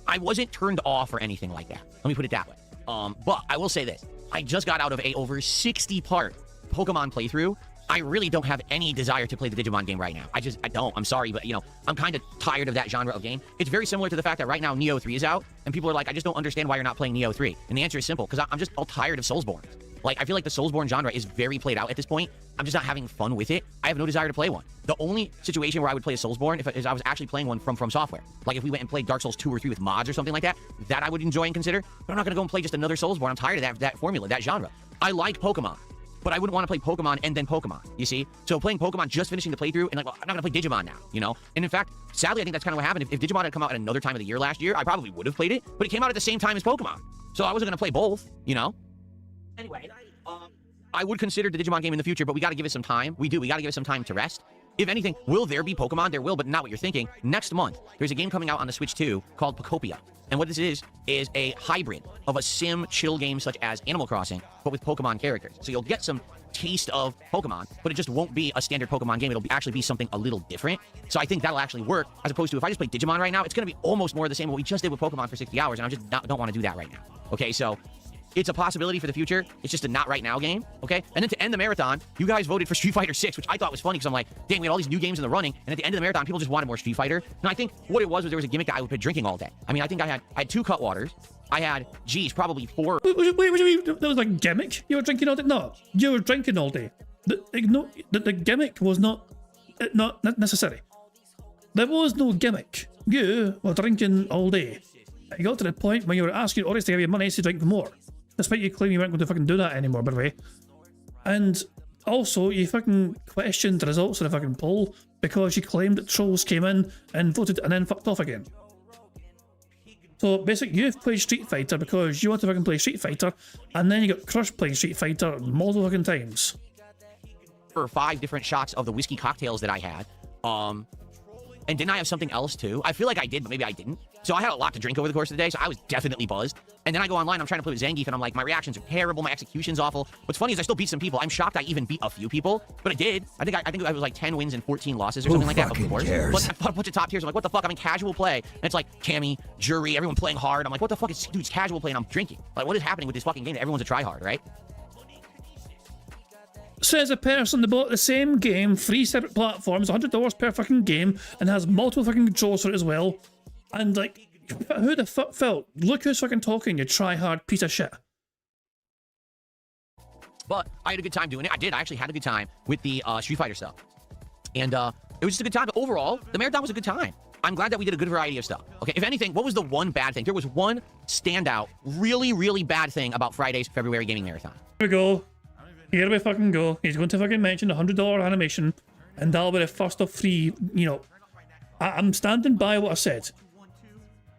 I wasn't turned off or anything like that. Let me put it that way. But I will say this. I just got out of a over 60-part Pokemon playthrough. I really don't have any desire to play the Digimon game right now. I don't. I'm sorry, but, you know, I'm kind of tired of that genre of game. It's very similar to the fact that right now Neo 3 is out, and people are like, I just don't understand why you're not playing Neo 3. And the answer is simple, because I'm just all tired of Soulsborne. Like, I feel like the Soulsborne genre is very played out at this point. I'm just not having fun with it. I have no desire to play one. The only situation where I would play a Soulsborne is I was actually playing one from Software. Like, if we went and played Dark Souls 2 or 3 with mods or something like that, that I would enjoy and consider. But I'm not going to go and play just another Soulsborne. I'm tired of that formula, that genre. I like Pokemon, but I wouldn't want to play Pokemon and then Pokemon, you see? So playing Pokemon, just finishing the playthrough, and like, well, I'm not going to play Digimon now, you know? And in fact, sadly, I think that's kind of what happened. If Digimon had come out at another time of the year last year, I probably would have played it, but it came out at the same time as Pokemon. So I wasn't going to play both, you know? Anyway, I would consider the Digimon game in the future, but we got to give it some time. We got to give it some time to rest. If anything, will there be Pokemon? There will, but not what you're thinking. Next month, there's a game coming out on the Switch 2 called Pokopia. And what this is a hybrid of a sim chill game such as Animal Crossing, but with Pokemon characters. So you'll get some taste of Pokemon, but it just won't be a standard Pokemon game. It'll actually be something a little different. So I think that'll actually work, as opposed to if I just play Digimon right now, it's going to be almost more of the same what we just did with Pokemon for 60 hours, and I just don't want to do that right now. Okay, so it's a possibility for the future. It's just a not right now game, okay? And then to end the marathon, you guys voted for Street Fighter 6, which I thought was funny because I'm like, dang, we had all these new games in the running, and at the end of the marathon, people just wanted more Street Fighter. And I think what it was there was a gimmick that I would be drinking all day. I mean, I think I had 2 Cutwaters. I had, geez, probably 4.
Wait, that was a gimmick? You were drinking all day? No, you were drinking all day. The gimmick was not necessary. There was no gimmick. You were drinking all day. It got to the point where you were asking Oris to give you money to drink more. Despite you claiming you weren't going to fucking do that anymore, by the way. And also, you fucking questioned the results of the fucking poll because you claimed that trolls came in and voted and then fucked off again. So basically, you've played Street Fighter because you want to fucking play Street Fighter, and then you got crushed playing Street Fighter multiple fucking times.
For 5 different shots of the whiskey cocktails that I had. And didn't I have something else too? I feel like I did, but maybe I didn't. So I had a lot to drink over the course of the day, so I was definitely buzzed. And then I go online, I'm trying to play with Zangief, and I'm like, my reactions are terrible, my execution's awful. What's funny is I still beat some people. I'm shocked I even beat a few people, but I did. I think I was like 10 wins and 14 losses or something like that, of course. But I fought a bunch of top tiers. I'm like, what the fuck? I'm in casual play. And it's like Cammy, Jury, everyone playing hard. I'm like, what the fuck is dude's casual play and I'm drinking? Like, what is happening with this fucking game? Everyone's a tryhard, right?
Says a person that bought the same game, 3 separate platforms, $100 per fucking game, and has multiple fucking controls for it as well. And like, who the fuck felt? Look who's fucking talking, you try-hard piece of shit.
But I had a good time doing it. I did. I actually had a good time with the Street Fighter stuff. And it was just a good time. But overall, the marathon was a good time. I'm glad that we did a good variety of stuff. Okay, if anything, what was the one bad thing? There was one standout, really, really bad thing about Friday's February Gaming Marathon.
Here we go. Here we fucking go. He's going to fucking mention the $100 animation, and that'll be the first of 3, you know. I'm standing by what I said.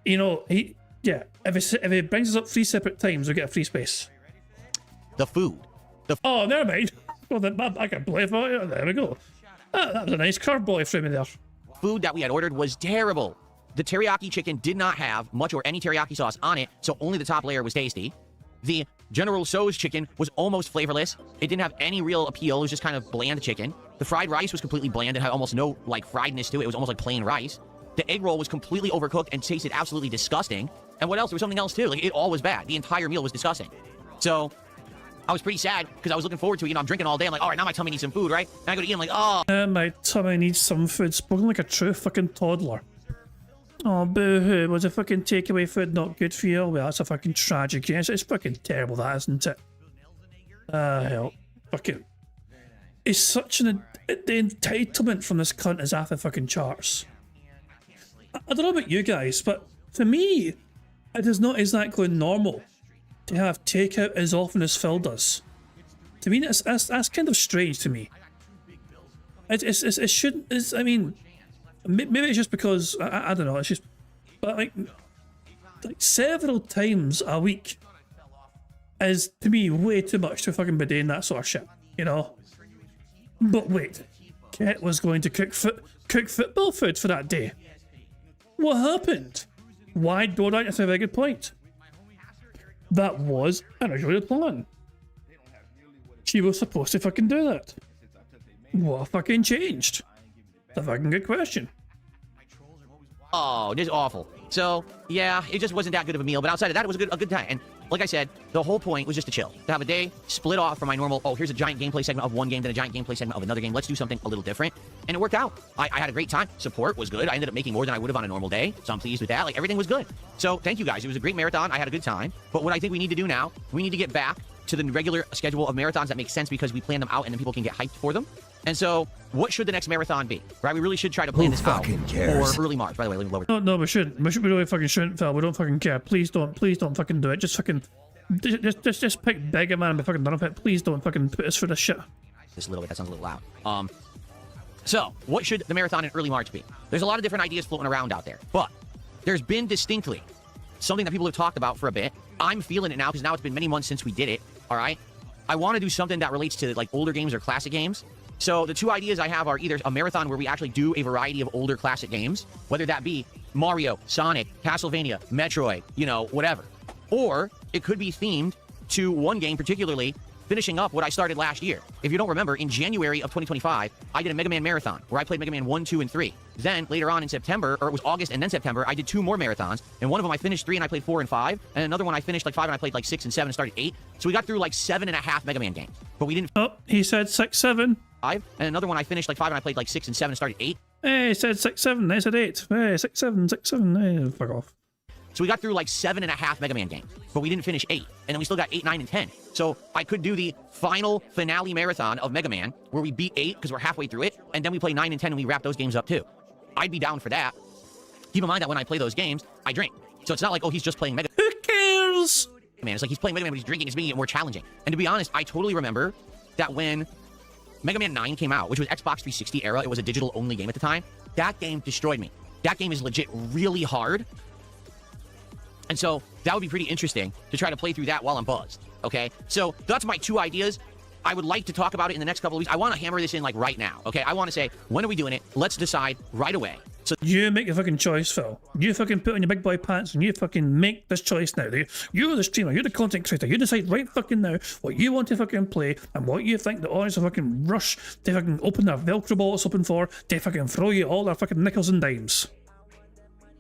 You know, if he brings us up 3 separate times, we'll get a free space.
The food.
Oh, never mind. Well, then I can play for it. There we go. That was a nice curveball from me there.
Food that we had ordered was terrible. The teriyaki chicken did not have much or any teriyaki sauce on it, so only the top layer was tasty. The General Tso's chicken was almost flavorless. It didn't have any real appeal. It was just kind of bland chicken. The fried rice was completely bland. It had almost no, like, friedness to it. It was almost like plain rice. The egg roll was completely overcooked and tasted absolutely disgusting. And what else? There was something else, too. Like, it all was bad. The entire meal was disgusting. So, I was pretty sad because I was looking forward to it. You know, I'm drinking all day. I'm like, all right, now my tummy needs some food, right? And I go to eat. I'm like, oh.
My tummy needs some food. Spoken like a true fucking toddler. Oh, boo-hoo. Was a fucking takeaway food not good for you? Well, that's a fucking tragic. Yes, it's fucking terrible, that, isn't it? Hell. Fucking. It's such an... The entitlement from this cunt is off the fucking charts. I don't know about you guys, but to me, it is not exactly normal to have takeout as often as Phil does. To me, that's kind of strange to me. It shouldn't... I mean... Maybe it's just because, I don't know, it's just, but like several times a week is, to me, way too much to fucking be doing that sort of shit, you know? But wait, Ket was going to cook football food for that day. What happened? Why do that? That's a very good point. That was originally the plan. She was supposed to fucking do that. What fucking changed? That's a fucking good question.
Oh, this is awful. So, yeah, it just wasn't that good of a meal. But outside of that, it was a good time. And like I said, the whole point was just to chill. To have a day split off from my normal, oh, here's a giant gameplay segment of one game, then a giant gameplay segment of another game. Let's do something a little different. And it worked out. I had a great time. Support was good. I ended up making more than I would have on a normal day. So I'm pleased with that. Like, everything was good. So thank you guys. It was a great marathon. I had a good time. But what I think we need to do now, we need to get back to the regular schedule of marathons that make sense because we plan them out and then people can get hyped for them. And so, what should the next marathon be? Right? We really should try to plan this out for early March. By the way, let me lower.
No, we shouldn't. We really fucking shouldn't, Phil. We don't fucking care. Please don't fucking do it. Just fucking, just pick Beggar Man and be fucking done with it. Please don't fucking put us through this shit.
Just a little bit. That sounds a little loud. So, what should the marathon in early March be? There's a lot of different ideas floating around out there, but there's been distinctly something that people have talked about for a bit. I'm feeling it now because now it's been many months since we did it. All right, I want to do something that relates to like older games or classic games. So the two ideas I have are either a marathon where we actually do a variety of older classic games, whether that be Mario, Sonic, Castlevania, Metroid, you know, whatever. Or it could be themed to one game particularly finishing up what I started last year. If you don't remember, in January of 2025, I did a Mega Man marathon where I played Mega Man 1, 2, and 3. Then later on in September, or it was August and then September, I did 2 more marathons. And one of them I finished 3 and I played 4 and 5. And another one I finished like 5 and I played like 6 and 7 and started 8. So we got through like 7.5 Mega Man games. But we didn't.
Oh, he said 6, 7.
5. And another one I finished like 5 and I played like 6 and 7 and started 8.
Hey, he said 6, 7. I said 8. Hey, 6, 7, 6, 7. Hey, fuck off.
So we got through like 7.5 Mega Man games, but we didn't finish 8. And then we still got 8, 9, and 10. So I could do the final finale marathon of Mega Man where we beat 8 because we're halfway through it. And then we play 9 and 10 and we wrap those games up too. I'd be down for that. Keep in mind that when I play those games, I drink. So it's not like, oh, he's just playing Mega Man.
Who cares?
Man, it's like he's playing Mega Man, but he's drinking. It's making it more challenging. And to be honest, I totally remember that when Mega Man 9 came out, which was Xbox 360 era, it was a digital-only game at the time. That game destroyed me. That game is legit really hard. And so that would be pretty interesting to try to play through that while I'm buzzed, okay? So that's my 2 ideas. I would like to talk about it in the next couple of weeks. I want to hammer this in like right now, okay? I want to say, when are we doing it? Let's decide right away. So
you make your fucking choice, Phil. You fucking put on your big boy pants and you fucking make this choice now. You're the streamer, you're the content creator. You decide right fucking now what you want to fucking play and what you think the audience will fucking rush to fucking open their Velcro wallets open for, to fucking throw you all their fucking nickels and dimes.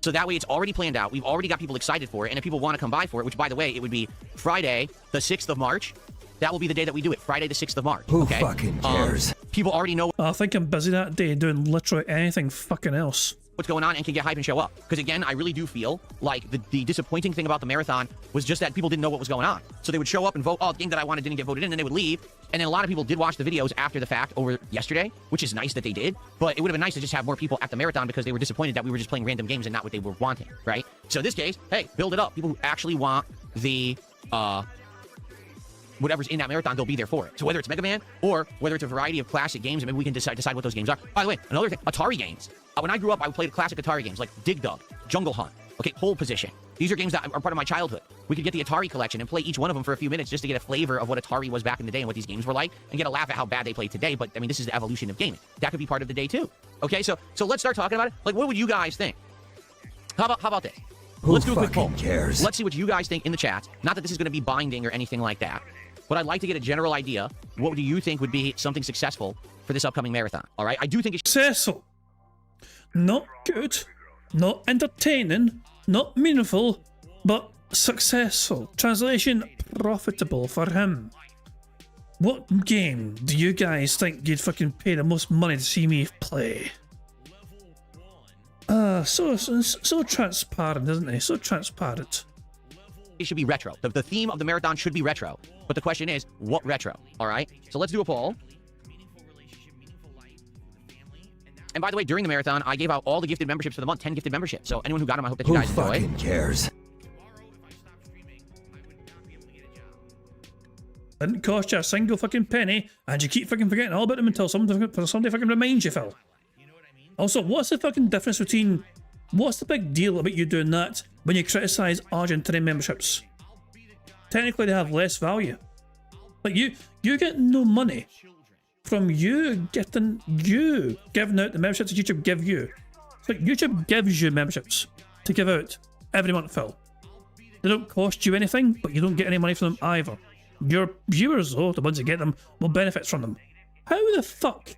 So that way it's already planned out. We've already got people excited for it. And if people want to come by for it, which by the way, it would be Friday, the 6th of March. That will be the day that we do it. Friday, the 6th of March.
Who
okay?
fucking cares?
People already know
I think I'm busy that day doing literally anything fucking else.
what's going on and can get hype and show up. Because again, I really do feel like the disappointing thing about the marathon was just that people didn't know what was going on. So they would show up and vote, oh, the game that I wanted didn't get voted in, and they would leave. And then a lot of people did watch the videos after the fact over yesterday, which is nice that they did. But it would have been nice to just have more people at the marathon because they were disappointed that we were just playing random games and not what they were wanting, right? So in this case, hey, build it up. People who actually want the whatever's in that marathon, they'll be there for it. So whether it's Mega Man or whether it's a variety of classic games, and maybe we can decide what those games are. By the way, another thing, Atari games. When I grew up, I played classic Atari games like Dig Dug, Jungle Hunt, okay, Pole Position. These are games that are part of my childhood. We could get the Atari collection and play each one of them for a few minutes just to get a flavor of what Atari was back in the day and what these games were like, and get a laugh at how bad they play today. But I mean, this is the evolution of gaming. That could be part of the day too. Okay, so let's start talking about it. Like, what would you guys think? How about this? Let's do a quick poll.
Cares?
Let's see what you guys think in the chat. Not that this is going to be binding or anything like that, but I'd like to get a general idea. What do you think would be something successful for this upcoming marathon? All right, I do think it's
successful. Not good, not entertaining, not meaningful, but successful. Translation, profitable for him. What game do you guys think you'd fucking pay the most money to see me play? So transparent, isn't he? So transparent.
It should be retro. The theme of the marathon should be retro. But the question is, what retro? All right? So let's do a poll. And by the way, during the marathon, I gave out all the gifted memberships for the month, 10 gifted memberships. So anyone who got them, I hope that you guys enjoy. Who
fucking cares?
Didn't cost you a single fucking penny, and you keep fucking forgetting all about them until somebody fucking reminds you, Phil. Also, what's the fucking difference between... What's the big deal about you doing that when you criticise Argentinian memberships? Technically, they have less value. Like, you get no money from you giving out the memberships that YouTube give you. It's like YouTube gives you memberships to give out every month, Phil. They don't cost you anything, but you don't get any money from them either. Your viewers, though, the ones that get them, will benefit from them. How the fuck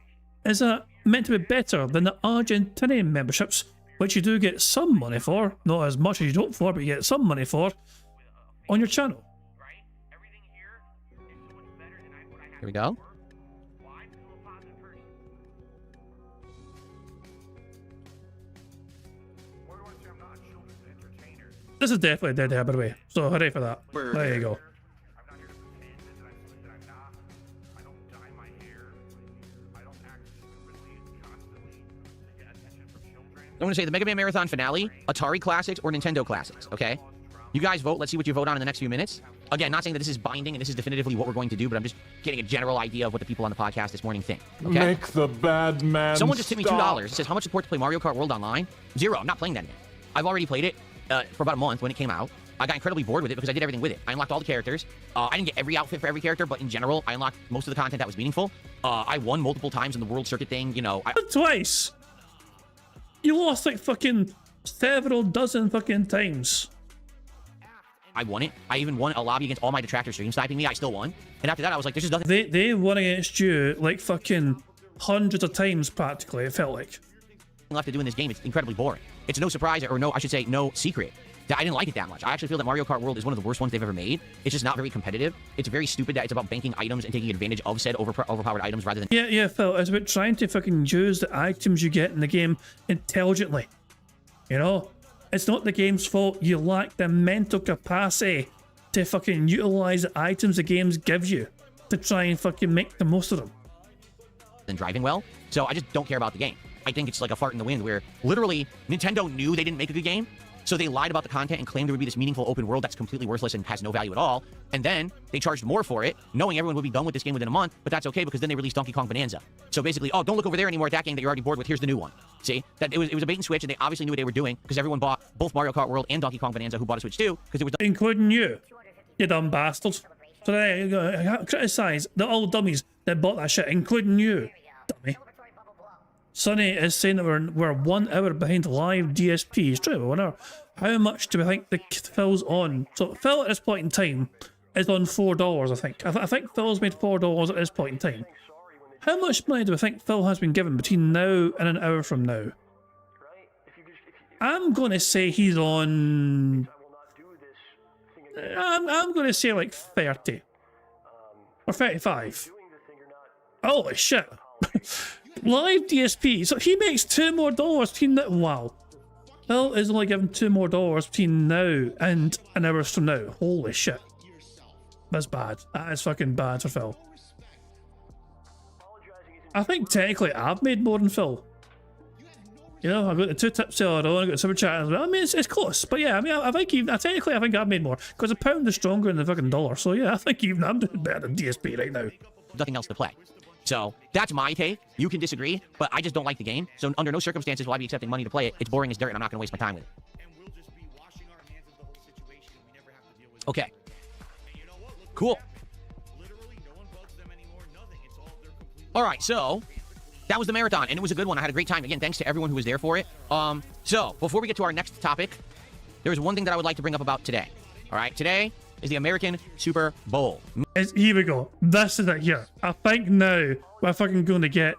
is that meant to be better than the Argentinian memberships, which you do get some money for, not as much as you don't for, but you get some money for, on your channel?
Here we go.
This is definitely dead air, by the way, so hooray for that. There you go.
I'm going to say the Mega Man Marathon finale, Atari Classics, or Nintendo Classics, okay? You guys vote. Let's see what you vote on in the next few minutes. Again, not saying that this is binding and this is definitively what we're going to do, but I'm just getting a general idea of what the people on the podcast this morning think, okay?
Make the bad man
Someone just tipped me $2. It says, how much support to play Mario Kart World Online? 0. I'm not playing that game. I've already played it for about a month when it came out. I got incredibly bored with it because I did everything with it. I unlocked all the characters. I didn't get every outfit for every character, but in general, I unlocked most of the content that was meaningful. I won multiple times in the World Circuit thing, you know.
Twice! You lost like fucking several dozen fucking times.
I won it. I even won a lobby against all my detractors stream sniping me. I still won. And after that, I was like, there's just nothing.
They won against you like fucking hundreds of times practically, it felt like.
Left to do in this game. It's incredibly boring. It's no surprise, or no, I should say, no secret that I didn't like it that much. I actually feel that Mario Kart World is one of the worst ones they've ever made. It's just not very competitive. It's very stupid that it's about banking items and taking advantage of said overpowered items rather than...
Yeah, Phil, it's about trying to fucking use the items you get in the game intelligently. You know? It's not the game's fault. You lack the mental capacity to fucking utilize the items the games gives you to try and fucking make the most of them.
Than driving well. So I just don't care about the game. I think it's like a fart in the wind where literally Nintendo knew they didn't make a good game. So they lied about the content and claimed there would be this meaningful open world that's completely worthless and has no value at all. And then they charged more for it, knowing everyone would be done with this game within a month, but that's okay because then they released Donkey Kong Bonanza. So basically, oh, don't look over there anymore at that game that you're already bored with. Here's the new one. See? That it was a bait and switch, and they obviously knew what they were doing because everyone bought both Mario Kart World and Donkey Kong Bonanza who bought a Switch too, because it was...
Including you. You dumb bastards. So there you go. I can't criticize the old dummies that bought that shit, including you. Dummy. Sonny is saying that we're 1 hour behind live DSP. It's true, I wonder how much do we think the Phil's on? So Phil at this point in time is on $4, I think. I think Phil's made $4 at this point in time. How much money do we think Phil has been given between now and an hour from now? I'm going to say he's on... I'm going to say like 30. Or 35. Holy shit. Live DSP. So he makes $2 more between that. Wow. Phil is only given $2 more between now and an hour from now. Holy shit. That's bad. That is fucking bad for Phil. I think technically I've made more than Phil. You know, I've got the 2 tips to I've got the super chat as well. I mean, it's close, but yeah, I mean, I think even technically I think I've made more because the pound is stronger than the fucking dollar. So yeah, I think even I'm doing better than DSP right now.
Nothing else to play. So that's my take. You can disagree, but I just don't like the game. So under no circumstances will I be accepting money to play it. It's boring as dirt, and I'm not going to waste my time with it. Okay. Cool. All right, so that was the marathon, and it was a good one. I had a great time. Again, thanks to everyone who was there for it. So before we get to our next topic, there's one thing that I would like to bring up about today. All right, today is the American Super Bowl.
Here we go. This is it here. I think now we're fucking going to get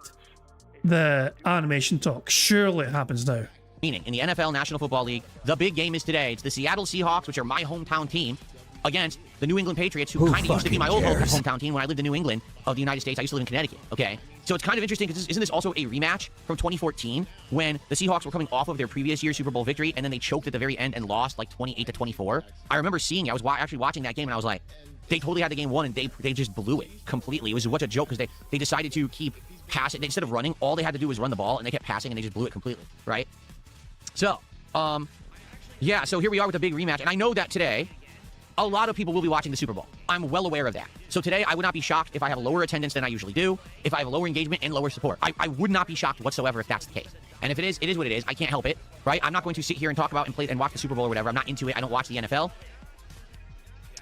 the animation talk. Surely it happens now.
Meaning, in the NFL National Football League, the big game is today. It's the Seattle Seahawks, which are my hometown team, against the New England Patriots, who kind of used to be my old hometown team when I lived in New England of the United States. I used to live in Connecticut, okay? So it's kind of interesting because isn't this also a rematch from 2014 when the Seahawks were coming off of their previous year's Super Bowl victory and then they choked at the very end and lost like 28-24? I remember seeing it. I was actually watching that game and I was like, they totally had the game won and they just blew it completely. It was such a joke because they decided to keep passing. Instead of running, all they had to do was run the ball and they kept passing and they just blew it completely, right? So, yeah, so here we are with a big rematch. And I know that today, a lot of people will be watching the Super Bowl. I'm well aware of that. So today, I would not be shocked if I have a lower attendance than I usually do, if I have a lower engagement and lower support. I would not be shocked whatsoever if that's the case. And if it is what it is. I can't help it, right? I'm not going to sit here and talk about and play and watch the Super Bowl or whatever. I'm not into it. I don't watch the NFL.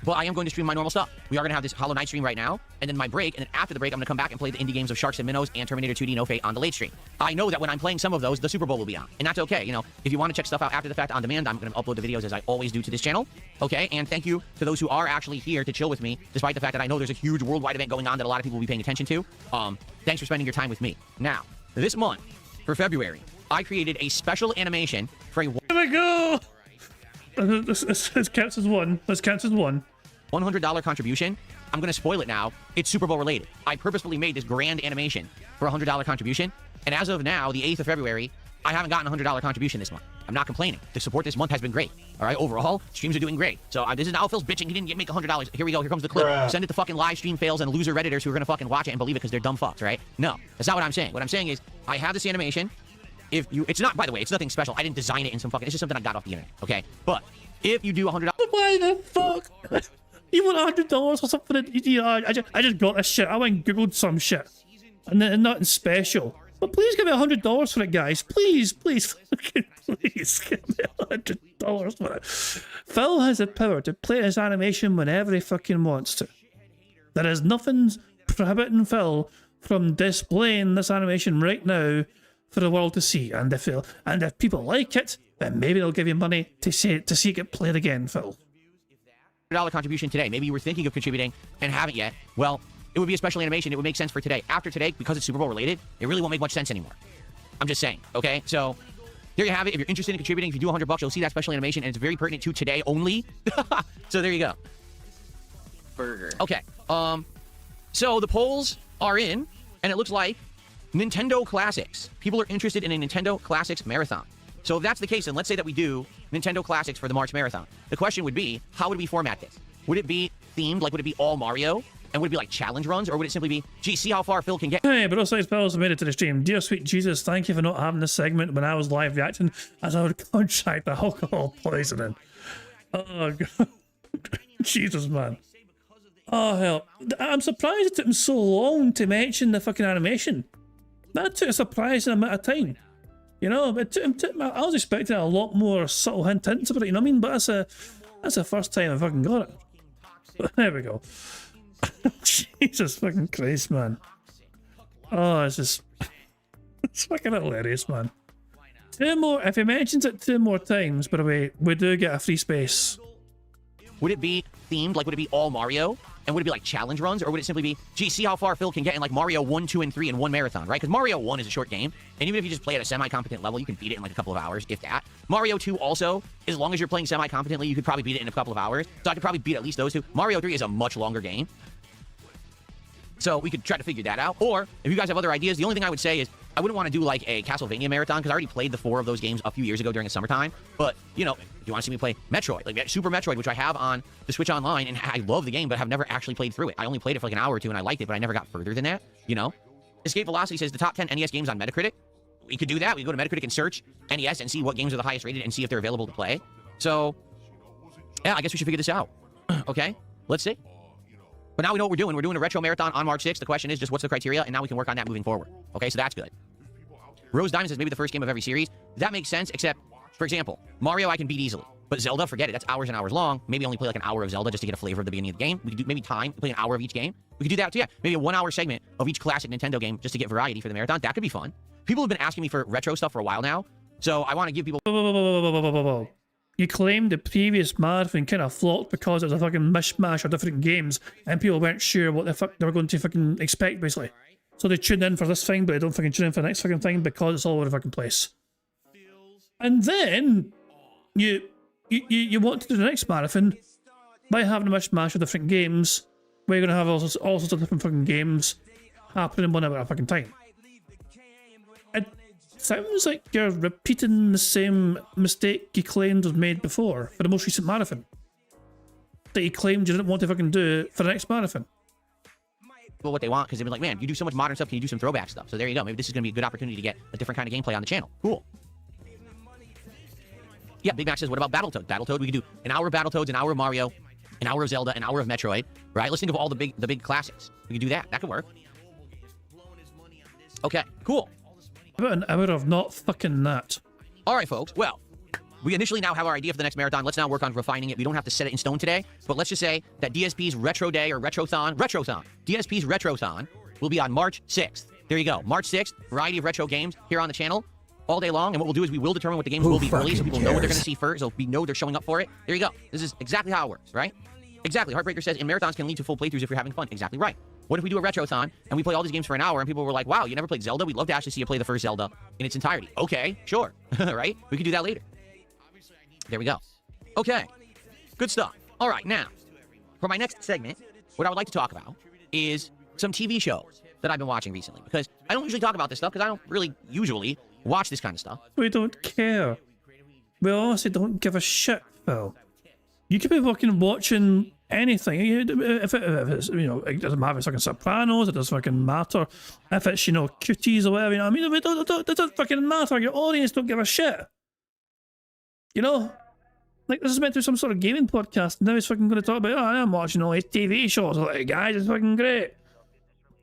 But I am going to stream my normal stuff. We are going to have this Hollow Knight stream right now, and then my break, and then after the break, I'm going to come back and play the indie games of Sharks and Minnows and Terminator 2D No Fate on the late stream. I know that when I'm playing some of those, the Super Bowl will be on, and that's okay. You know, if you want to check stuff out after the fact on demand, I'm going to upload the videos as I always do to this channel, okay? And thank you to those who are actually here to chill with me, despite the fact that I know there's a huge worldwide event going on that a lot of people will be paying attention to. Thanks for spending your time with me. Now, this month, for February, I created a special animation for a...
Here we go! This counts as one. This counts as one.
$100 contribution. I'm going to spoil it now. It's Super Bowl related. I purposefully made this grand animation for a $100 contribution. And as of now, the 8th of February, I haven't gotten a $100 contribution this month. I'm not complaining. The support this month has been great. All right, overall, streams are doing great. So this is now Phil's bitching. He didn't make $100. Here we go. Here comes the clip. Send it to fucking live stream fails and loser Redditors who are going to fucking watch it and believe it because they're dumb fucks, right? No, that's not what I'm saying. What I'm saying is I have this animation. It's not, by the way, it's nothing special. I didn't design it in some fucking, it's just something I got off the internet, okay? But if you do $100.
Why the fuck? You want $100 or something? I just got this shit. I went and googled some shit, and nothing special. But please give me $100 for it, guys. Please, please, please give me $100 for it. Phil has the power to play his animation whenever he fucking wants to. There is nothing prohibiting Phil from displaying this animation right now for the world to see. And if people like it, then maybe they'll give you money to see it get played again, Phil.
contribution today. Maybe you were thinking of contributing and haven't yet. Well, it would be a special animation. It would make sense for today. After today, because it's Super Bowl related, it really won't make much sense anymore. I'm just saying, okay? So there you have it. If you're interested in contributing, if you do $100, you'll see that special animation, and it's very pertinent to today only. So there you go.
Burger.
Okay. So the polls are in, and it looks like Nintendo Classics. People are interested in a Nintendo Classics marathon. So if that's the case, then let's say that we do Nintendo Classics for the March Marathon. The question would be, how would we format this? Would it be themed, like would it be all Mario? And would it be like challenge runs, or would it simply be, gee, see how far Phil can get?
Hey, but also pals made it to the stream. Dear sweet Jesus, thank you for not having this segment when I was live reacting, as I would contract the alcohol poisoning. Oh, God. Jesus, man. Oh, hell. I'm surprised it took him so long to mention the fucking animation. That took a surprising amount of time. You know, I was expecting a lot more subtle hints about it, you know what I mean? But that's the first time I fucking got it. But there we go. Jesus fucking Christ, man. Oh, it's just... it's fucking hilarious, man. Two more... If he mentions it 2 more times, by the way, we do get a free space.
Would it be themed, like would it be all Mario? And would it be like challenge runs, or would it simply be, gee, see how far Phil can get in like Mario 1, 2, and 3 in one marathon, right? Because Mario 1 is a short game, and even if you just play at a semi-competent level, you can beat it in like a couple of hours, if that. Mario 2 also, as long as you're playing semi-competently, you could probably beat it in a couple of hours. So I could probably beat at least those 2. Mario 3 is a much longer game. So we could try to figure that out. Or if you guys have other ideas, the only thing I would say is I wouldn't want to do like a Castlevania marathon because I already played the 4 of those games a few years ago during the summertime. But, you know, if you want to see me play Metroid, like Super Metroid, which I have on the Switch Online, and I love the game, but have never actually played through it. I only played it for like an hour or 2 and I liked it, but I never got further than that, you know? Escape Velocity says the top 10 NES games on Metacritic. We could do that. We could go to Metacritic and search NES and see what games are the highest rated and see if they're available to play. So, yeah, I guess we should figure this out. Okay, let's see. But now we know what we're doing. We're doing a retro marathon on March 6th. The question is just what's the criteria, and now we can work on that moving forward. Okay, so that's good. Rose Diamond says maybe the first game of every series. That makes sense, except, for example, Mario I can beat easily. But Zelda, forget it. That's hours and hours long. Maybe only play like an hour of Zelda just to get a flavor of the beginning of the game. We could do maybe time, play an hour of each game. We could do that too, yeah. Maybe a 1-hour segment of each classic Nintendo game just to get variety for the marathon. That could be fun. People have been asking me for retro stuff for a while now, so I want to give people...
Whoa. You claimed the previous marathon kind of flopped because it was a fucking mishmash of different games and people weren't sure what the fuck they were going to fucking expect, basically. So they tuned in for this thing, but they don't fucking tune in for the next fucking thing because it's all over the fucking place. And then you want to do the next marathon by having a mishmash of different games where you're going to have all sorts of different fucking games happening one hour at a fucking time. It sounds like you're repeating the same mistake you claimed was made before for the most recent marathon. That you claimed you didn't want to fucking do for the next marathon.
Well, what they want, because they've been like, man, you do so much modern stuff, can you do some throwback stuff? So there you go. Maybe this is going to be a good opportunity to get a different kind of gameplay on the channel. Cool. Yeah, Big Mac says, what about Battletoad? Battletoad, we could do an hour of Battletoads, an hour of Mario, an hour of Zelda, an hour of Metroid, right? Let's think of all the big classics. We could do that. That could work. Okay, cool.
About an hour of not fucking that.
All right, folks. Well, we initially now have our idea for the next marathon. Let's now work on refining it. We don't have to set it in stone today, but let's just say that DSP's Retro Day or Retrothon, DSP's Retrothon will be on March 6th. There you go. March 6th, variety of retro games here on the channel all day long. And what we'll do is we will determine what the games will be early so people know what they're going to see first. So we know they're showing up for it. There you go. This is exactly how it works, right? Exactly. Heartbreaker says, and marathons can lead to full playthroughs if you're having fun. Exactly right. What if we do a Retrothon and we play all these games for an hour and people were like, wow, you never played Zelda? We'd love to actually see you play the first Zelda in its entirety. Okay, sure. Right? We could do that later. There we go. Okay. Good stuff. All right, now, for my next segment, what I would like to talk about is some TV shows that I've been watching recently. Because I don't usually talk about this stuff because I don't really usually watch this kind of stuff.
We don't care. We honestly don't give a shit, Phil. You could be fucking watching anything. If it's, you know, it doesn't matter if it's fucking Sopranos, it doesn't fucking matter. If it's, you know, Cuties or whatever, you know what I mean? It doesn't fucking matter. Your audience don't give a shit. You know? Like, this is meant to be some sort of gaming podcast, and now he's fucking going to talk about, oh, I'm watching all these TV shows. Like, guys, it's fucking great.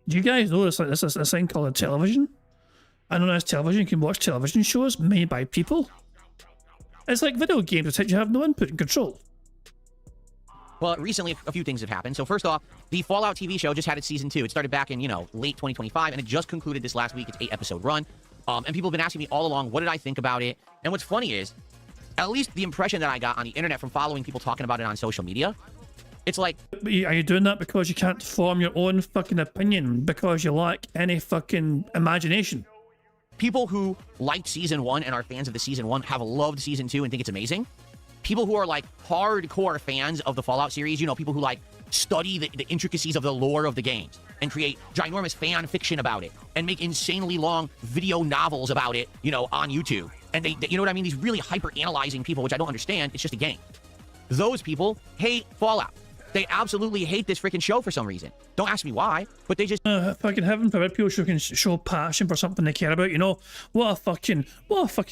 Do you guys know this thing called a television? I know as television, you can watch television shows made by people. It's like video games, except you have no input and control.
Well, recently, a few things have happened. So first off, the Fallout TV show just had its season 2. It started back in, you know, late 2025, and it just concluded this last week. It's 8-episode run. And people have been asking me all along, what did I think about it? And what's funny is, at least the impression that I got on the internet from following people talking about it on social media, It's like,
Are you doing that because you can't form your own fucking opinion because you lack any fucking imagination?
people who liked season 1 and are fans of the season 1 have loved season 2 and think it's amazing. People who are like hardcore fans of the Fallout series, you know, people who like study the intricacies of the lore of the games and create ginormous fan fiction about it and make insanely long video novels about it, you know, on YouTube. And they you know what I mean? These really hyper analyzing people, which I don't understand. It's just a game. Those people hate Fallout. They absolutely hate this freaking show for some reason. Don't ask me why, but they just...
fucking heaven forbid people who can show passion for something they care about, you know? What a fucking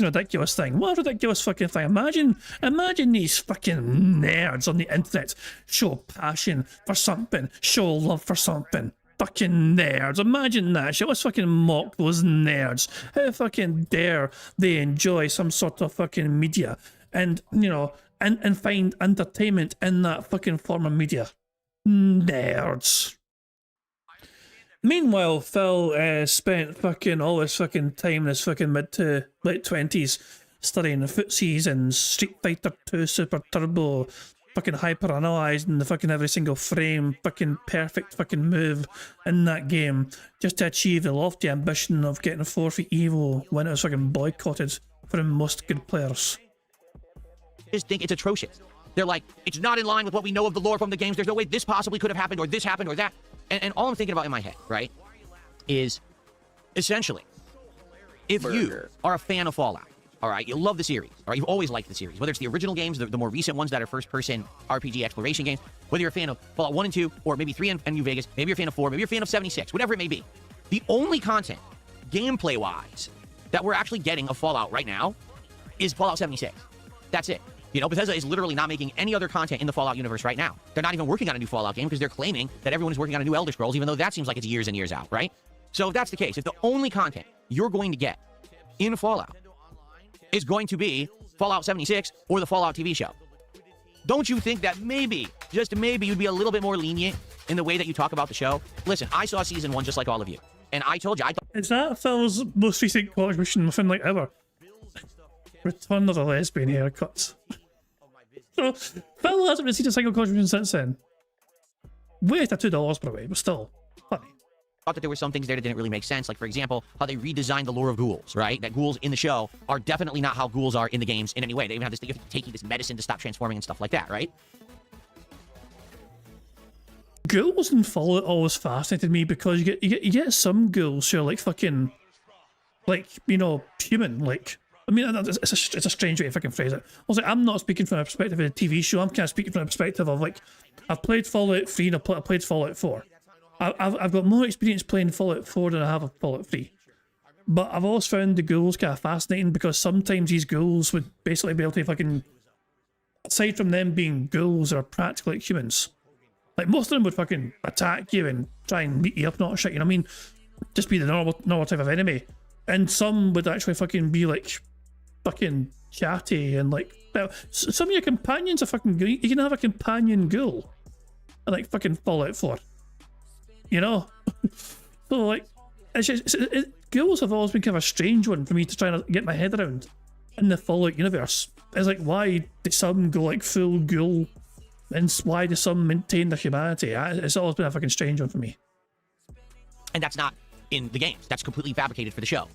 ridiculous thing. What a ridiculous fucking thing. Imagine these fucking nerds on the internet show passion for something, show love for something. Fucking nerds. Imagine that shit. Let's fucking mock those nerds. How fucking dare they enjoy some sort of fucking media and, you know, and find entertainment in that fucking form of media. Nerds. Meanwhile, Phil spent fucking all his fucking time in his fucking mid to late 20s studying the footsies and Street Fighter 2 Super Turbo, fucking hyper-analysing the fucking every single frame, fucking perfect fucking move in that game, just to achieve the lofty ambition of getting 4 for Evo when it was fucking boycotted from most good players.
just think it's atrocious. They're like, it's not in line with what we know of the lore from the games. There's no way this possibly could have happened, or this happened, or that. And all I'm thinking about in my head, right, is essentially, if you are a fan of Fallout, all right, you love the series, all right, you've always liked the series, whether it's the original games, the more recent ones that are first-person RPG exploration games, whether you're a fan of Fallout 1 and 2, or maybe 3 and New Vegas, maybe you're a fan of 4, maybe you're a fan of 76, whatever it may be. The only content, gameplay-wise, that we're actually getting of Fallout right now is Fallout 76. That's it. You know, Bethesda is literally not making any other content in the Fallout universe right now. They're not even working on a new Fallout game because they're claiming that everyone is working on a new Elder Scrolls, even though that seems like it's years and years out, right? So if that's the case, if the only content you're going to get in Fallout is going to be Fallout 76 or the Fallout TV show, don't you think that maybe, just maybe, you'd be a little bit more lenient in the way that you talk about the show? Listen, I saw season 1 just like all of you, and I told you, I thought...
Is that Phil's most recent contribution within like ever? Return of the lesbian haircuts. So, Phil hasn't received a single contribution since then. Wait, at $2 per way, but still funny.
Thought that there were some things there that didn't really make sense, like for example, how they redesigned the lore of ghouls, right? That ghouls in the show are definitely not how ghouls are in the games in any way. They even have this thing of taking this medicine to stop transforming and stuff like that, right?
Ghouls in Fallout always fascinated me because you get some ghouls who are like fucking, like, you know, human, like. I mean, it's a strange way to fucking phrase it. Also, I'm not speaking from a perspective of a TV show. I'm kind of speaking from a perspective of, like, I've played Fallout 3 and I've played Fallout 4. I've got more experience playing Fallout 4 than I have of Fallout 3. But I've always found the ghouls kind of fascinating because sometimes these ghouls would basically be able to fucking... Aside from them being ghouls that are practically like humans, like, most of them would fucking attack you and try and beat you up and all that shit, you know what I mean? Just be the normal type of enemy. And some would actually fucking be, like... fucking chatty and like some of your companions are fucking good. You can have a companion ghoul and like fucking Fallout 4, you know. So like it's just ghouls have always been kind of a strange one for me to try and get my head around in the Fallout universe. It's like, why do some go like full ghoul and why do some maintain their humanity? It's always been a fucking strange one for me.
And that's not in the games. That's completely fabricated for the show.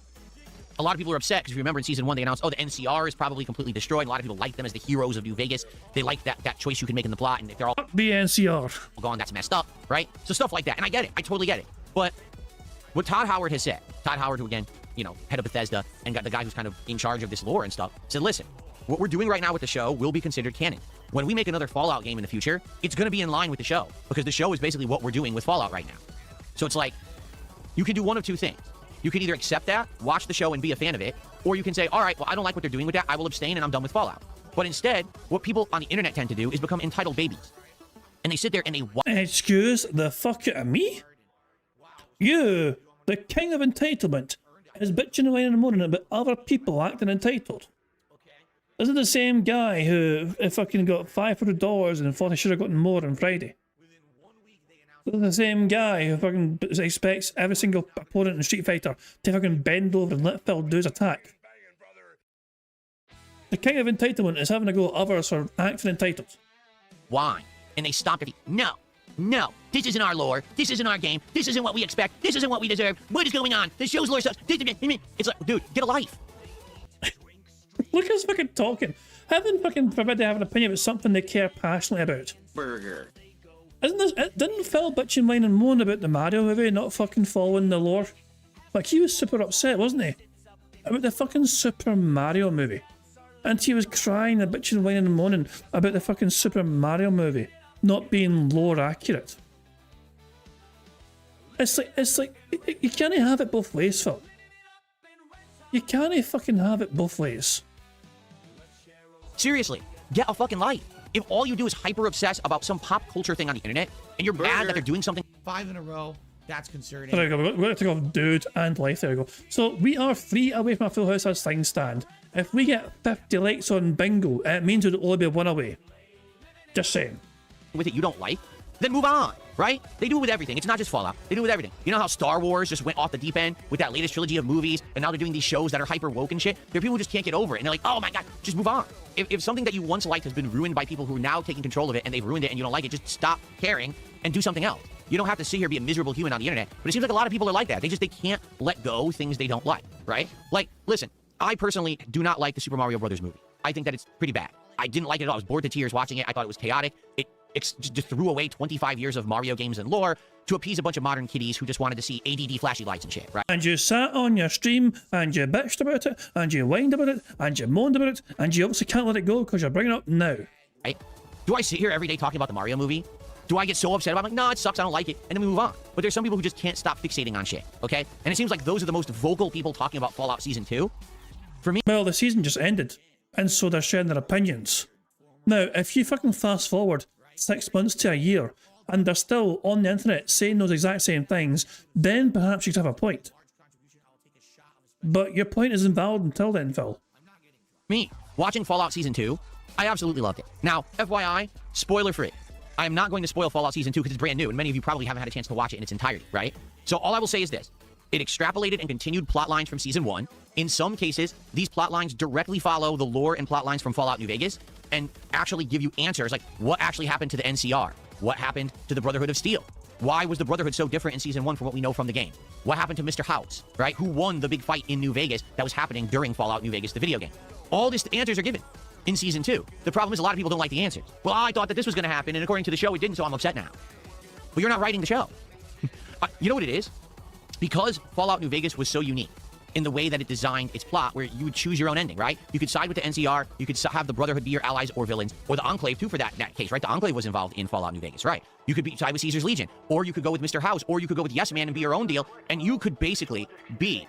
A lot of people are upset because if you remember in season 1 they announced, oh, the NCR is probably completely destroyed. A lot of people like them as the heroes of New Vegas. They like that choice you can make in the plot, and if they're all
the NCR
gone, that's messed up, right? So stuff like that, and I get it. I totally get it. But what Todd Howard has said, Todd Howard, who again, you know, head of Bethesda and got the guy who's kind of in charge of this lore and stuff, said, listen, what we're doing right now with the show will be considered canon. When we make another Fallout game in the future, it's going to be in line with the show because the show is basically what we're doing with Fallout right now. So it's like, you can do one of two things. You can either accept that, watch the show and be a fan of it, or you can say, all right, well, I don't like what they're doing with that. I will abstain and I'm done with Fallout. But instead, what people on the internet tend to do is become entitled babies. And they sit there and they...
Excuse the fuck out of me? You, the king of entitlement, is bitching away in the morning about other people acting entitled. Isn't the same guy who fucking got $500 and thought he should have gotten more on Friday? The same guy who fucking expects every single opponent in Street Fighter to fucking bend over and let Phil do his attack. The king of entitlement is having to go at others for acting entitled.
Why?
and they stomped their feet. No, no, this isn't our lore. This isn't our game. This isn't what we expect. This isn't what we deserve. What is going on? The show's lore sucks. It's like, dude, get a life.
Look at us fucking talking. Heaven fucking forbid they have an opinion about something they care passionately about.
Burger.
Didn't Phil bitch and whine and moan about the Mario movie not fucking following the lore? Like, he was super upset, wasn't he? About the fucking Super Mario movie. And he was crying and bitching, whining and moaning about the fucking Super Mario movie not being lore accurate. It's like, you can't have it both ways, Phil. You can't fucking have it both ways.
Seriously, get a fucking life. If all you do is hyper-obsess about some pop culture thing on the internet, and you're mad that they're doing something...
5 in a row. That's concerning.
There we go. We're going to take off dude and life. There we go. So we are 3 away from a full house as things stand. If we get 50 likes on bingo, it means we'll only be 1 away. Just saying.
With it you don't like, then move on, right? They do it with everything. It's not just Fallout. They do it with everything. You know how Star Wars just went off the deep end with that latest trilogy of movies, and now they're doing these shows that are hyper woke and shit? There are people who just can't get over it, and they're like, oh my god, just move on. If something that you once liked has been ruined by people who are now taking control of it, and they've ruined it, and you don't like it, just stop caring and do something else. You don't have to sit here be a miserable human on the internet, but it seems like a lot of people are like that. They can't let go things they don't like, right? Like, listen, I personally do not like the Super Mario Brothers movie. I think that it's pretty bad. I didn't like it at all. I was bored to tears watching it. I thought it was chaotic. It just threw away 25 years of Mario games and lore to appease a bunch of modern kiddies who just wanted to see ADD flashy lights and shit, right?
And you sat on your stream, and you bitched about it, and you whined about it, and you moaned about it, and you obviously can't let it go because you're bringing it up now.
Right? Do I sit here every day talking about the Mario movie? Do I get so upset about it? I'm like, no, it sucks, I don't like it, and then we move on. But there's some people who just can't stop fixating on shit, okay? And it seems like those are the most vocal people talking about Fallout Season 2. For me...
Well, the season just ended, and so they're sharing their opinions. Now, if you fucking fast forward 6 months to a year, and they're still on the internet saying those exact same things, then perhaps you could have a point. But your point is invalid until then, Phil.
Me, watching Fallout Season 2, I absolutely loved it. Now, FYI, spoiler free. I am not going to spoil Fallout Season 2 because it's brand new, and many of you probably haven't had a chance to watch it in its entirety, right? So all I will say is this. It extrapolated and continued plot lines from Season 1. In some cases, these plot lines directly follow the lore and plot lines from Fallout New Vegas and actually give you answers like what actually happened to the NCR? What happened to the Brotherhood of Steel? Why was the Brotherhood so different in Season 1 from what we know from the game? What happened to Mr. House, right? Who won the big fight in New Vegas that was happening during Fallout New Vegas, the video game? All these answers are given in Season 2. The problem is a lot of people don't like the answers. Well, I thought that this was going to happen, and according to the show, it didn't, so I'm upset now. But you're not writing the show. You know what it is? Because Fallout New Vegas was so unique in the way that it designed its plot, where you would choose your own ending, right? You could side with the NCR, you could have the Brotherhood be your allies or villains, or the Enclave too for that case, right? The Enclave was involved in Fallout New Vegas, right? You could side with Caesar's Legion, or you could go with Mr. House, or you could go with Yes Man and be your own deal, and you could basically be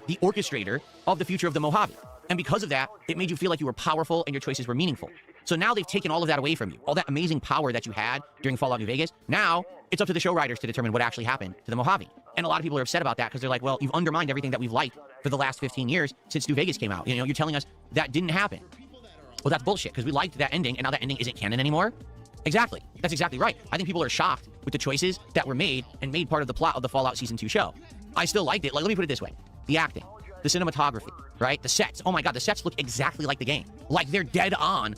the orchestrator of the future of the Mojave. And because of that, it made you feel like you were powerful and your choices were meaningful. So now they've taken all of that away from you. All that amazing power that you had during Fallout New Vegas, now it's up to the show writers to determine what actually happened to the Mojave. And a lot of people are upset about that because they're like, well, you've undermined everything that we've liked for the last 15 years since New Vegas came out. You know, you're telling us that didn't happen. Well, that's bullshit because we liked that ending and now that ending isn't canon anymore. Exactly. That's exactly right. I think people are shocked with the choices that were made and made part of the plot of the Fallout Season 2 show. I still liked it. Like, let me put it this way. The acting, the cinematography, right? The sets. Oh my God, the sets look exactly like the game. Like they're dead on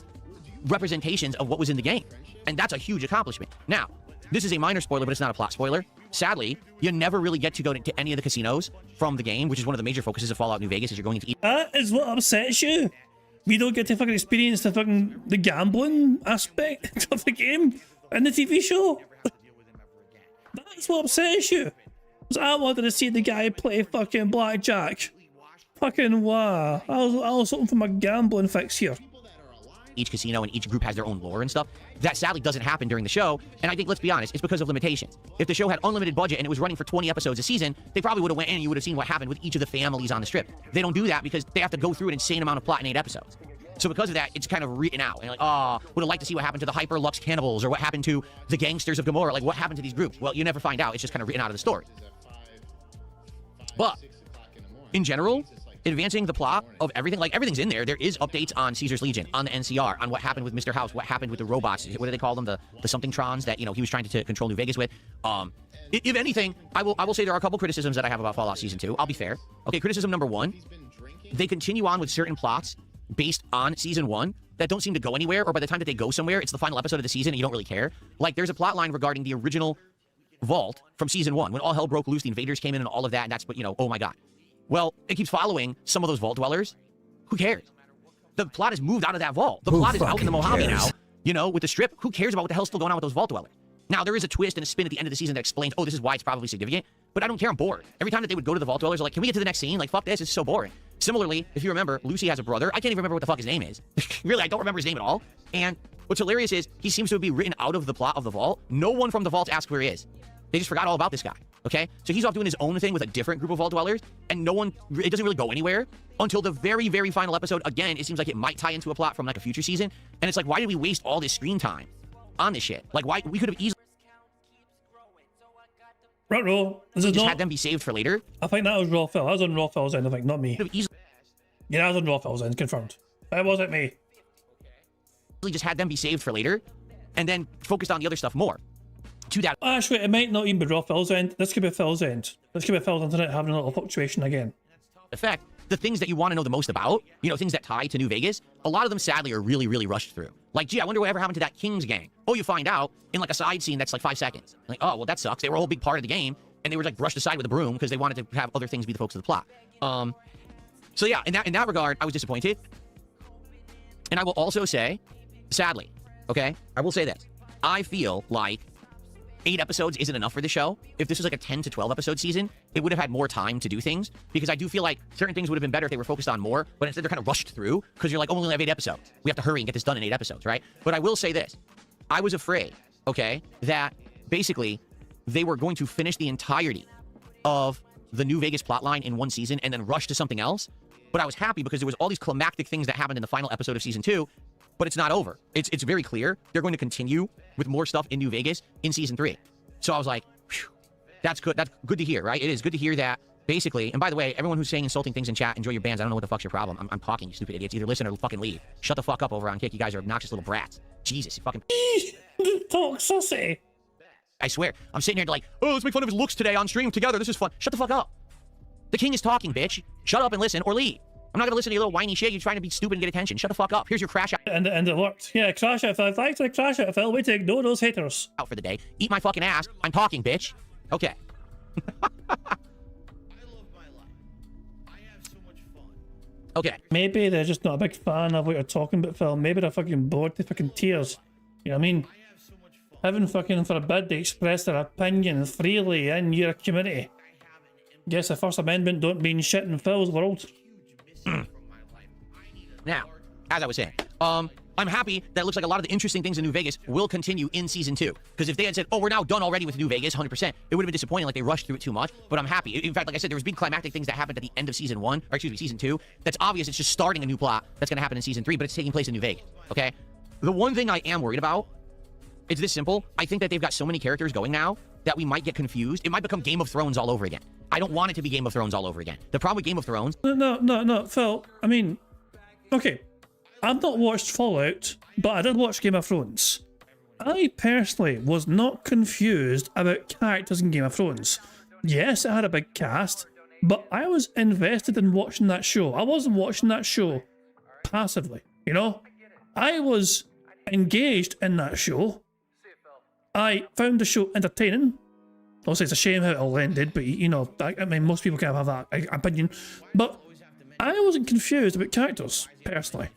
representations of what was in the game. And that's a huge accomplishment. Now, this is a minor spoiler, but it's not a plot spoiler. Sadly, you never really get to go to any of the casinos from the game, which is one of the major focuses of Fallout New Vegas, is you're going to eat.
That is what upsets you. We don't get to fucking experience the gambling aspect of the game in the TV show. That's what upsets you. Because I wanted to see the guy play fucking blackjack. Fucking wow. I was hoping for my gambling fix here.
Each casino and each group has their own lore and stuff. That sadly doesn't happen during the show, and I think, let's be honest, it's because of limitations. If the show had unlimited budget and it was running for 20 episodes a season, they probably would have went in and you would have seen what happened with each of the families on the strip. They don't do that because they have to go through an insane amount of plot in 8 episodes. So because of that, it's kind of written out. And like, oh, would have liked to see what happened to the Hyper Lux Cannibals or what happened to the Gangsters of Gomorrah. Like, what happened to these groups? Well, you never find out. It's just kind of written out of the story. But in general, advancing the plot of everything, like everything's in there. There is updates on Caesar's Legion, on the NCR, on what happened with Mr. House, what happened with the robots. What do they call them? The something trons that, you know, he was trying to control New Vegas with. If anything, I will say there are a couple criticisms that I have about Fallout Season 2. I'll be fair. Okay, criticism number 1. They continue on with certain plots based on Season 1,
that don't seem to go anywhere, or by the time that they go somewhere, it's the final episode of the season and you don't really care. Like, there's a plot line regarding the original vault from season 1, when all hell broke loose, the invaders came in and all of that, and that's what, you know, oh my god. Well, it keeps following some of those vault dwellers. Who cares? The plot has moved out of that vault. The plot is out in the Mojave now, you know, with the strip. Who cares about what the hell's still going on with those vault dwellers? Now, there is a twist and a spin at the end of the season that explains, oh, this is why it's probably significant, but I don't care, I'm bored. Every time that they would go to the vault dwellers, they're like, can we get to the next scene? Like, fuck this, it's so boring. Similarly, if you remember, Lucy has a brother. I can't even remember what the fuck his name is. Really, I don't remember his name at all. And what's hilarious is, he seems to be written out of the plot of the vault. No one from the vault asks where he is. They just forgot all about this guy, okay? So he's off doing his own thing with a different group of vault dwellers, and no one, it doesn't really go anywhere until the very, very final episode. Again, it seems like it might tie into a plot from like a future season, and it's like, why did we waste all this screen time on this shit? Like, why, we could have easily
just
had them be saved for later.
I think that was Raw Phil. I was on Raw Phil's end, I think, not me. Yeah, I was on Raw Phil's end, confirmed. It wasn't me.
Just had them be saved for later, and then focused on the other stuff more. To that.
Actually, it might not even be Raw Phil's end. This could be Phil's end. This could be Phil's internet having a little fluctuation again.
Effect, the things that you want to know the most about, you know, things that tie to New Vegas, a lot of them sadly are really, really rushed through. Like, gee, I wonder whatever happened to that Kings gang. Oh, you find out in like a side scene that's like 5 seconds. Like, oh, well, that sucks. They were a whole big part of the game, and they were like brushed aside with a broom because they wanted to have other things be the focus of the plot. So yeah, in that regard, I was disappointed. And I will also say, sadly, okay, I will say this. I feel like 8 episodes isn't enough for the show. If this was like a 10 to 12 episode season, it would have had more time to do things, because I do feel like certain things would have been better if they were focused on more, but instead they're kind of rushed through because you're like, oh, we only have 8 episodes. We have to hurry and get this done in 8 episodes, right? But I will say this. I was afraid, okay, that basically they were going to finish the entirety of the New Vegas plotline in 1 season and then rush to something else. But I was happy because there was all these climactic things that happened in the final episode of season 2, but it's not over. It's very clear they're going to continue with more stuff in New Vegas in season 3. So I was like, phew, that's good. That's good to hear, right? It is good to hear that, basically. And by the way, everyone who's saying insulting things in chat, enjoy your bans. I don't know what the fuck's your problem. I'm talking, you stupid idiots. Either listen or fucking leave. Shut the fuck up over on Kick. You guys are obnoxious little brats. Jesus, you fucking...
Toxicity.
I swear. I'm sitting here like, oh, let's make fun of his looks today on stream together. This is fun. Shut the fuck up. The king is talking, bitch. Shut up and listen or leave. I'm not going to listen to your little whiny shit. You're trying to be stupid and get attention. Shut the fuck up. Here's your crash out.
And it worked. Yeah, crash out. Thanks for crash out, Phil. Way to ignore those haters.
Out for the day. Eat my fucking ass. I'm talking, bitch. Okay. Okay.
Maybe they're just not a big fan of what you're talking about, Phil. Maybe they're fucking bored to fucking tears. You know what I mean? Having fucking forbid to express their opinion freely in your community. Yes, the First Amendment don't mean shit in Phil's world.
Now, as I was saying, I'm happy that it looks like a lot of the interesting things in New Vegas will continue in season 2. Because if they had said, oh, we're now done already with New Vegas, 100%, it would have been disappointing, like they rushed through it too much. But I'm happy. In fact, like I said, there was big climactic things that happened at the end of season 1, or excuse me, season 2. That's obvious. It's just starting a new plot that's going to happen in season 3, but it's taking place in New Vegas. Okay? The one thing I am worried about, it's this simple. I think that they've got so many characters going now that we might get confused. It might become Game of Thrones all over again. I don't want it to be Game of Thrones all over again. The problem with Game of Thrones...
No, Phil. I mean, okay. I've not watched Fallout, but I did watch Game of Thrones. I personally was not confused about characters in Game of Thrones. Yes, it had a big cast, but I was invested in watching that show. I wasn't watching that show passively, you know? I was engaged in that show. I found the show entertaining. Also, it's a shame how it all ended, but you know, I mean, most people can have that opinion. But I wasn't confused about characters, personally.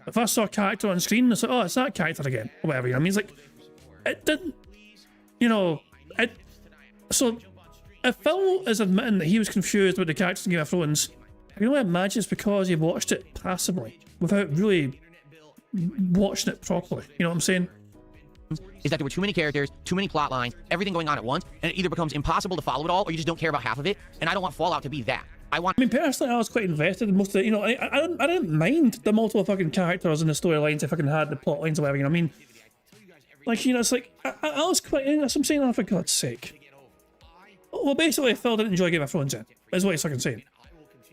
If I saw a character on screen, I said, oh, it's that character again, or whatever, you know what I mean? It's like, it didn't, you know, so, if Phil is admitting that he was confused about the characters in Game of Thrones, I can only imagine it's because he watched it passively, without really watching it properly, you know what I'm saying?
Is that there were too many characters, too many plot lines, everything going on at once, and it either becomes impossible to follow it all, or you just don't care about half of it, and I don't want Fallout to be that. I mean,
personally, I was quite invested in most of it. You know, I didn't mind the multiple fucking characters and the storylines I fucking had, the plot lines or whatever, you know what I mean? Like, you know, it's like, I was quite, that's what I'm saying, for God's sake. Well, basically, Phil didn't enjoy Game of Thrones then, is what he's fucking saying.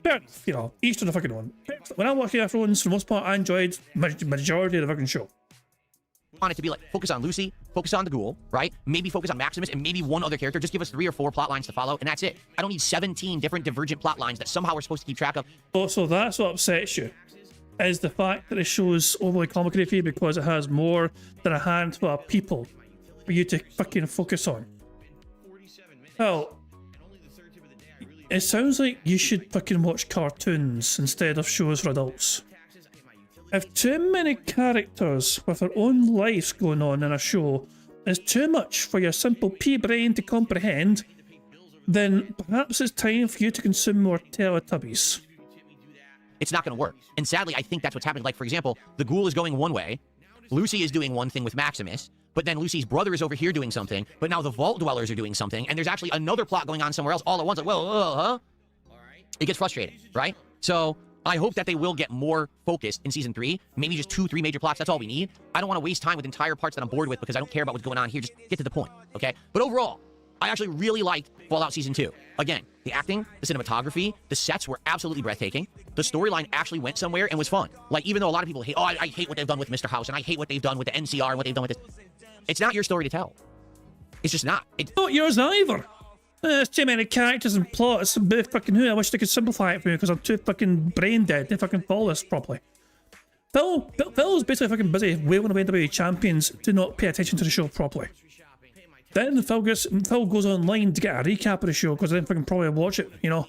Fair enough, you know, each to the fucking one. When I watched Game of Thrones, for the most part, I enjoyed majority of the fucking show.
Want it to be like, focus on Lucy, focus on the ghoul, right? Maybe focus on Maximus and maybe one other character. Just give us 3 or 4 plot lines to follow, and that's it. I don't need 17 different divergent plot lines that somehow we're supposed to keep track of.
Oh, so that's what upsets you. is the fact that it shows overly complicated for you because it has more than a handful of people for you to fucking focus on. Well, it sounds like you should fucking watch cartoons instead of shows for adults. If too many characters with their own lives going on in a show is too much for your simple pea brain to comprehend, then perhaps it's time for you to consume more Teletubbies.
It's not going to work. And sadly, I think that's what's happening. Like, for example, the Ghoul is going one way, Lucy is doing one thing with Maximus, but then Lucy's brother is over here doing something, but now the Vault Dwellers are doing something, and there's actually another plot going on somewhere else all at once. Like, whoa, huh? It gets frustrating, right? So I hope that they will get more focused in Season 3, maybe just 2-3 major plots. That's all we need. I don't want to waste time with entire parts that I'm bored with because I don't care about what's going on here. Just get to the point, okay? But overall, I actually really liked Fallout Season 2. Again, the acting, the cinematography, the sets were absolutely breathtaking. The storyline actually went somewhere and was fun. Like, even though a lot of people hate, I hate what they've done with Mr. House, and I hate what they've done with the NCR and what they've done with this. It's not your story to tell. It's just not. It's
not yours either. There's too many characters and plots. Fucking who? I wish they could simplify it for me because I'm too fucking brain dead to fucking follow this properly. Phil's basically fucking busy wailing away WWE champions to not pay attention to the show properly. Then Phil goes online to get a recap of the show because I didn't fucking probably watch it, you know.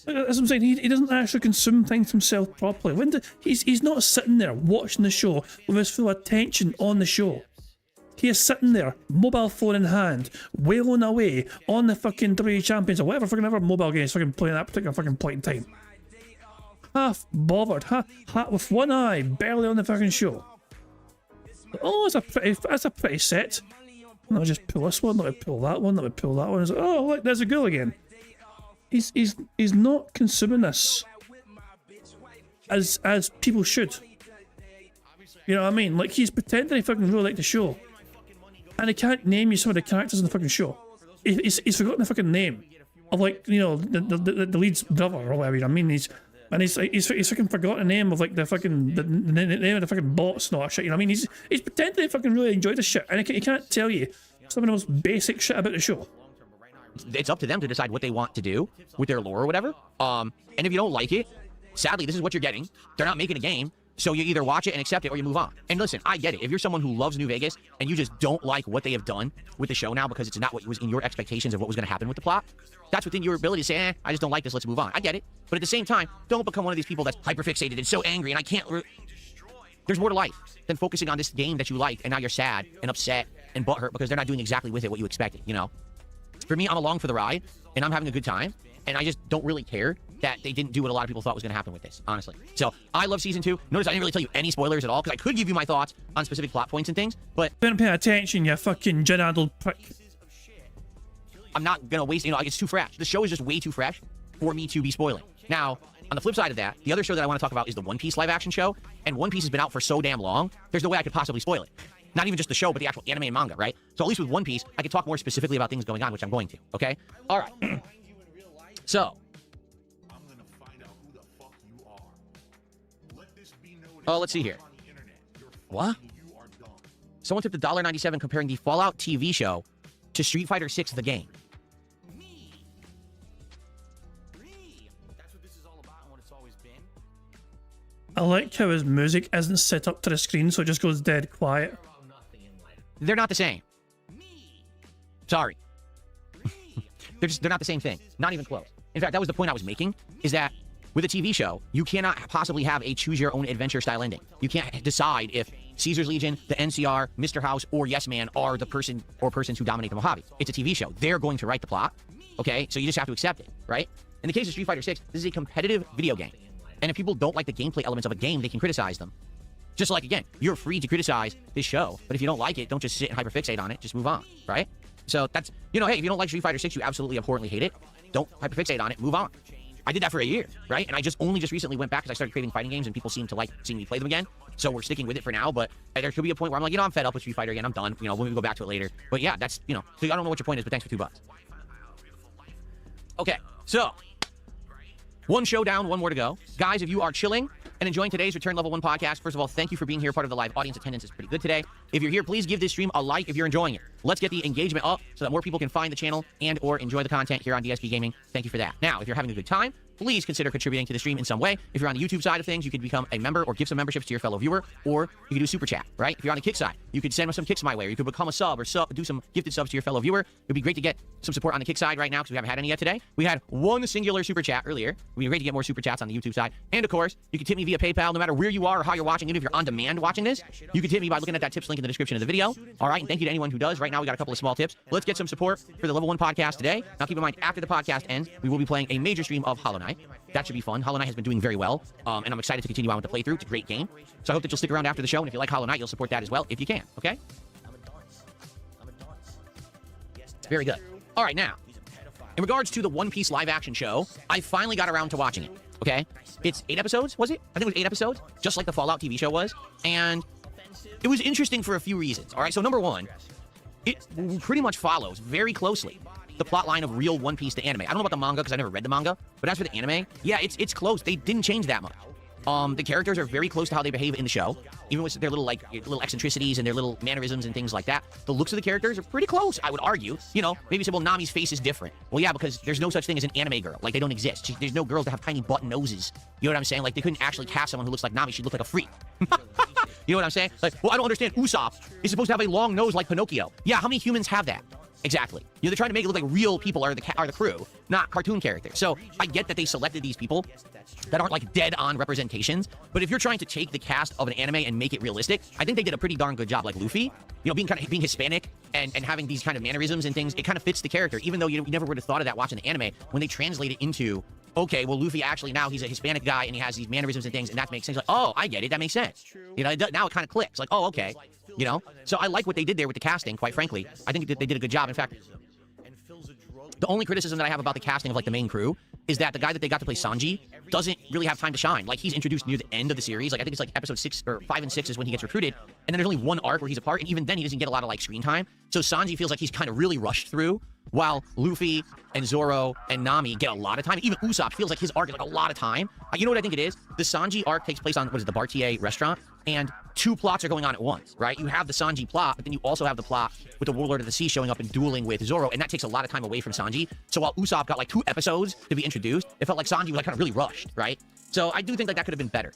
As I'm saying, he doesn't actually consume things himself properly. He's not sitting there watching the show with his full attention on the show. He is sitting there, mobile phone in hand, wailing away on the fucking WWE champions or whatever fucking ever mobile game he's fucking playing at that particular fucking point in time. Half bothered, with one eye, barely on the fucking show. Oh, that's a pretty set. And I'll just pull this one, let me pull that one, let me pull that one. It's like, oh, look, there's a Ghoul again. He's not consuming this as people should. You know what I mean? Like, he's pretending he fucking really liked the show, and he can't name you some of the characters in the fucking show. He's forgotten the fucking name of, like, you know, the lead's brother or whatever. You know what I mean? He's fucking forgotten the name of, like, the name of the fucking bots and all that shit. You know what I mean? He's pretending he fucking really enjoyed the shit, and he can't tell you some of the most basic shit about the show.
It's up to them to decide what they want to do with their lore or whatever. And if you don't like it, sadly, this is what you're getting. They're not making a game, so you either watch it and accept it or you move on. And listen, I get it. If you're someone who loves New Vegas and you just don't like what they have done with the show now because it's not what was in your expectations of what was going to happen with the plot, that's within your ability to say, I just don't like this, let's move on. I get it. But at the same time, don't become one of these people that's hyperfixated and so angry and I can't... There's more to life than focusing on this game that you like and now you're sad and upset and butthurt because they're not doing exactly with it what you expected, you know? For me, I'm along for the ride, and I'm having a good time, and I just don't really care that they didn't do what a lot of people thought was going to happen with this, honestly. So, I love Season 2. Notice I didn't really tell you any spoilers at all, because I could give you my thoughts on specific plot points and things, but...
Don't pay attention, you fucking gin-addled prick.
I'm not going to waste, you know, it's too fresh. The show is just way too fresh for me to be spoiling. Now, on the flip side of that, the other show that I want to talk about is the One Piece live-action show, and One Piece has been out for so damn long, there's no way I could possibly spoil it. Not even just the show, but the actual anime and manga, right? So at least with One Piece, I can talk more specifically about things going on, which I'm going to, okay? All right. So. Oh, let's see here. What? Someone tipped $1.97 comparing the Fallout TV show to Street Fighter 6, the game.
I like how his music isn't set up to the screen, so it just goes dead quiet.
They're not the same. Sorry. They're not the same thing. Not even close. In fact, that was the point I was making, is that with a TV show, you cannot possibly have a choose-your-own-adventure style ending. You can't decide if Caesar's Legion, the NCR, Mr. House, or Yes Man are the person or persons who dominate the Mojave. It's a TV show. They're going to write the plot, okay? So you just have to accept it, right? In the case of Street Fighter 6, this is a competitive video game. And if people don't like the gameplay elements of a game, they can criticize them. Just like, again, you're free to criticize this show, but if you don't like it, don't just sit and hyperfixate on it, just move on, right? So that's, you know, hey, if you don't like Street Fighter 6, you absolutely abhorrently hate it, don't hyperfixate on it, move on. I did that for a year, right? And I only just recently went back because I started craving fighting games and people seem to like seeing me play them again. So we're sticking with it for now, but there could be a point where I'm like, you know, I'm fed up with Street Fighter again, I'm done, you know, we'll go back to it later. But yeah, that's, you know, so I don't know what your point is, but thanks for $2. Okay, so one show down, one more to go. Guys, if you are chilling and enjoying today's Return Level 1 podcast, first of all, thank you for being here. Part of the live audience attendance is pretty good today. If you're here, please give this stream a like if you're enjoying it. Let's get the engagement up so that more people can find the channel and or enjoy the content here on DSP Gaming. Thank you for that. Now, if you're having a good time, please consider contributing to the stream in some way. If you're on the YouTube side of things, you could become a member or give some memberships to your fellow viewer, or you could do super chat, right? If you're on the Kick side, you could send some kicks my way, or you could become a sub or do some gifted subs to your fellow viewer. It'd be great to get some support on the Kick side right now because we haven't had any yet today. We had one singular super chat earlier. It'd be great to get more super chats on the YouTube side. And of course, you can tip me via PayPal no matter where you are or how you're watching. Even if you're on demand watching this, you can tip me by looking at that tips link in the description of the video. All right, and thank you to anyone who does. Right now, we got a couple of small tips. Let's get some support for the Level 1 podcast today. Now, keep in mind, after the podcast ends, we will be playing a major stream of Hollow Knight. That should be fun. Hollow Knight has been doing very well, and I'm excited to continue on with the playthrough. It's a great game. So I hope that you'll stick around after the show, and if you like Hollow Knight, you'll support that as well, if you can, okay? Very good. All right, now, in regards to the One Piece live-action show, I finally got around to watching it, okay? It's 8 episodes, was it? I think it was 8 episodes, just like the Fallout TV show was, and it was interesting for a few reasons, all right? So number one, it pretty much follows very closely the plot line of real One Piece, the anime. I don't know about the manga because I never read the manga, but as for the anime, yeah, it's close. They didn't change that much. The characters are very close to how they behave in the show, even with their little eccentricities and their little mannerisms and things like that. The looks of the characters are pretty close, I would argue. You know, maybe say, well, Nami's face is different. Well, yeah, because there's no such thing as an anime girl. Like, they don't exist. There's no girls that have tiny button noses. You know what I'm saying? Like, they couldn't actually cast someone who looks like Nami. She'd look like a freak. You know what I'm saying? Like, well, I don't understand. Usopp is supposed to have a long nose like Pinocchio. Yeah, how many humans have that? Exactly. You know, they're trying to make it look like real people are the crew, not cartoon characters. So I get that they selected these people that aren't like dead-on representations, but if you're trying to take the cast of an anime and make it realistic, I think they did a pretty darn good job. Like Luffy, you know, being Hispanic and having these kind of mannerisms and things, it kind of fits the character, even though you never would have thought of that watching the anime. When they translate it into, okay, well, Luffy actually now he's a Hispanic guy and he has these mannerisms and things, and that makes sense. Like, oh, I get it. That makes sense. You know, now it kind of clicks. Like, oh, okay. You know? So I like what they did there with the casting, quite frankly. I think that they did a good job. In fact, the only criticism that I have about the casting of, like, the main crew is that the guy that they got to play Sanji doesn't really have time to shine. Like, he's introduced near the end of the series. Like, I think it's like episode 6 or 5 and 6 is when he gets recruited. And then there's only one arc where he's a part, and even then he doesn't get a lot of, like, screen time. So Sanji feels like he's kind of really rushed through, while Luffy and Zoro and Nami get a lot of time. Even Usopp feels like his arc is like a lot of time. You know what I think it is? The Sanji arc takes place on, what is it, the Bartier restaurant, and 2 plots are going on at once, right? You have the Sanji plot, but then you also have the plot with the Warlord of the Sea showing up and dueling with Zoro, and that takes a lot of time away from Sanji. So while Usopp got like 2 episodes to be introduced, it felt like Sanji was like kind of really rushed, right? So I do think like that could have been better.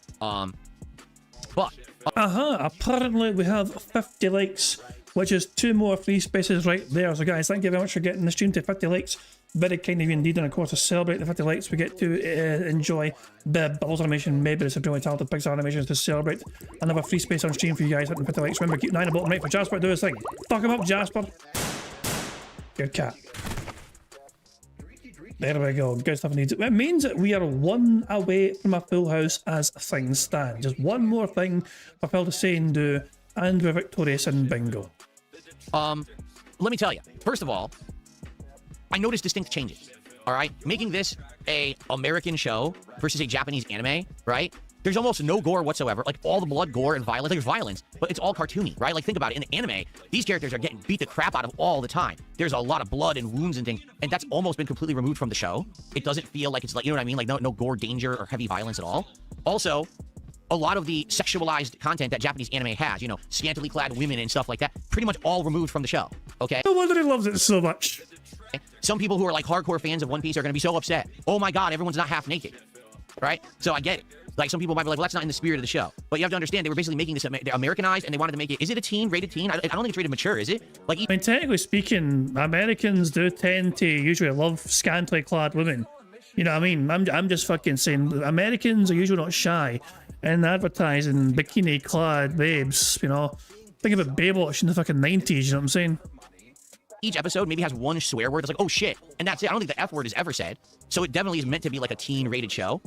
Apparently we have 50 likes, which is 2 more free spaces right there. So guys, thank you very much for getting the stream to 50 likes. Very kind of you indeed, and of course to celebrate the 50 likes, we get to enjoy the Bubbles animation, maybe the Supremely Talented Pixar animations to celebrate another free space on stream for you guys hitting 50 likes. Remember, keep an eye on the bottom right for Jasper to do his thing. Fuck him up, Jasper. Good cat. There we go. Good stuff indeed. It means that we are 1 away from a full house as things stand. Just one more thing for Phil to say and do, and we're victorious in bingo.
Let me tell you. First of all, I noticed distinct changes, all right? Making this a American show versus a Japanese anime, right? There's almost no gore whatsoever. Like, all the blood, gore, and violence. Like, there's violence, but it's all cartoony, right? Like, think about it. In the anime, these characters are getting beat the crap out of all the time. There's a lot of blood and wounds and things, and that's almost been completely removed from the show. It doesn't feel like it's like, you know what I mean? Like, no gore, danger, or heavy violence at all. Also, a lot of the sexualized content that Japanese anime has, you know, scantily clad women and stuff like that, pretty much all removed from the show, okay?
No wonder he loves it so much.
Some people who are like hardcore fans of One Piece are going to be so upset. Oh my god, everyone's not half naked, right? So I get it. Like, some people might be like, well, that's not in the spirit of the show. But you have to understand, they were basically making this Americanized, and they wanted to make it, is it a teen, rated teen? I don't think it's rated mature, is it? Like,
I mean, technically speaking, Americans do tend to usually love scantily clad women. You know what I mean? I'm just fucking saying, Americans are usually not shy in advertising bikini clad babes, you know? Think about Baywatch in the fucking 90s, you know what I'm saying?
Each episode maybe has one swear word that's like, oh shit, and that's it. I don't think the F word is ever said. So it definitely is meant to be like a teen-rated show.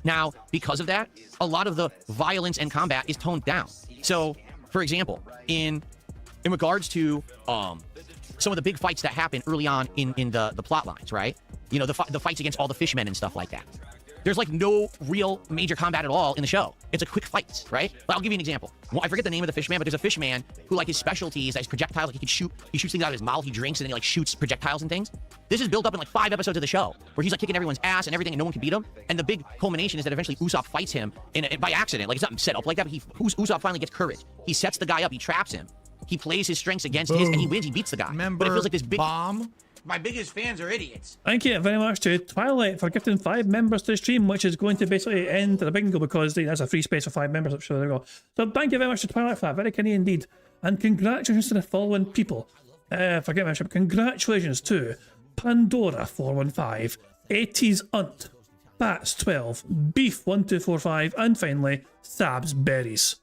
Now, because of that, a lot of the violence and combat is toned down. So, for example, in regards to some of the big fights that happen early on in the plot lines, right? You know, the fights against all the fishmen and stuff like that. There's like no real major combat at all in the show. It's a quick fight, right? But I'll give you an example. Well, I forget the name of the fishman, but there's a fishman who, like, his specialty is that his projectiles, like, he shoots things out of his mouth, he drinks, and then he like shoots projectiles and things. This is built up in like 5 episodes of the show, where he's like kicking everyone's ass and everything, and no one can beat him. And the big culmination is that eventually Usopp fights him by accident. Like, it's not set up like that, but Usopp finally gets courage. He sets the guy up, he traps him, he plays his strengths against his, and he wins, he beats the guy.
Remember,
but it feels like this big
bomb?
my biggest fans are idiots.
Thank you very much to Twilight for gifting 5 members to the stream, which is going to basically end the bingo because that's a free space for 5 members. So there we go. So thank you very much to Twilight for that. Very kind indeed. And congratulations to the following people. Forget membership. Congratulations to Pandora 415, 80s Unt, Bats 12, Beef 1245, and finally Sabs Berries.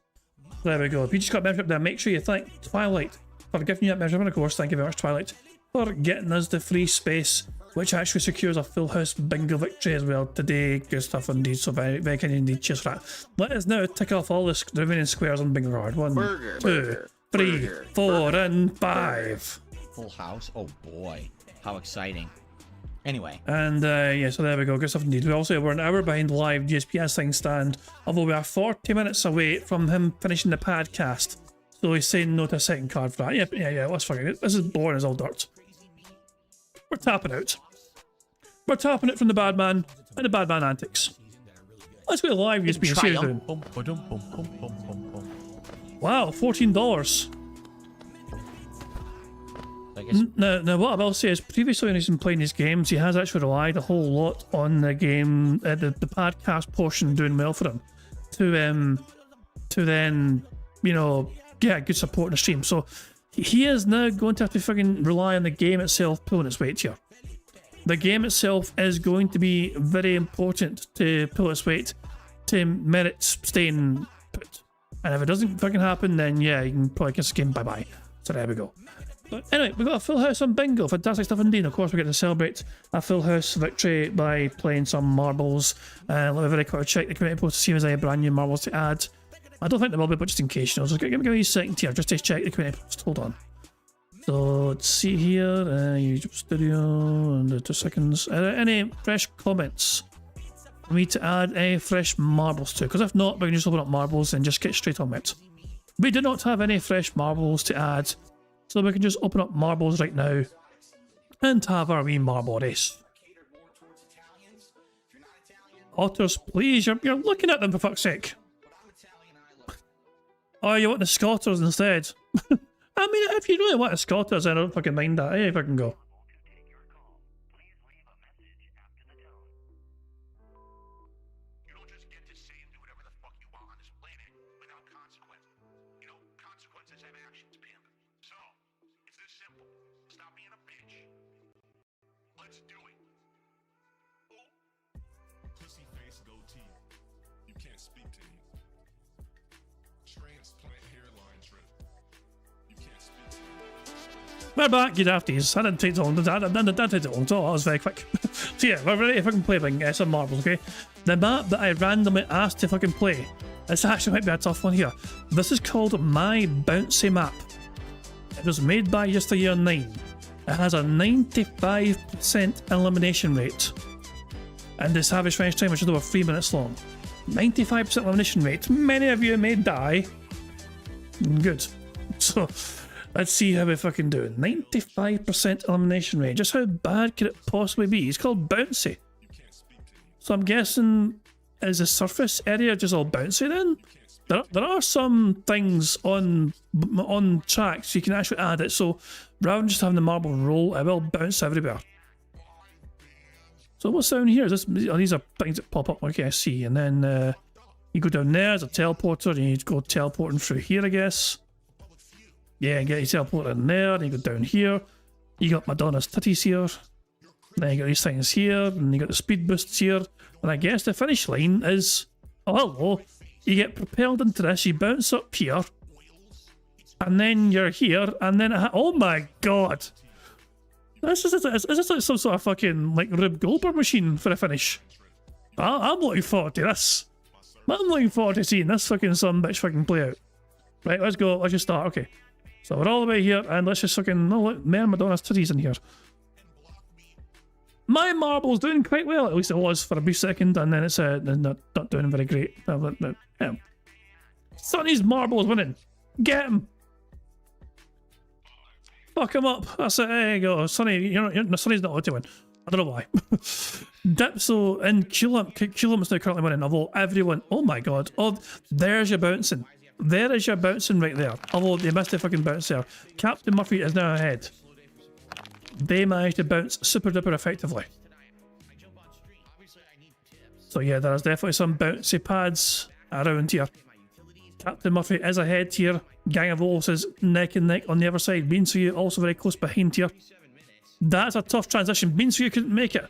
There we go. If you just got membership there, make sure you thank Twilight for giving you that membership, and of course, thank you very much, Twilight, for getting us the free space, which actually secures a full house bingo victory as well today. Good stuff indeed. So very, very kind indeed. Cheers for that. Let us now tick off all the remaining squares on bingo card. 1, 2, 3, 4, and 5.
Full house. Oh boy, how exciting! Anyway.
And yeah, so there we go. Good stuff indeed. We're an hour behind live DSPS thing stand, although we are 40 minutes away from him finishing the podcast. So he's saying no to a second card for that. Yeah, let's fucking it. This is boring as all dirt. We're tapping out. We're tapping it from the bad man and the bad man antics. Let's go live DSP and see what he's doing. Wow, $14. Now, what I will say is, previously when he's been playing these games, he has actually relied a whole lot on the game, the podcast portion doing well for him, to then, you know, get good support in the stream. So he is now going to have to fucking rely on the game itself pulling its weight here. The game itself is going to be very important to pull its weight to merit staying put. And if it doesn't fucking happen, then yeah, you can probably kiss the game bye-bye. So there we go. But anyway, we got a full house on bingo. Fantastic stuff indeed. Of course, we're going to celebrate a full house victory by playing some marbles. Let me very quickly check the community post to see if there's any brand new marbles to add. I don't think there will be, but just in case, you know. So give me a second here just to check the community post. Hold on. So let's see here. YouTube Studio and 2 seconds. Any fresh comments for me to add any fresh marbles to? Because if not, we can just open up marbles and just get straight on it. We do not have any fresh marbles to add. So we can just open up marbles right now and have our wee marble race. Otters, please, you're looking at them for fuck's sake. Oh, you want the Scotters instead? I mean, if you really want the Scotters, I don't fucking mind that. Hey, if I can go. We're back, you dafties. I didn't take too long. That take too long, so that was very quick. So yeah, we're ready to fucking play some marbles, okay? The map that I randomly asked to fucking play, this actually might be a tough one here. This is called My Bouncy Map. It was made by Yesteryear 9. It has a 95% elimination rate. And the average finish time, which is over 3 minutes long. 95% elimination rate. Many of you may die. Good. So let's see how we fucking do. 95% elimination rate. Just how bad could it possibly be? It's called bouncy. So I'm guessing, is the surface area just all bouncy then? There are some things on tracks you can actually add it, so rather than just having the marble roll, it will bounce everywhere. So what's down here? These are things that pop up. Okay, I see. And then you go down there, there's a teleporter, and you go teleporting through here, I guess. Yeah, get your teleporter in there, and you go down here. You got Madonna's titties here. Then you got these things here, and you got the speed boosts here. And I guess the finish line is, oh hello, you get propelled into this, you bounce up here, and then you're here, and then oh my god. Is this like some sort of fucking like Rube Goldberg machine for a finish? I'm looking forward to this. I'm looking forward to seeing this fucking son bitch fucking play out. Right, let's go, let's just start, okay. So we're all the way here, and let's just fucking, oh look, man, Madonna's titties in here. My marble's doing quite well, at least it was for a brief second, and then it's not doing very great. Yeah. Sonny's marble is winning. Get him. Fuck him up. That's it. There you go. Sonny, Sonny's not allowed to win. I don't know why. Dipso and Culum is now currently winning, although everyone, oh my god. Oh, there's your bouncing. There is your bouncing right there. Although they missed the fucking bounce there. Captain Murphy is now ahead. they managed to bounce super duper effectively. So yeah, there's definitely some bouncy pads around here. Captain Murphy is ahead here. Gang of Wolves is neck and neck on the other side. Beans for You also very close behind here. That's a tough transition. Beans for You couldn't make it.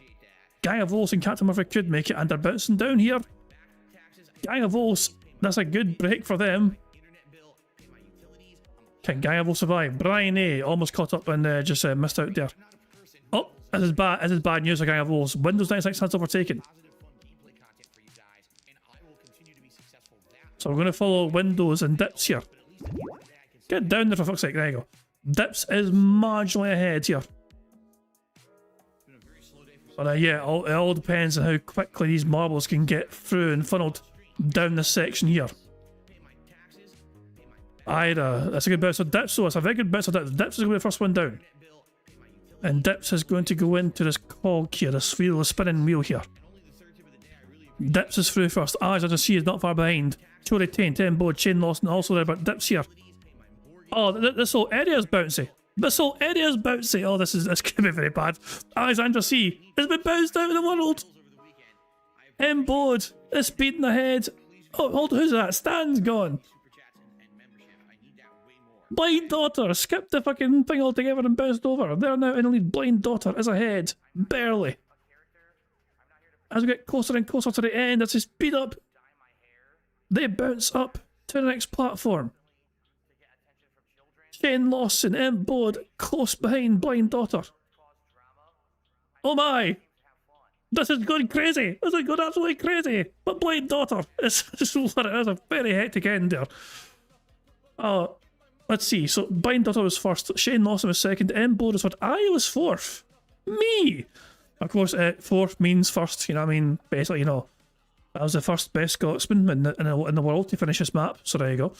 Gang of Wolves and Captain Murphy could make it, and they're bouncing down here. Gang of Wolves, that's a good break for them. Can Gang of Wolves survive? Brian A almost caught up and just missed out there. Oh, this is bad. This is bad news for Gang of Wolves. Windows 96 has overtaken. So we're going to follow Windows and Dips here. Get down there for fuck's sake. There you go. Dips is marginally ahead here. But yeah, it all depends on how quickly these marbles can get through and funneled down this section here. That's a good bounce of Dips, so it's a very good bounce of Dips. Dips is going to be the first one down. And Dips is going to go into this cog here, this wheel, the spinning wheel here. Dips is through first. As I just see, is not far behind. Chori Taint, Board, Shane Lawson also there, but Dips here. Oh, this whole area is bouncy. This whole area is bouncy. Oh, this could be very bad. Alexandra C has been bounced out of the world. Board is speeding ahead. Oh, hold on, who's that? Stan's gone. Blind Daughter skipped the fucking thing altogether and bounced over. They're now in the lead. Blind Daughter is ahead. Barely. As we get closer and closer to the end, as they speed up, they bounce up to the next platform. Shane Lawson, Board, close behind Blind Daughter. Oh my! This is going crazy! This is going absolutely crazy! But Blind Daughter is just what it is, a very hectic end there. Let's see, so Blind Daughter was first, Shane Lawson was second, Board was third, I was fourth! Me! Of course, fourth means first, you know what I mean? Basically, you know, I was the first best Scotsman in the world to finish this map, so there you go.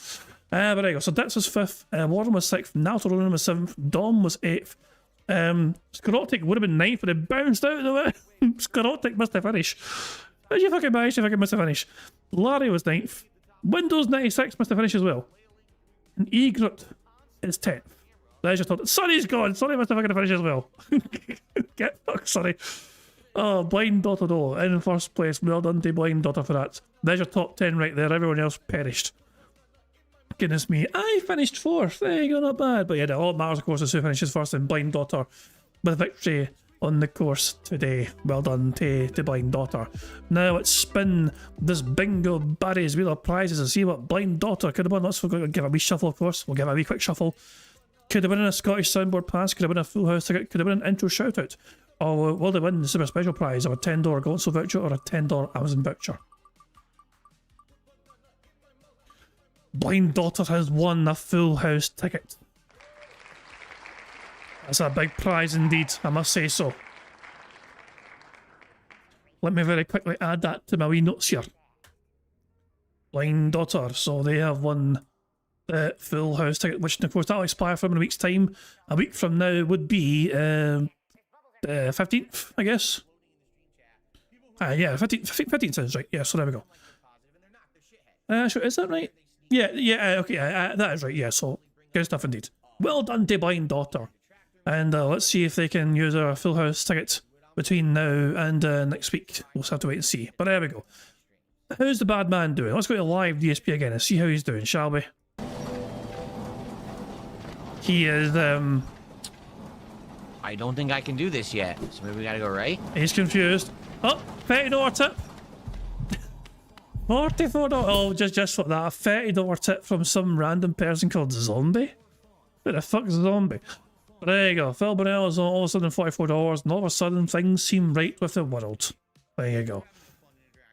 But there you go, so Dix was fifth, Warren was sixth, Naruto Ronan was seventh, Dom was eighth, Sclerotic would have been ninth, but it bounced out of the way. Sclerotic missed the finish. How did you fucking manage to fucking miss the finish? Larry was ninth, Windows 96 missed the finish as well, and Egret is 10th. There's your thought. Sonny's gone! Sonny must have fucking finish as well. Get fucked, Sonny. Oh, Blind Daughter though, in first place. Well done to Blind Daughter for that. There's your top 10 right there. Everyone else perished. Goodness me. I finished fourth. There you go, not bad. But yeah, all that matters, of course, is who finishes first, and Blind Daughter with victory on the course today. Well done to Blind Daughter. Now let's spin this bingo Baddies wheel of prizes and see what Blind Daughter could have won. Let's give a wee shuffle, of course. We'll give a wee quick shuffle. Could have won a Scottish soundboard pass, could have won a full house ticket, could have won an intro shout out. Or will they win the super special prize of a $10 Gonzo voucher or a $10 Amazon voucher? Blind Daughter has won a full house ticket. That's a big prize indeed, I must say so. Let me very quickly add that to my wee notes here. Blind Daughter, so they have won the full house ticket, which of course that'll expire from in a week's time. A week from now would be the 15th, I guess. Yeah, 15th sounds right. Yeah, so there we go. Sure, is that right? Yeah, okay, that is right. Yeah, so good stuff indeed. Well done to Blind Daughter. And let's see if they can use a full house ticket between now and next week. We'll just have to wait and see. But there we go. How's the bad man doing? Let's go to live DSP again and see how he's doing, shall we? He is,
I don't think I can do this yet, so maybe we gotta go right?
He's confused. Oh, $30 tip. $44. Oh, just for that. A $30 tip from some random person called Zombie? Who the fuck's Zombie? But there you go. Phil Bonnell is all of a sudden $44, and all of a sudden things seem right with the world. There you go.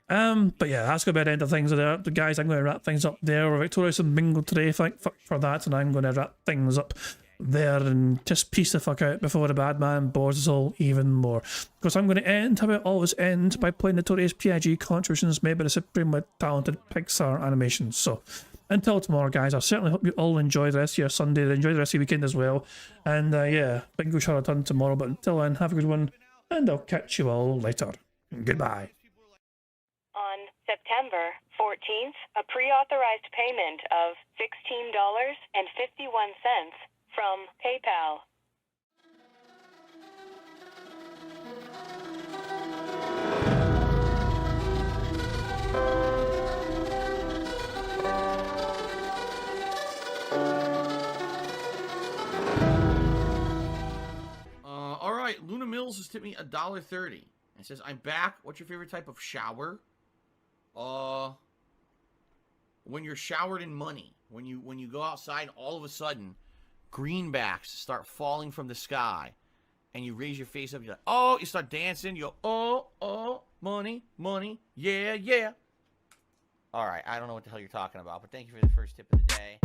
But yeah, that's going to be the end of things there. The guys, I'm going to wrap things up there. We're victorious in bingo today, thank fuck for that, and I'm going to wrap things up there and just piece the fuck out before the bad man bores us all even more. Because I'm going to end how I always end, by playing notorious PIG contributions made by the supremely talented Pixar animations. So until tomorrow, guys, I certainly hope you all enjoy the rest of your Sunday, enjoy the rest of your weekend as well. And yeah, bingo sharathon tomorrow, but until then, have a good one, and I'll catch you all later. Goodbye.
On September 14th, a pre-authorized payment of $16.51 from PayPal.
Hills has tipped me $1.30. It says, I'm back. What's your favorite type of shower? When you're showered in money. When you go outside and all of a sudden, greenbacks start falling from the sky. And you raise your face up, you're like, oh, you start dancing, you go, oh, money, money, yeah, yeah. All right, I don't know what the hell you're talking about, but thank you for the first tip of the day.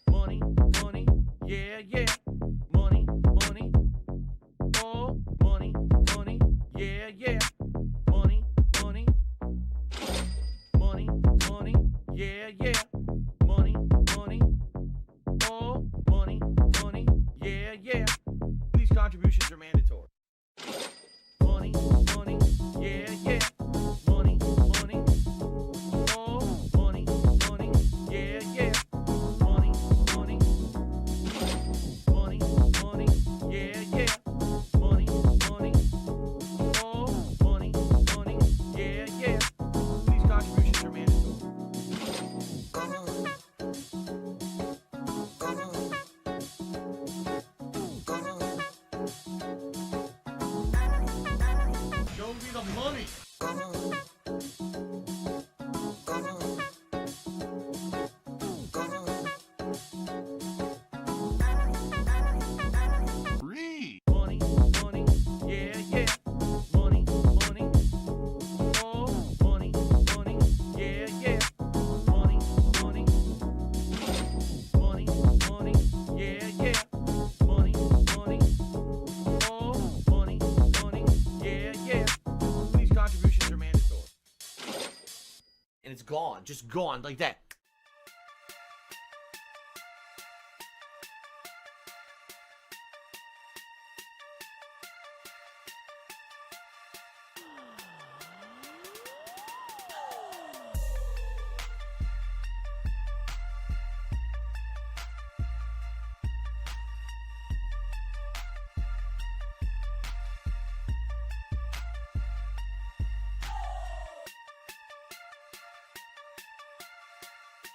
Money, money, yeah, yeah. Money, money, oh, money, money, yeah, yeah. Money, money. Money, money, yeah, yeah. Money, money, oh, money, money, yeah, yeah. These contributions are mandatory. Money, money, yeah, yeah. Money, money, oh, money, money, yeah, yeah. Money, money, money, money, yeah, yeah. Money, money, oh, money, money, yeah, yeah. These contributions are mandatory. Show me the money. Free. Money, money, yeah, yeah. Money, money, oh, money, money, yeah, yeah. Money, money, money, money, yeah, yeah. Money, money, oh, money, money, yeah, yeah. These contributions are mandatory. And it's gone, just gone like that.